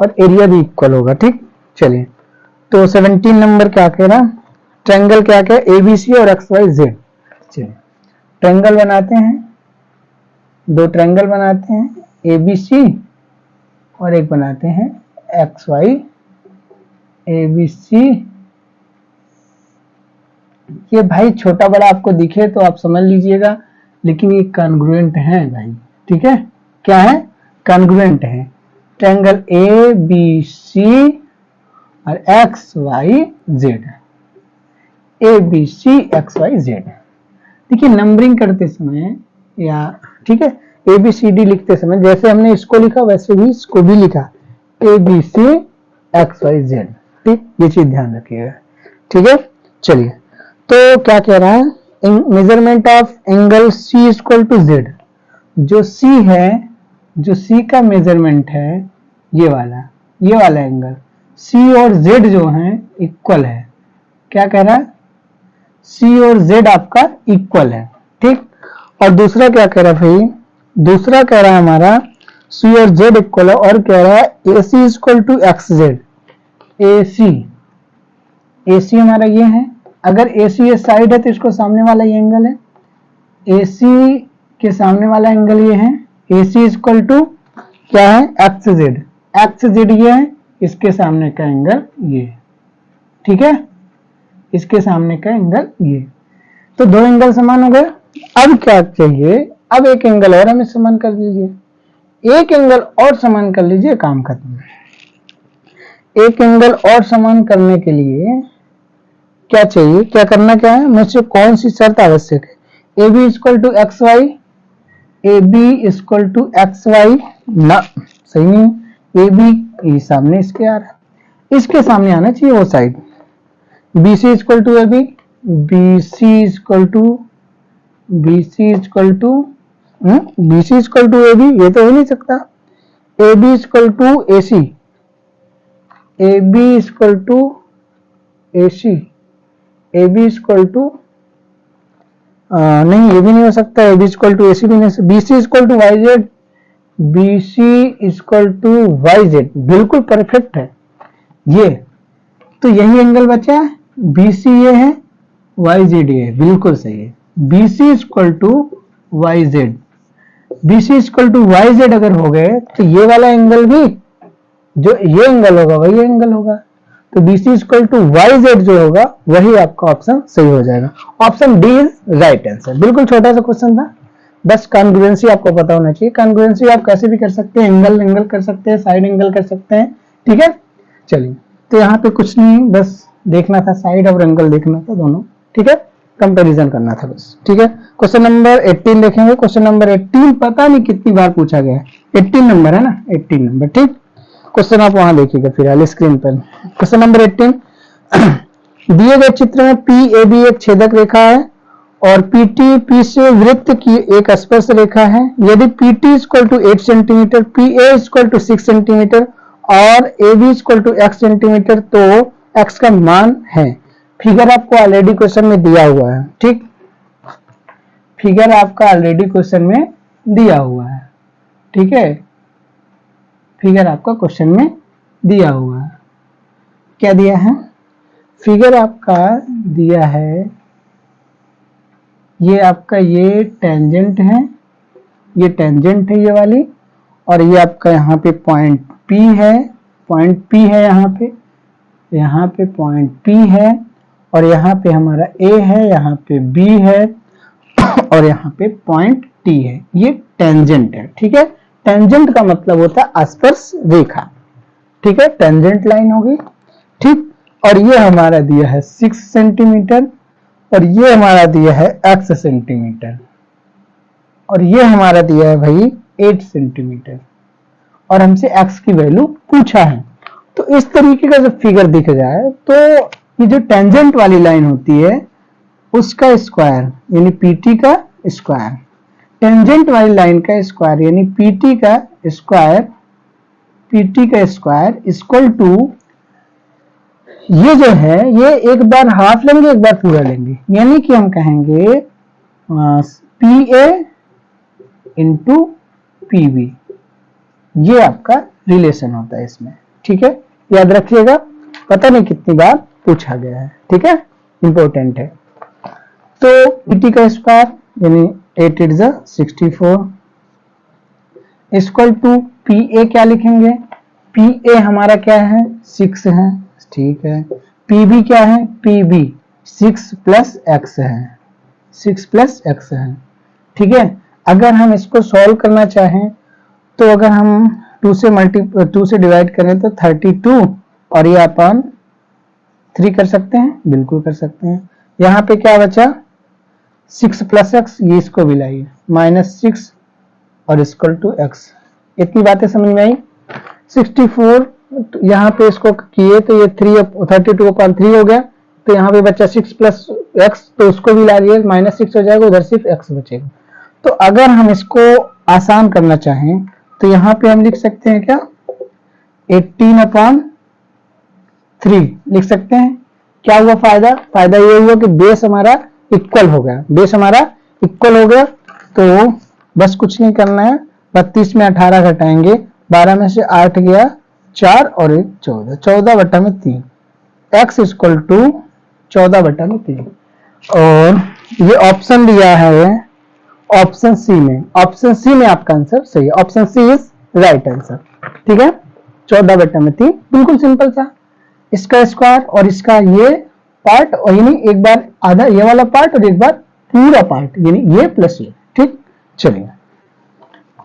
और एरिया भी इक्वल होगा। ठीक, चलिए तो 17 नंबर क्या कह रहा? ट्रायंगल क्या क्या? एबीसी और एक्स वाई जेड। चलिए ट्रायंगल बनाते हैं, दो ट्रायंगल बनाते हैं, एबीसी और एक बनाते हैं एक्स वाई। एबीसी, ये भाई छोटा बड़ा आपको दिखे तो आप समझ लीजिएगा, लेकिन ये कॉन्ग्रुएंट है भाई। ठीक है, क्या है? कॉन्ग्रुएंट है। ट्रायंगल ए बी सी और X Y Z, A B C X Y Z. देखिए नंबरिंग करते समय या ठीक है, ए बी सी डी लिखते समय जैसे हमने इसको लिखा वैसे भी इसको भी लिखा, A B C X Y Z. ठीक, ये चीज ध्यान रखिएगा। ठीक है, चलिए तो क्या कह रहा है? Measurement of angle C equal to Z. जो सी है, जो सी का मेजरमेंट है, ये वाला एंगल सी और जेड जो है इक्वल है। क्या कह रहा है? सी और जेड आपका इक्वल है। ठीक, और दूसरा क्या कह रहा है भाई? दूसरा कह रहा है हमारा सी और जेड इक्वल है, और कह रहा है ए C equal to X Z. ए सी हमारा ये है, अगर ए सी ये साइड है तो इसको सामने वाला ये एंगल है, ए सी के सामने वाला एंगल ये है। ए सी इक्वल टू क्या है? X Z. एक्स जेड ये है, इसके सामने का एंगल ये। ठीक है, इसके सामने का एंगल ये। तो दो एंगल समान हो गए। अब क्या चाहिए? अब एक एंगल और हमें समान कर लीजिए। एक एंगल और समान कर लीजिए, काम खत्म। एक एंगल और समान करने के लिए क्या चाहिए? क्या करना क्या है? मुझसे कौन सी शर्त आवश्यक है? A B equal to X Y, A B equal to X Y ना, सही नहीं। ए बी सामने इसके आ रहा है, इसके सामने आना चाहिए वो side. B C equal to A B, B C equal to B C equal to B C equal to A B, ये तो हो नहीं सकता। A B equal to A C, A B equal to A C, A B equal to नहीं, ये भी नहीं हो सकता। A B equal to A C भी नहीं। B C equal to Y Z, B C equal to Y Z, बिल्कुल perfect है ये। तो यही एंगल बचा है, बी सी ये है, वाई जेड ये है, बिल्कुल सही है। B C equal to Y Z, B C equal to Y Z अगर हो गए तो ये वाला एंगल भी, जो ये एंगल होगा वही एंगल होगा। तो B C equal to Y Z जो होगा वही आपका ऑप्शन सही हो जाएगा। Option D is right answer. बिल्कुल छोटा सा क्वेश्चन था, बस कॉन्ग्रुएंसी आपको पता होना चाहिए। कॉन्ग्रुएंसी आप कैसे भी कर सकते हैं, एंगल कर सकते हैं, साइड एंगल कर सकते हैं। ठीक है, चलिए तो यहाँ पे कुछ नहीं, बस देखना था, साइड और एंगल देखना था दोनों। ठीक है, कंपैरिजन करना था बस। ठीक है, क्वेश्चन नंबर 18 देखेंगे। क्वेश्चन नंबर 18 पता नहीं कितनी बार पूछा गया है, 18 नंबर है ना, 18 नंबर। ठीक, क्वेश्चन आप वहां देखिएगा फिलहाल स्क्रीन पर। क्वेश्चन नंबर 18, दिए गए चित्र में पी ए बी एक छेदक रेखा है और पीटी पी से वृत्त की एक स्पर्श रेखा है। यदि PT equal to 8 centimetre, P A equal to 6 centimetre और A B equal to x centimetre, तो x का मान है। फिगर आपको ऑलरेडी क्वेश्चन में दिया हुआ है। ठीक, फिगर आपका ऑलरेडी क्वेश्चन में दिया हुआ है। ठीक है, फिगर आपका क्वेश्चन में दिया हुआ है। क्या दिया है? फिगर आपका दिया है, ये आपका ये टेंजेंट है, ये टेंजेंट है ये वाली, और ये आपका यहाँ पे पॉइंट P है, पॉइंट P है यहाँ पे पॉइंट P है, और यहाँ पे हमारा A है, यहाँ पे B है, और यहाँ पे पॉइंट T है। ये टेंजेंट है, ठीक है। टेंजेंट का मतलब होता है स्पर्श रेखा, ठीक है, टेंजेंट लाइन होगी, ठीक। और ये हमारा दिया है 6 सेंटीमीटर, और ये हमारा दिया है x सेंटीमीटर, और ये हमारा दिया है भाई 8 सेंटीमीटर, और हमसे x की वैल्यू पूछा है। तो इस तरीके का जब फिगर दिख जाए तो ये जो टेंजेंट वाली लाइन होती है उसका स्क्वायर यानी PT का स्क्वायर, टेंजेंट वाली लाइन का स्क्वायर यानी PT का स्क्वायर इक्वल टू, ये जो है ये एक बार हाफ लेंगे एक बार पूरा लेंगे, यानी कि हम कहेंगे PA इंटू PB, ये आपका रिलेशन होता है इसमें, ठीक है। याद रखिएगा, पता नहीं कितनी बार पूछा गया है, ठीक है, इंपॉर्टेंट है। तो PT का स्क्वायर यानी 8 8 जा 64 इक्वल टू PA क्या लिखेंगे, PA हमारा क्या है 6 है, ठीक है। PB क्या है, PB 6 प्लस x है, 6 प्लस x है, ठीक है। अगर हम इसको सॉल्व करना चाहें तो अगर हम 2 से डिवाइड करें तो 32, और ये अपन 3 कर सकते हैं, बिल्कुल कर सकते हैं। यहाँ पे क्या बचा 6 प्लस x, ये इसको भी लाइए -6 और इक्वल टू x। इतनी बातें समझ में आई। 64 यहाँ पे इसको किए तो ये 32/3 हो गया, तो यहाँ पे बचा 6 प्लस x, तो उसको भी ला लिए -6 हो जाएगा, उधर सिर्फ x बचेगा। तो अगर हम इसको आसान करना चाहें तो यहाँ पे हम लिख सकते हैं क्या 18/3 लिख सकते हैं। क्या हुआ फायदा, फायदा ये हुआ कि बेस हमारा इक्वल हो गया, बेस हमारा इक्वल हो गया। तो बस कुछ नहीं करना है, 32 में 18 घटाएंगे, 12 में से 8 गया 4 और 1 14, 14/3 x इक्वल टू 14/3। और ये ऑप्शन दिया है ऑप्शन सी में, ऑप्शन सी में आपका आंसर सही है, option C is right answer, ठीक है। 14/3 बिल्कुल सिंपल था। इसका स्क्वायर और इसका ये पार्ट, और यानी एक बार आधा ये वाला पार्ट और एक बार पूरा पार्ट, यानी ये प्लस ये, ठीक। चलिए,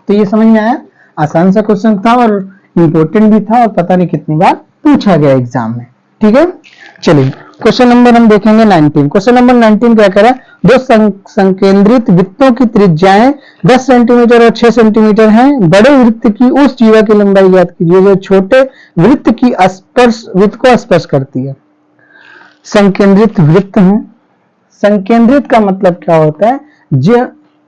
तो ये समझ में आया, आसान सा क्वेश्चन था और इंपॉर्टेंट भी था, और पता नहीं कितनी बार पूछा गया एग्जाम में, ठीक है। चलिए क्वेश्चन नंबर हम देखेंगे 19। क्वेश्चन नंबर 19 क्या कह रहा है, दो संकेंद्रित वृत्तों की त्रिज्याएं 10 सेंटीमीटर और 6 सेंटीमीटर हैं। बड़े वृत्त की उस जीवा की लंबाई ज्ञात कीजिए जो छोटे वृत्त की वृत्त को स्पर्श करती है। संकेंद्रित वृत्त है, संकेंद्रित का मतलब क्या होता है,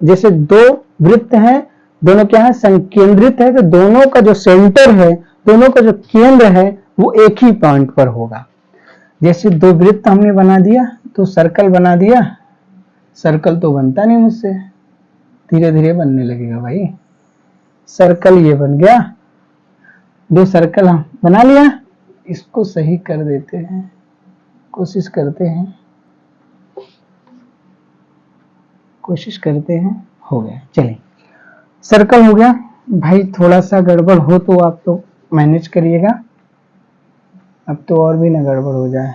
जैसे दो वृत्त हैं, दोनों क्या है संकेंद्रित है, तो दोनों का जो सेंटर है, दोनों का जो केंद्र है वो एक ही पॉइंट पर होगा। जैसे दो वृत्त हमने बना दिया तो सर्कल बना दिया, सर्कल तो बनता नहीं मुझसे, धीरे धीरे बनने लगेगा भाई। सर्कल ये बन गया, दो सर्कल हम बना लिया, इसको सही कर देते हैं, कोशिश करते हैं, हो गया। चलिए सर्कल हो गया भाई, थोड़ा सा गड़बड़ हो तो आप तो मैनेज करिएगा, अब तो और भी ना गड़बड़ हो जाए,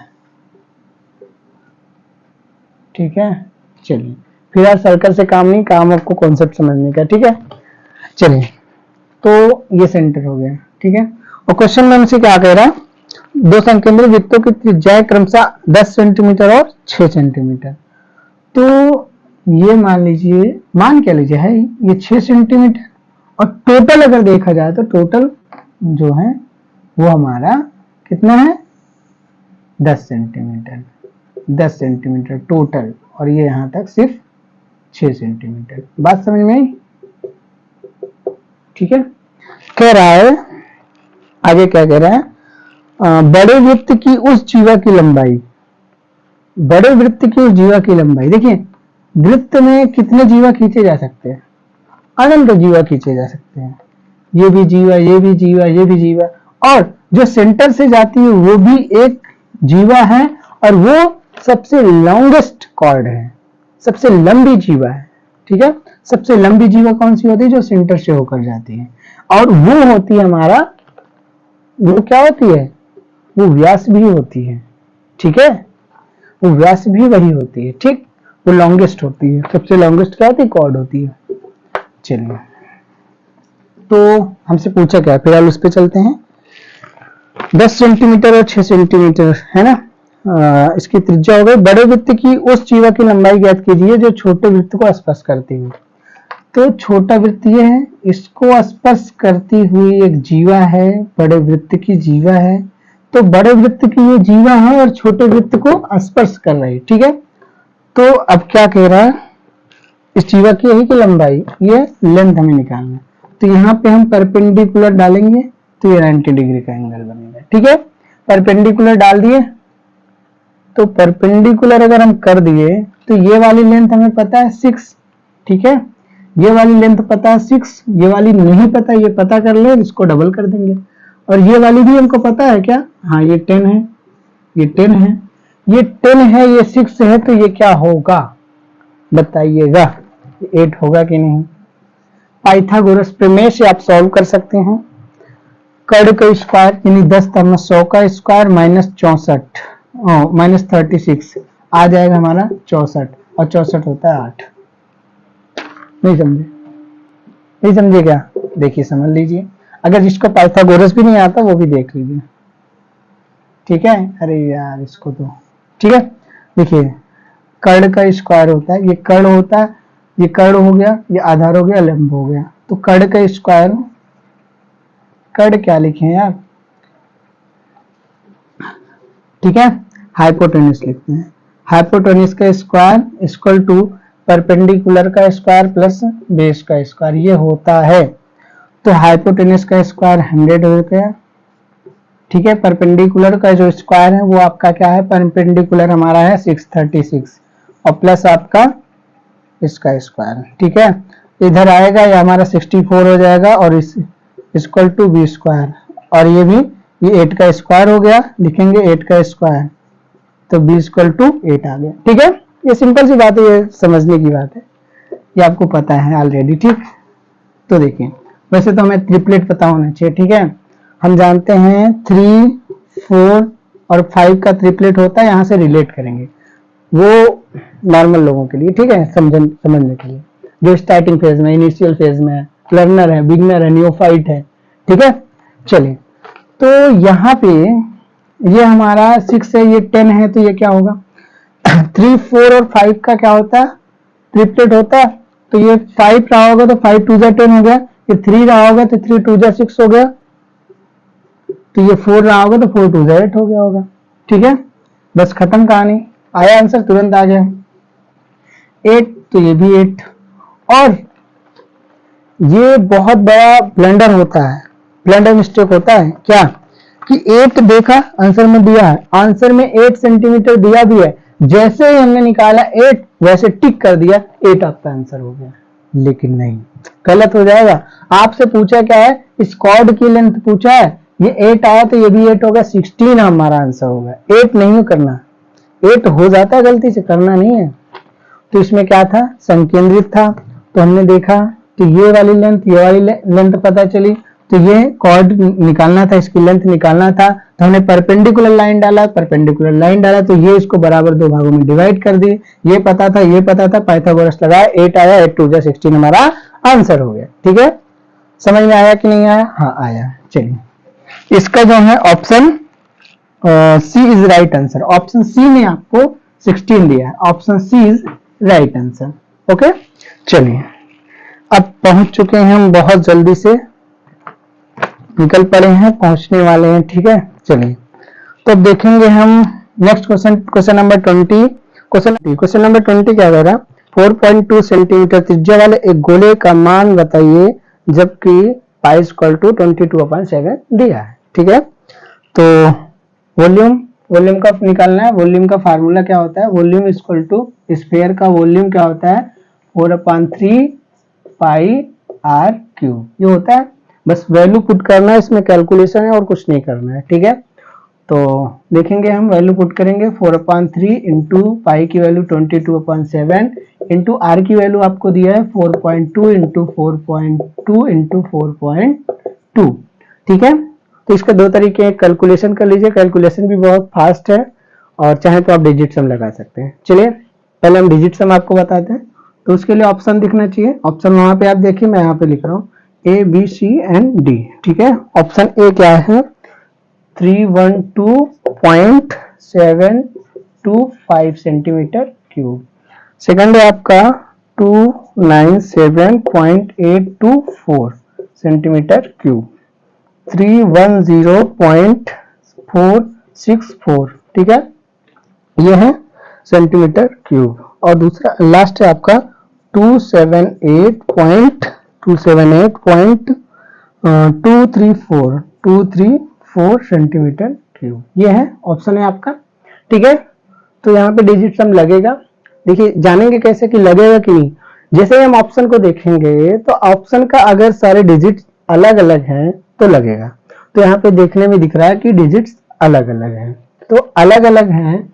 ठीक है। चलिए फिर यार सर्कल से काम नहीं, काम आपको कॉन्सेप्ट समझने का, ठीक है। चलिए तो ये सेंटर हो गया, ठीक है। और क्वेश्चन में हमसे क्या कह रहा है, दो संकेंद्रित वृत्तों की त्रिज्याएं क्रमशः 10 सेंटीमीटर और 6 सेंटीमीटर। तो ये मान लीजिए, मान क्या लीजिए है ये 6 सेंटीमीटर, और टोटल अगर देखा जाए तो टोटल जो है वो हमारा कितना है 10 सेंटीमीटर, 10 सेंटीमीटर टोटल, और ये यहां तक सिर्फ 6 सेंटीमीटर। बात समझ में आई, ठीक है। कह रहा है आगे क्या कह रहा है, बड़े वृत्त की उस जीवा की लंबाई, बड़े वृत्त की उस जीवा की लंबाई, देखिए वृत्त में कितने जीवा खींचे जा सकते हैं, अनंत जीवा खींचे जा सकते हैं, ये भी जीवा, ये भी जीवा, ये भी जीवा, और जो सेंटर से जाती है वो भी एक जीवा है, और वो सबसे लॉन्गेस्ट कॉर्ड है, सबसे लंबी जीवा है, ठीक है। सबसे लंबी जीवा कौन सी होती है? जो सेंटर से होकर जाती है, और वो होती है हमारा, वो क्या होती है? वो व्यास भी होती है, ठीक है, वो व्यास भी वही होती है, ठीक, वो लॉन्गेस्ट होती है। सबसे लॉन्गेस्ट क्या होती है? कॉर्ड होती है। चलिए, तो हमसे पूछा क्या है, फिलहाल उस पर चलते हैं। 10 सेंटीमीटर और 6 सेंटीमीटर है ना। इसकी त्रिज्या हो गई। बड़े वृत्त की उस जीवा की लंबाई ज्ञात कीजिए जो छोटे वृत्त को स्पर्श करती है। तो छोटा वृत्त ये है, इसको स्पर्श करती हुई एक जीवा है, बड़े वृत्त की जीवा है। तो बड़े वृत्त की ये जीवा है और छोटे वृत्त को स्पर्श कर रही है, ठीक है। तो अब क्या कह रहा है, इस जीवा की यही की लंबाई, ये लेंथ हमें निकालना है। तो यहाँ पे हम परपेंडिकुलर डालेंगे तो ये 90 डिग्री का एंगल बनेगा, ठीक है। परपेंडिकुलर डाल दिए, तो परपेंडिकुलर अगर हम कर दिए तो ये वाली लेंथ हमें पता है 6, ठीक है। ये वाली लेंथ पता है 6, ये वाली नहीं पता, ये पता कर ले, इसको डबल कर देंगे। और ये वाली भी हमको पता है क्या? हाँ, ये 10 है, ये 10 है, ये 10 है, ये 6 है, तो ये क्या होगा बताइएगा? 8 होगा कि नहीं? पाइथागोरस प्रमेय से आप सॉल्व कर सकते हैं। कर्ण का स्क्वायर यानी 10 तब 100 का स्क्वायर माइनस 36 आ जाएगा हमारा 64, और 64 होता है 8। नहीं समझे? नहीं समझे क्या? देखिए, समझ लीजिए। अगर जिसको पाइथागोरस भी नहीं आता वो भी देख लीजिए, ठीक है। अरे यार, इसको तो ठीक है। देखिए, कर्ण का स्क्वायर होता है, ये कर्ण होता है, ये कर्ण हो गया, ये आधार हो गया, लंब हो गया। तो कर्ण का स्क्वायर, कर्ण क्या लिखे हैं यार? ठीक है, हाइपोटेन्यूस लिखते हैं। हाइपोटेन्यूस का स्क्वायर इक्वल टू परपेंडिकुलर का स्क्वायर प्लस बेस का स्क्वायर, ये होता है। तो हाइपोटेन्यूस का स्क्वायर 100 हो गया, ठीक है। परपेंडिकुलर का जो स्क्वायर है वो आपका क्या है? परपेंडिकुलर हमारा है 636, और प्लस आपका इसका स्क्वायर, ठीक है। इधर आएगा, ये हमारा 64 हो जाएगा, और इस इक्वल टू बी स्क्वायर, और ये भी, ये 8 का स्क्वायर हो गया, लिखेंगे 8 का स्क्वायर, तो बी इक्वल टू 8 आ गया, ठीक है। ये सिंपल सी बात है, ये समझने की बात है, ये आपको पता है ऑलरेडी, ठीक। तो देखिए, वैसे तो हमें ट्रिपलेट पता होना चाहिए, ठीक है। हम जानते हैं 3, 4 और 5 का ट्रिपलेट होता है, यहां से रिलेट करेंगे, वो नॉर्मल लोगों के लिए, ठीक है, समझने के लिए, जो स्टार्टिंग फेज में, इनिशियल फेज में है, लर्नर है, बिगनर है, नियोफाइट है, ठीक है। चलिए, तो यहाँ पे ये हमारा 6 है, ये 10 है, तो ये क्या होगा? 3, 4 और 5 का क्या होता है? ट्रिपलेट होता है। तो ये 5 रहा होगा तो 5 2 10 हो गया, ये 3 रहा होगा तो 3 2 6 हो गया, तो ये 4 रहा होगा तो 4 2 8 हो गया होगा, ठीक है। बस खत्म कहानी, आया आंसर, तुरंत आ गया 8, तो ये भी 8। और ये बहुत बड़ा ब्लंडर होता है, ब्लंडर मिस्टेक होता है क्या, कि 8 देखा आंसर में दिया है, आंसर में 8 सेंटीमीटर दिया भी है, जैसे ही हमने निकाला 8 वैसे टिक कर दिया, 8 आपका आंसर हो गया। लेकिन नहीं, गलत हो जाएगा। आपसे पूछा क्या है? इस कॉर्ड की लेंथ पूछा है, ये 8 आया तो ये भी 8 होगा, 16 हमारा आंसर होगा। 8 नहीं करना, 8 हो जाता है गलती से, करना नहीं है। तो इसमें क्या था? संकेंद्रित था, तो हमने देखा कि ये वाली लेंथ, ये वाली लेंथ पता चली, तो ये कॉर्ड निकालना था, इसकी लेंथ निकालना था, तो हमने परपेंडिकुलर लाइन डाला, परपेंडिकुलर लाइन डाला, तो ये इसको बराबर 2 भागों में डिवाइड कर दी। ये पता था, ये पता था, पाइथागोरस लगाया, 8 आया, 8 2 16 हमारा आंसर हो गया, ठीक है। समझ में आया कि नहीं आया? हाँ, आया। चलिए, इसका जो है option C is right answer. Option C में आपको 16 दिया है, option C is right answer. Okay, चलिए, अब पहुंच चुके हैं हम, बहुत जल्दी से निकल पड़े हैं, पहुंचने वाले हैं, ठीक है। चलिए, तो अब देखेंगे हम next question, question number 20। Question number 20 क्या कह रहा? 4.2 सेंटीमीटर त्रिज्या वाले एक गोले का मान बताइए जबकि पाई इक्वल टू 22/7 दिया है, ठीक है। तो वॉल्यूम का निकालना है। वॉल्यूम का फार्मूला क्या होता है? वॉल्यूम इक्वल टू स्फीयर का वॉल्यूम क्या होता है? 4/3 पाई आर क्यूब, ये होता है। बस वैल्यू पुट करना है, इसमें कैलकुलेशन है और कुछ नहीं करना है, ठीक है। तो देखेंगे हम, वैल्यू पुट करेंगे 4/3 इंटू पाई की वैल्यू 22/7 इंटू आर की वैल्यू आपको दिया है 4.2 इंटू 4.2 इंटू 4.2। ठीक है, तो इसके दो तरीके हैं, कैलकुलेशन कर लीजिए, कैलकुलेशन भी बहुत फास्ट है, और चाहे तो आप डिजिट सम लगा सकते हैं। चलिए पहले हम डिजिट सम आपको बताते हैं, तो उसके लिए ऑप्शन दिखना चाहिए। ऑप्शन वहां पे आप देखिए, मैं यहाँ पे लिख रहा हूँ A B C and D. ठीक है, ऑप्शन ए क्या है, 312.725 सेंटीमीटर क्यूब। सेकंड है आपका 297.824 सेंटीमीटर क्यूब, 310.464। ठीक है, ये है सेंटीमीटर क्यूब। और दूसरा लास्ट है आपका 278.234 सेंटीमीटर क्यूब। ये है ऑप्शन है आपका। ठीक है, तो यहाँ पे डिजिट सम लगेगा। देखिए जानेंगे कैसे कि लगेगा कि नहीं। जैसे ही हम ऑप्शन को देखेंगे तो ऑप्शन का अगर सारे डिजिट अलग अलग हैं तो लगेगा। तो यहाँ पे देखने में दिख रहा है कि डिजिट्स अलग अलग हैं, तो अलग अलग हैं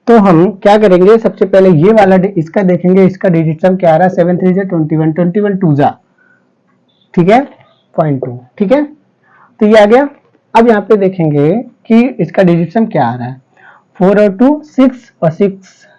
तो हम क्या करेंगे, सबसे पहले ये वाला इसका देखेंगे, इसका डिजिट सम क्या आ रहा है, 7 3 21 21 2 जा, ठीक है 0.2। ठीक है, तो ये आ गया। अब यहाँ पे देखेंगे कि इसका डिजिट सम क्या आ रहा है, 4 और 2 6 और 6,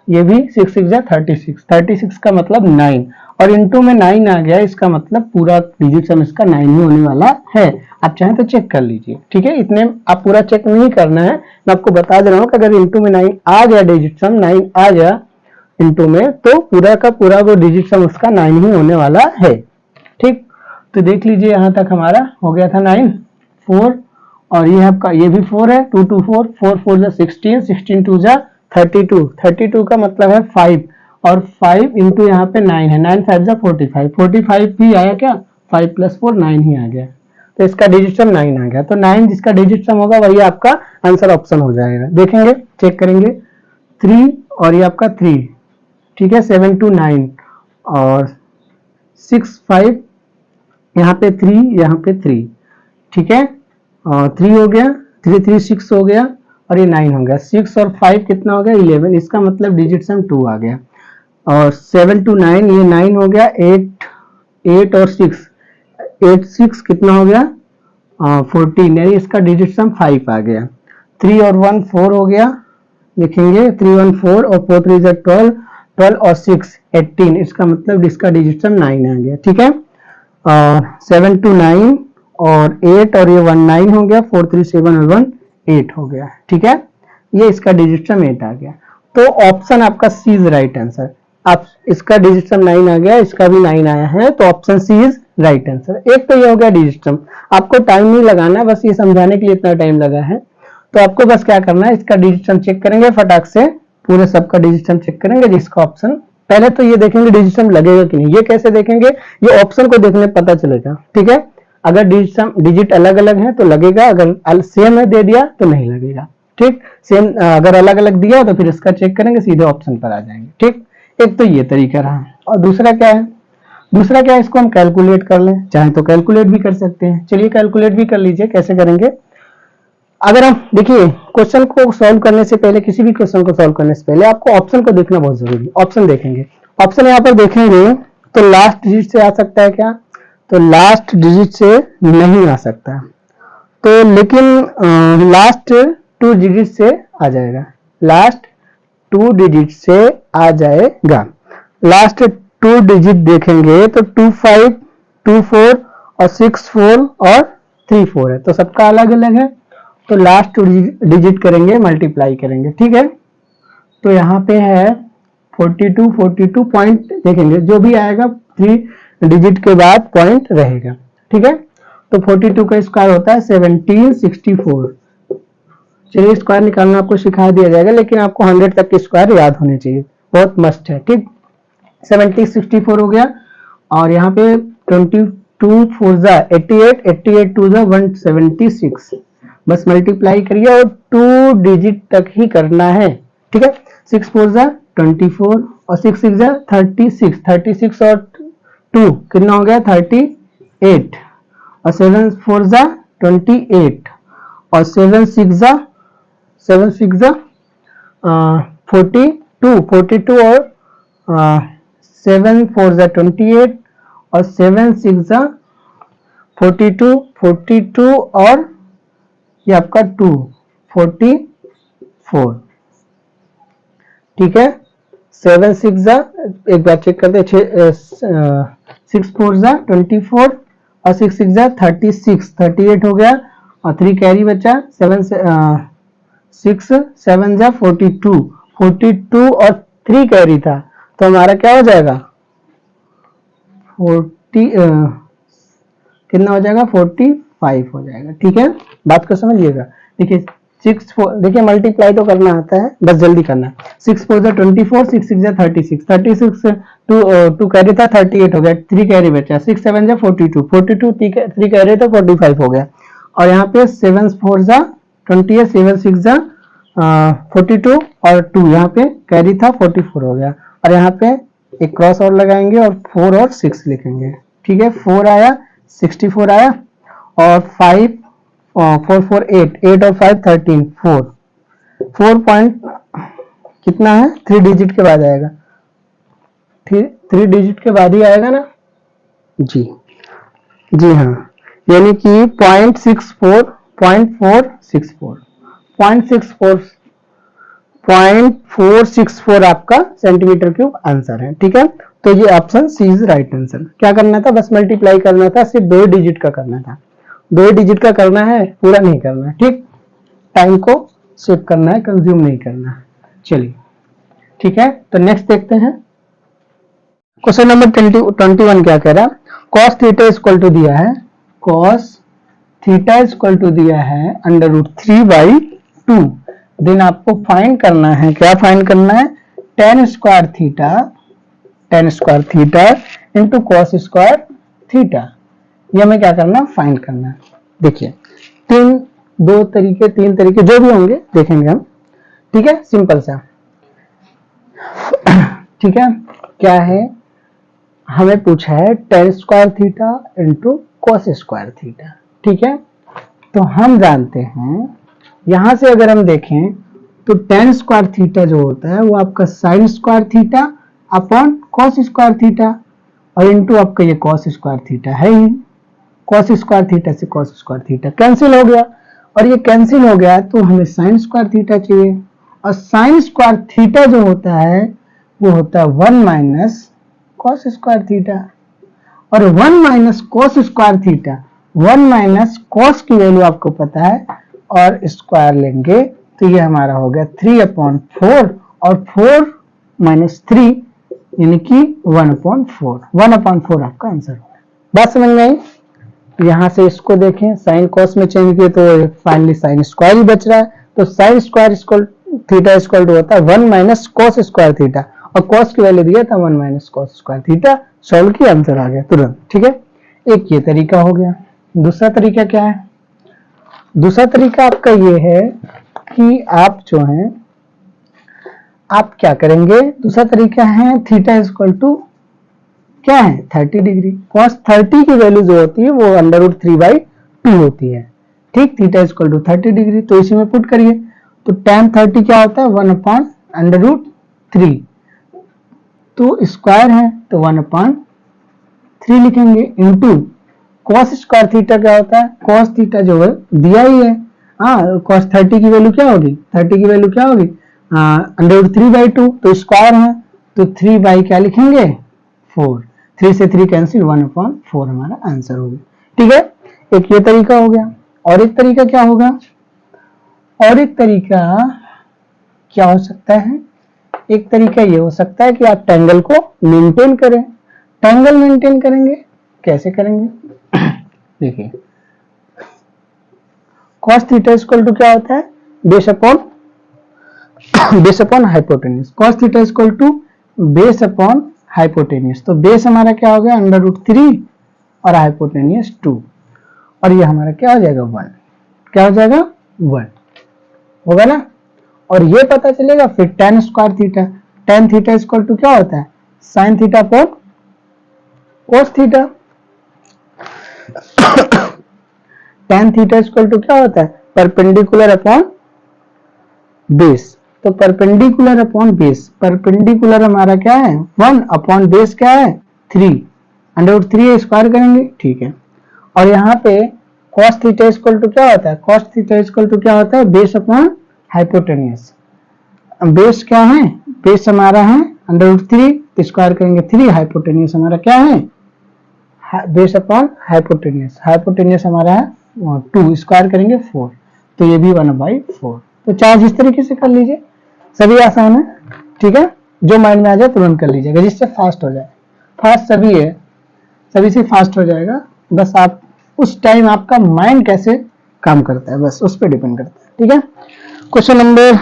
ये भी 6 6 जा 36, 36 का मतलब 9, और इनटू में 9 आ गया, इसका मतलब पूरा डिजिट सम इसका 9 ही होने वाला है। आप चाहें तो चेक कर लीजिए। ठीक है, इतने आप पूरा चेक नहीं करना है, मैं आपको बता दे रहा हूँ कि अगर इनटू में 9 आ गया, डिजिट सम 9 आ गया इनटू में, तो पूरा का पूरा वो डिजिट सम उसका 9 ही होने वाला है। ठीक, तो देख लीजिए यहाँ तक हमारा हो गया था 9 4, और ये आपका ये भी 4 है, 2 2 4 4 4 जा 16, 16 2 जा 32, 32 का मतलब है 5, और 5 इंटू यहाँ पे 9 है, 9 5 जा 45, 45 भी आया क्या, 5 + 4 9 ही आ गया, तो इसका डिजिट सम 9 आ गया। तो 9 जिसका डिजिट सम होगा वही आपका आंसर ऑप्शन हो जाएगा। देखेंगे चेक करेंगे, 3 और ये आपका 3, ठीक है 7 2 9 और 6 5, यहाँ पे 3 यहाँ पे 3, ठीक है 3 हो गया, 3 3 6 हो गया, और ये 9 हो गया, 6 और 5 कितना हो गया 11, इसका मतलब डिजिट सम 2 आ गया। और 7 2 9 ये 9 हो गया, 8 और 6 8 6 कितना हो गया 14, यानी इसका डिजिट सम 5 आ गया। 3 और 1 4 हो गया, लिखेंगे 3 1 4 और 4 3 12, 12 और 6 18, इसका मतलब इसका डिजिट सम 9 आ गया। ठीक है, 7 2 9 और 8 और ये 1 9 हो गया, 4 3 7 और 1 8 हो गया। ठीक है, ये इसका डिजिट सम 8 आ गया। तो ऑप्शन आपका सी इज राइट आंसर। आप इसका डिजिट सम 9 आ गया, इसका भी 9 आया है, तो option C is right answer. एक तो ये हो गया डिजिट सम, आपको टाइम नहीं लगाना, बस ये समझाने के लिए इतना टाइम लगा है। तो आपको बस क्या करना है, इसका डिजिट सम चेक करेंगे फटाक से, पूरे सबका डिजिट सम चेक करेंगे जिसका ऑप्शन, पहले तो ये देखेंगे डिजिट सम लगेगा कि नहीं। ये कैसे देखेंगे, ये ऑप्शन को देखने पता चलेगा। ठीक है, अगर डिजिट अलग अलग है तो लगेगा, अगर सेम है दे दिया तो नहीं लगेगा। ठीक, सेम अगर अलग अलग दिया तो फिर इसका चेक करेंगे, सीधे ऑप्शन पर आ जाएंगे। ठीक, एक तो ये तरीका रहा, और दूसरा क्या है, दूसरा क्या है, इसको हम कैलकुलेट कर लें, चाहे तो कैलकुलेट भी कर सकते हैं। चलिए कैलकुलेट भी कर लीजिए, कैसे करेंगे। अगर हम देखिए क्वेश्चन को सॉल्व करने से पहले, किसी भी क्वेश्चन को सॉल्व करने से पहले आपको ऑप्शन को देखना बहुत जरूरी है। ऑप्शन देखेंगे, ऑप्शन यहाँ पर देखेंगे तो लास्ट डिजिट से आ सकता है क्या, तो लास्ट डिजिट से नहीं आ सकता, तो लेकिन लास्ट 2 डिजिट से आ जाएगा, लास्ट 2 डिजिट से आ जाएगा। लास्ट 2 डिजिट देखेंगे तो 2 5 2 4 और 6 4 और 3 4 है, तो सबका अलग अलग है, तो लास्ट 2 डिजिट करेंगे, मल्टीप्लाई करेंगे। ठीक है, तो यहाँ पे है 42 42 पॉइंट देखेंगे, जो भी आएगा 3 डिजिट के बाद पॉइंट रहेगा। ठीक है, तो 42 का स्क्वायर होता है 1764। चलिए स्क्वायर निकालना आपको सिखा दिया जाएगा, लेकिन आपको 100 तक के स्क्वायर याद होने चाहिए, बहुत मस्त है। ठीक, 1764 हो गया, और यहाँ पे 22 4 जा 88, 88 2 जा 176, बस मल्टीप्लाई करिए और 2 डिजिट तक ही करना है। ठीक है, 6 4 जा 24 और 6 6 जा 36, 36 और 2 कितना हो गया 38, और 7 4 जा 28, और 7 6 जा 42 42 और 7 4 जा 28 और 7 6 जा 42, 42 और ये आपका 2 44। ठीक है, 7 6 जा, एक बार चेक करते हैं, 6 4 जा 24 और 6 6 जा 36, 38 हो गया और 3 कैरी बचा, 7 6 7 जा 42, 42 और 3 कैरी था, तो हमारा क्या हो जाएगा 40, कितना हो जाएगा 45 हो जाएगा। ठीक है, बात को समझिएगा। देखिए 6 4, देखिए मल्टीप्लाई तो करना आता है, बस जल्दी करना। 6 4 जा 24, 6 6 जा 36, 36 2 कैरी था 38 हो गया, 3 कैरी बचा, 6 7 जा 42, 42 3 कैरी था 45 हो गया और यहाँ पे 7 4 जा 28, 7 6 जा 42 और 2 यहाँ पे कैरी था 44 हो गया और यहाँ पे एक क्रॉस और लगाएंगे और 4 और 6 लिखेंगे। ठीक है, 4 आया, 64 आया और 5 4 4 8, 8 और 5 13, 4 पॉइंट कितना है, 3 डिजिट के बाद आएगा, 3 डिजिट के बाद ही आएगा ना जी, जी हाँ, यानी कि 0.64 0.464 आपका सेंटीमीटर क्यूब आंसर है। ठीक है, तो ये option C is right answer. क्या करना था, बस मल्टीप्लाई करना था, सिर्फ 2 डिजिट का करना था, 2 डिजिट का करना है, पूरा नहीं करना है। ठीक, टाइम को सेव करना है, कंज्यूम नहीं करना है। चलिए ठीक है, तो नेक्स्ट देखते हैं। क्वेश्चन नंबर 21 क्या कह रहा, cos थीटा इक्वल टू दिया है, cos थीटा इक्वल टू दिया है √3/2, देन आपको फाइंड करना है, क्या फाइंड करना है, tan square theta into cos square theta, ये हमें क्या करना, फाइंड करना है। देखिए 3 तरीके जो भी होंगे देखेंगे हम। ठीक है, सिंपल सा। ठीक है, क्या है, हमें पूछा है tan square theta into cos square theta. ठीक है, तो हम जानते हैं, यहां से अगर हम देखें तो tan स्क्वायर थीटा जो होता है वो आपका sin square theta upon cos square theta और इंटू आपका ये cos स्क्वायर थीटा है ही, cos स्क्वायर थीटा से cos स्क्वायर थीटा कैंसिल हो गया और ये कैंसिल हो गया तो हमें sin स्क्वायर थीटा चाहिए और sin स्क्वायर थीटा जो होता है वो होता है 1 माइनस cos स्क्वायर थीटा और 1 minus cos square theta, 1 minus cos की वैल्यू आपको पता है और स्क्वायर लेंगे तो ये हमारा हो गया 3/4 और 4 माइनस 3 यानी कि 1/4, 1/4 आपका आंसर होगा। बात समझ में आई? यहां से इसको देखें, साइन कॉस में चेंज किए तो फाइनली साइन स्क्वायर ही बच रहा है, तो sine square theta equal to होता है 1 माइनस कॉस स्क्वायर थीटा और कॉस की वैल्यू दिया था 1 minus cos square theta, solve किया आंसर आ गया तुरंत। ठीक है, एक ये तरीका हो गया। दूसरा तरीका क्या है, दूसरा तरीका आपका ये है कि आप जो है आप क्या करेंगे, दूसरा तरीका है थीटा इक्वल टू क्या है 30 डिग्री, cos 30 की वैल्यू जो होती है वो √3/2 होती है। ठीक, थीटा इक्वल टू 30 डिग्री, तो इसी में पुट करिए तो tan 30 क्या होता है 1/√3, तो स्क्वायर है तो 1/3 लिखेंगे इंटू cos स्क्वायर थीटा क्या होता है, cos थीटा जो है दिया ही है, हाँ cos 30 की वैल्यू क्या होगी, 30 की वैल्यू क्या होगी √3/2, तो स्क्वायर है तो 3 क्या लिखेंगे 4, 3 से 3 कैंसिल, 1/4 हमारा आंसर होगा। ठीक है, एक ये तरीका हो गया। और एक तरीका क्या होगा, और एक तरीका क्या हो सकता है, एक तरीका ये हो सकता है कि आप ट्रायंगल को मेंटेन करें। ट्रायंगल मेंटेन करेंगे, कैसे करेंगे देखिए, cos थीटा इक्वल टू क्या होता है base upon hypotenuse, cos theta equal to base upon hypotenuse, तो बेस हमारा क्या हो गया √3 और हाइपोटेन्यूज 2 और ये हमारा क्या हो जाएगा 1, क्या हो जाएगा 1 होगा ना। और ये पता चलेगा फिर tan square theta, tan theta equal to क्या होता है sin theta upon cos theta, tan theta equal to क्या होता है परपेंडिकुलर अपॉन बेस, तो परपेंडिकुलर अपॉन बेस, परपेंडिकुलर हमारा क्या है 1 अपॉन बेस क्या है 3, √3 स्क्वायर करेंगे, ठीक है। और यहाँ पे cos थीटा इक्वल टू क्या होता है, cos थीटा इक्वल टू क्या होता है बेस अपॉन हाइपोटेन्यूज। बेस क्या है, बेस हमारा है √3 स्क्वायर करेंगे 3, हाइपोटेन्यूज हमारा क्या है बेस अपॉन हाइपोटेन्यूज, हाइपोटेन्यूज हमारा है 2 स्क्वायर करेंगे 4, तो ये भी 1/4। तो चार्ज इस तरीके से कर लीजिए, सभी आसान है, ठीक है। जो माइंड में आ जाए तुरंत कर लीजिएगा, जिससे फास्ट हो जाए। फास्ट सभी है, सभी से फास्ट हो जाएगा, बस आप उस टाइम आपका माइंड कैसे काम करता है बस उस पर डिपेंड करता है, ठीक है। क्वेश्चन नंबर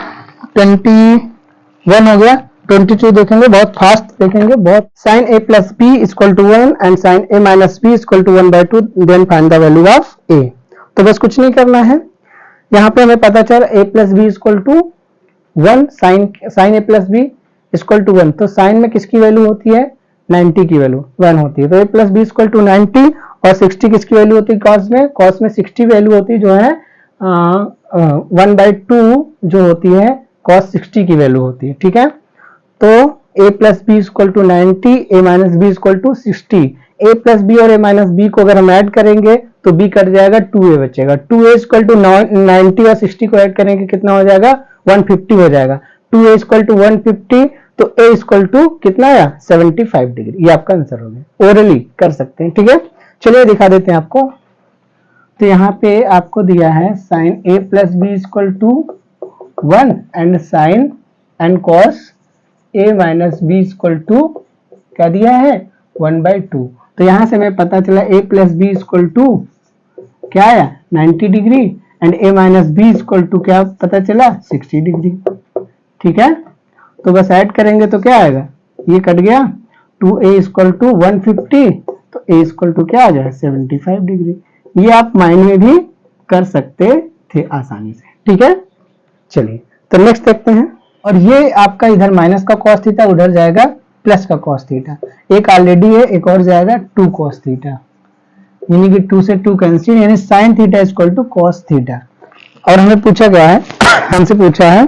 21 हो गया। 22 देखेंगे, बहुत फास्ट देखेंगे, बहुत। sin a plus b equal to 1 and sin a minus b equal to 1/2 then find the value of a। तो बस कुछ नहीं करना है, यहाँ पे हमें पता चल a plus B equal to 1, sine a plus B equal to 1, तो साइन में किसकी वैल्यू होती है 90 की वैल्यू 1 होती है, तो a plus B equal to 90, और 60 किसकी वैल्यू होती है cos में 60 वैल्यू होती है जो है 1/2 जो होती है cos 60 की वैल्यू होती है, ठीक है। तो a plus B equal to 90, a minus B equal to 60, a plus B और a माइनस बी को अगर हम ऐड करेंगे तो b कट जाएगा, 2a बचेगा, 2a इक्वल टू 90 और 60 को ऐड करेंगे कितना हो जाएगा 150 हो जाएगा, 2a इक्वल टू 150, तो a इक्वल टू कितना आया 75 डिग्री। ये आपका आंसर हो गया, ओरली कर सकते हैं, ठीक है। चलिए दिखा देते हैं आपको। तो यहाँ पे आपको दिया है sine a plus B equal to 1 and sine and cos a minus B equal to क्या दिया है 1/2। तो यहाँ से हमें पता चला a plus B equal to क्या आया 90 degree and a minus B equal to क्या पता चला 60 डिग्री, ठीक है। तो बस ऐड करेंगे तो क्या आएगा, ये कट गया, 2a इक्वल टू 150, तो a इक्वल टू क्या आ जाए 75 डिग्री। ये आप माइंड में भी कर सकते थे आसानी से, ठीक है। चलिए तो नेक्स्ट देखते हैं। और ये आपका इधर माइनस का cos थीटा, उधर जाएगा प्लस का cos थीटा, एक ऑलरेडी है, एक और जाएगा 2 cos थीटा, यानी कि 2 से 2 कैंसिल, यानी sin theta equal to cos theta. और हमें पूछा गया है, हमसे पूछा है,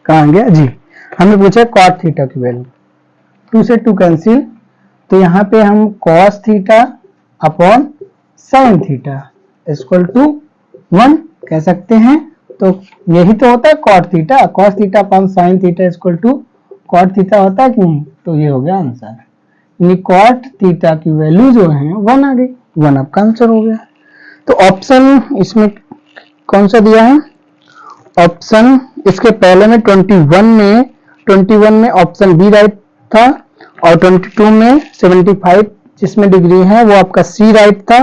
कहाँ गया जी, हमें पूछा है cot थीटा की वैल्यू, 2 से 2 कैंसिल, तो यहाँ पे हम cos theta upon sin theta equal to 1 कह सकते हैं। तो यही तो होता है cot theta, cos theta upon sin theta equal to cot theta होता है कि नहीं, तो ये हो गया आंसर, यानी cot थीटा की वैल्यू जो है 1 आ गई, 1 आपका आंसर हो गया। तो ऑप्शन इसमें कौन सा दिया है, ऑप्शन इसके पहले में 21 में ऑप्शन बी राइट था, और 22 में 75 जिसमें डिग्री है वो आपका सी राइट था,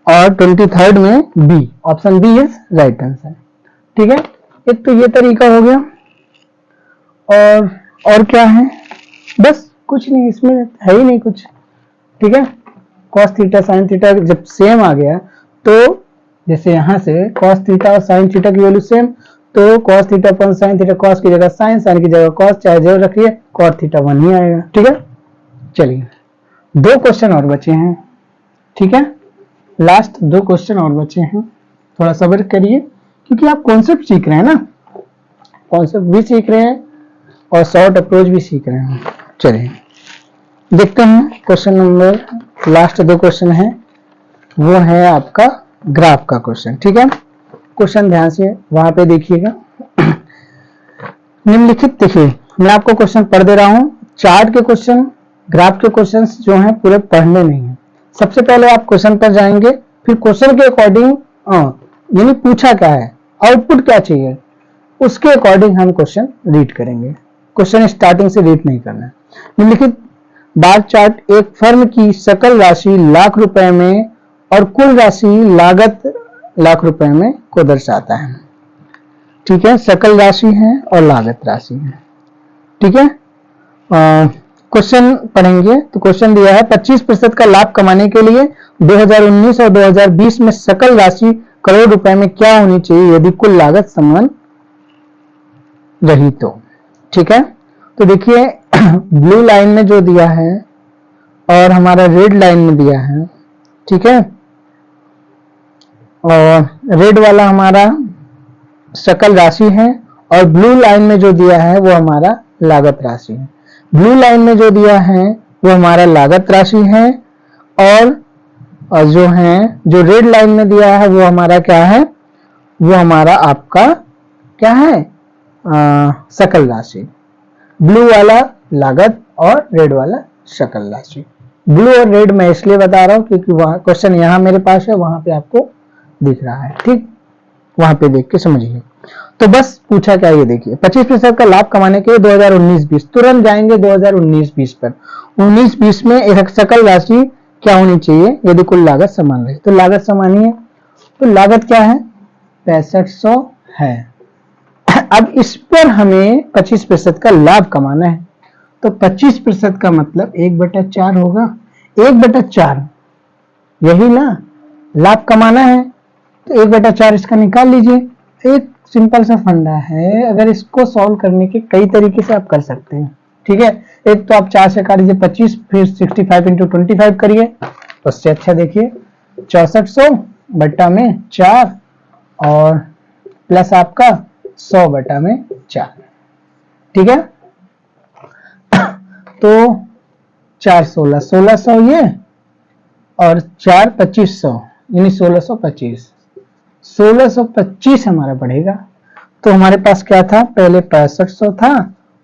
और 23rd में B, option B is right answer, ठीक है। एक तो ये तरीका हो गया, और क्या है, बस कुछ नहीं, इसमें है ही नहीं कुछ, ठीक है। cos थीटा sin थीटा जब सेम आ गया, तो जैसे यहां से cos थीटा और sin थीटा की वैल्यू सेम, तो cos theta upon sin theta, cos की जगह sin की जगह cos, चाहे जो रखिए cot थीटा 1 ही आएगा, ठीक है। चलिए 2 क्वेश्चन और बचे हैं, ठीक है, लास्ट 2 क्वेश्चन और बचे हैं, थोड़ा सब्र करिए, क्योंकि आप कॉन्सेप्ट सीख रहे हैं ना, कॉन्सेप्ट भी सीख रहे हैं और शॉर्ट अप्रोच भी सीख रहे हैं। चलिए देखते हैं क्वेश्चन नंबर, लास्ट 2 क्वेश्चन है, वो है आपका ग्राफ का क्वेश्चन, ठीक है। क्वेश्चन ध्यान से वहां पे देखिएगा। निम्नलिखित, देखिए मैं आपको क्वेश्चन पढ़ दे रहा हूं, चार्ट के क्वेश्चन ग्राफ के क्वेश्चन जो हैं पूरे पढ़ने नहीं है। सबसे पहले आप क्वेश्चन पर जाएंगे, फिर क्वेश्चन के अकॉर्डिंग यानी पूछा क्या है, आउटपुट क्या चाहिए, उसके अकॉर्डिंग हम क्वेश्चन रीड करेंगे। क्वेश्चन स्टार्टिंग से रीड नहीं करना है। निम्नलिखित बार चार्ट एक फर्म की सकल राशि लाख रुपए में और कुल राशि लागत लाख रुपए में को दर्शाता है, ठीक है। सकल राशि है और लागत राशि है, ठीक है। क्वेश्चन पढ़ेंगे तो क्वेश्चन दिया है 25% का लाभ कमाने के लिए 2019 और 2020 में सकल राशि करोड़ रुपए में क्या होनी चाहिए यदि कुल लागत समान रही तो, ठीक है। तो देखिए ब्लू लाइन में जो दिया है और हमारा रेड लाइन में दिया है, ठीक है, और रेड वाला हमारा सकल राशि है और ब्लू लाइन में जो दिया है वो हमारा लागत राशि है। ब्लू लाइन में जो दिया है वो हमारा लागत राशि है, और जो रेड लाइन में दिया है वो हमारा क्या है, वो हमारा आपका क्या है, सकल राशि। ब्लू वाला लागत और रेड वाला सकल राशि। ब्लू और रेड मैं इसलिए बता रहा हूं क्योंकि वहां क्वेश्चन यहाँ मेरे पास है, वहां पे आपको दिख रहा है, ठीक, वहां पे देख के समझिए। तो बस पूछा क्या, ये देखिए 25% का लाभ कमाने के 2019-20, तुरंत जाएंगे 2019-20 पर। 19-20 में एक सकल राशि क्या होनी चाहिए यदि कुल लागत समान रहे, तो लागत समान ही है, तो लागत क्या है 6500 है। अब इस पर हमें 25% का लाभ कमाना है, तो 25% का मतलब 1/4 होगा। 1/4 यही ना, लाभ कमाना है, तो 1/4 इसका निकाल लीजिए। एक सिंपल सा फंडा है, अगर इसको सॉल्व करने के कई तरीके से आप कर सकते हैं, ठीक है। एक तो आप 4 से काट लीजिए 25, फिर 65 × 25 करिए, उससे अच्छा देखिए 6400 बट्टा में 4 और प्लस आपका 100/4, ठीक है। तो 4 16 1600 ये, और 4 2500 यानी 1625, 1625 हमारा बढ़ेगा। तो हमारे पास क्या था, पहले 6500 था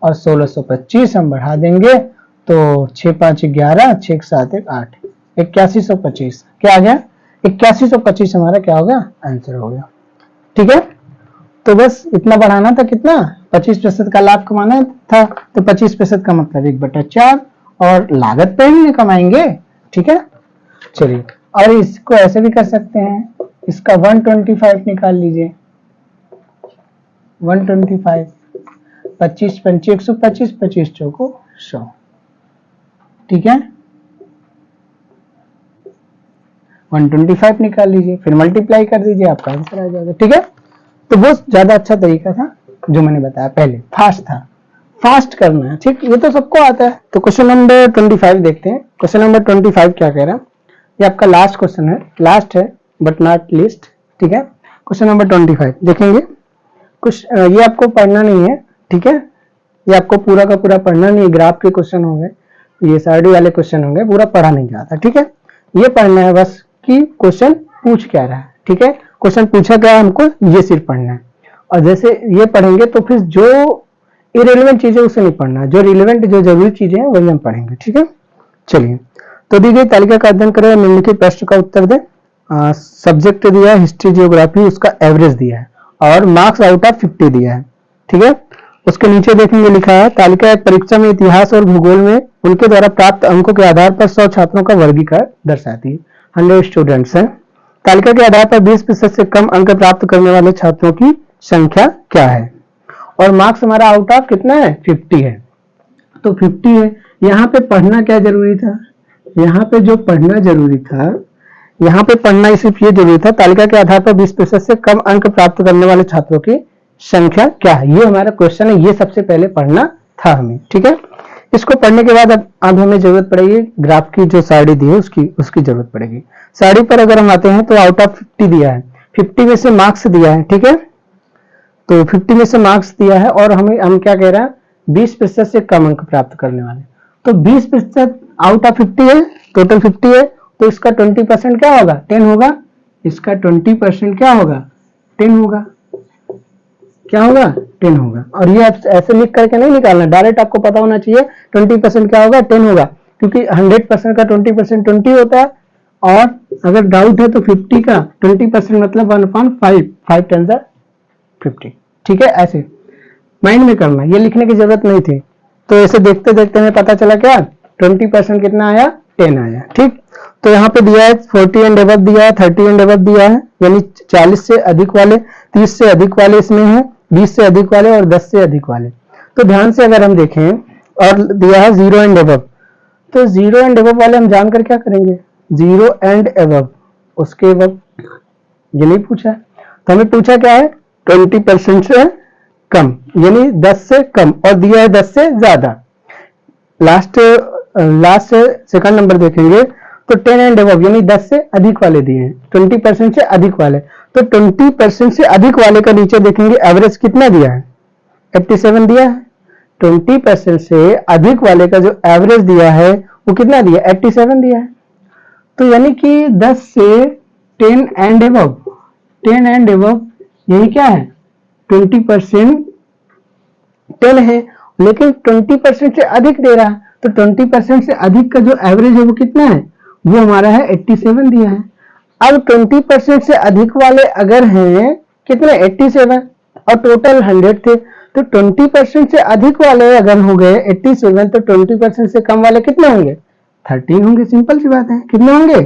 और 1625 हम बढ़ा देंगे, तो 6 5 11, 6 7 1 8, 8125 क्या आ गया, 8125 हमारा क्या हो गया, आंसर हो गया, ठीक है। तो बस इतना बढ़ाना था, कितना 25% का लाभ कमाना था, तो 25% का मतलब 1/4, और लागत पे ही कमाएंगे, ठीक है। चलिए, और इसको ऐसे भी कर सकते हैं, इसका 125 निकाल लीजिए, 125, 25 पंचे 125, 25 चौको 100, ठीक है। 125 निकाल लीजिए, फिर मल्टीप्लाई कर दीजिए, आपका आंसर आ जाएगा, ठीक है। तो बहुत ज्यादा अच्छा तरीका था जो मैंने बताया पहले, फास्ट था, फास्ट करना है, ठीक, ये तो सबको आता है। तो क्वेश्चन नंबर 25 देखते हैं। क्वेश्चन नंबर 25 क्या कह रहा है, ये आपका लास्ट क्वेश्चन है, लास्ट है बट नॉट लीस्ट, ठीक है। क्वेश्चन नंबर 25 देखेंगे, कुछ ये आपको पढ़ना नहीं है, ठीक है, ये आपको पूरा का पूरा पढ़ना नहीं है, ग्राफ के क्वेश्चन होंगे, ये साइड वाले क्वेश्चन होंगे, पूरा पढ़ा नहीं जाता, ठीक है। ये पढ़ना है बस कि क्वेश्चन पूछ क्या रहा है, ठीक है, क्वेश्चन पूछा गया हमको, ये सिर्फ पढ़ना है। और जैसे ये पढ़ेंगे तो फिर जो इरेलेवेंट चीजें उसे नहीं पढ़ना, जो रिलेवेंट जो जरूरी चीजें हैं वही हम पढ़ेंगे, ठीक है। चलिए, तो दी गई तालिका का अध्ययन करें, निम्नलिखित प्रश्न का उत्तर दें। सब्जेक्ट दिया है हिस्ट्री जियोग्राफी, उसका एवरेज दिया है और मार्क्स आउट ऑफ 50 दिया है, ठीक है। उसके नीचे देखेंगे लिखा है, तालिका एक परीक्षा में इतिहास और भूगोल में उनके द्वारा प्राप्त अंकों के आधार पर 100 छात्रों का वर्गीकरण दर्शाती है। 100 स्टूडेंट्स हैं, तालिका के आधार पर 20% से कम अंक प्राप्त करने वाले छात्रों की संख्या क्या है, और मार्क्स हमारा आउट ऑफ कितना है 50 है, तो 50 है। यहाँ पे पढ़ना क्या जरूरी था, यहाँ पे जो पढ़ना जरूरी था, यहाँ पे पढ़ना सिर्फ ये जरूरी था, तालिका के आधार पर 20% से कम अंक प्राप्त करने वाले छात्रों की संख्या क्या है, ये हमारा क्वेश्चन है, ये सबसे पहले पढ़ना था हमें, ठीक है। इसको पढ़ने के बाद अब हमें जरूरत पड़ेगी ग्राफ की, जो साड़ी दी है उसकी जरूरत पड़ेगी। साड़ी पर अगर हम आते हैं तो आउट ऑफ 50 दिया है, 50 में से मार्क्स दिया है, ठीक है, तो 50 में से मार्क्स दिया है, और हम क्या कह रहे हैं 20% से कम अंक प्राप्त करने वाले, तो 20% आउट ऑफ 50 है, टोटल 50 है, तो इसका 20% क्या होगा 10 होगा, इसका 20% क्या होगा 10 होगा, क्या होगा 10 होगा। और ये ऐसे लिख करके नहीं निकालना, डायरेक्ट आपको पता होना चाहिए 20% क्या होगा 10 होगा, क्योंकि 100% का 20% 20 होता है, और अगर डाउट है तो 50 का 20% मतलब 1/5, 5 10 50, ठीक है। ऐसे माइंड में करना, ये लिखने की जरूरत नहीं थी। तो ऐसे देखते देखते हमें पता चला क्या 20% कितना आया 10 आया, ठीक। तो यहाँ पे दिया है 40 एंड अबव दिया है, 30 एंड अबव दिया है, यानी 40 से अधिक वाले, 30 से अधिक वाले इसमें है, 20 से अधिक वाले और 10 से अधिक वाले। तो ध्यान से अगर हम देखें, और दिया है 0 एंड अबव, तो 0 एंड अबव वाले हम जानकर क्या करेंगे, 0 एंड अबव, उसके अबव ये नहीं पूछा है, तो हमें पूछा क्या है 20% से कम, यानी 10 से कम, और दिया है 10 से ज्यादा। लास्ट सेकंड नंबर देखेंगे तो 10 एंड अबव, यानी 10 से अधिक वाले दिए हैं, 20% से अधिक वाले, तो 20% से अधिक वाले का नीचे देखेंगे एवरेज कितना दिया है, 87 दिया है, 20% से अधिक वाले का जो एवरेज दिया है वो कितना दिया, 87 दिया है। तो यानी कि 10 से 10 एंड एबव, 10 एंड एबव यही क्या है, 20% 10 है, लेकिन 20% से अधिक दे रहा है, तो 20% से अधिक का जो एवरेज है वो कितना है, वो हमारा है 87 दिया है। अब 20% से अधिक वाले अगर हैं कितने, 87, और टोटल 100 थे, तो 20% से अधिक वाले अगर हो गए 87, तो 20% से कम वाले कितने होंगे, 13 होंगे। सिंपल सी बात है, कितने होंगे,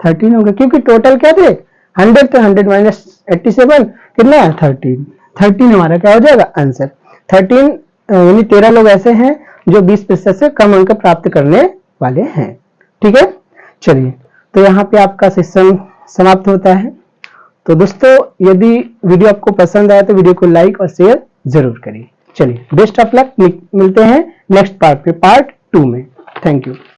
13 होंगे, क्योंकि टोटल क्या थे, 100 थे, 100 माइनस 87 कितना है, 13। 13 हमारा क्या हो जाएगा आंसर। 13 यानी 13 लोग ऐसे हैं जो 20% से कम अंक प्राप्त करने वाले हैं। ठीक है, चलिए, तो यहाँ पे आपका सेशन समाप्त होता है। तो दोस्तों यदि वीडियो आपको पसंद आया तो वीडियो को लाइक और शेयर जरूर करिए। चलिए, बेस्ट ऑफ लक, मिलते हैं नेक्स्ट पार्ट पे, पार्ट 2 में। Thank you.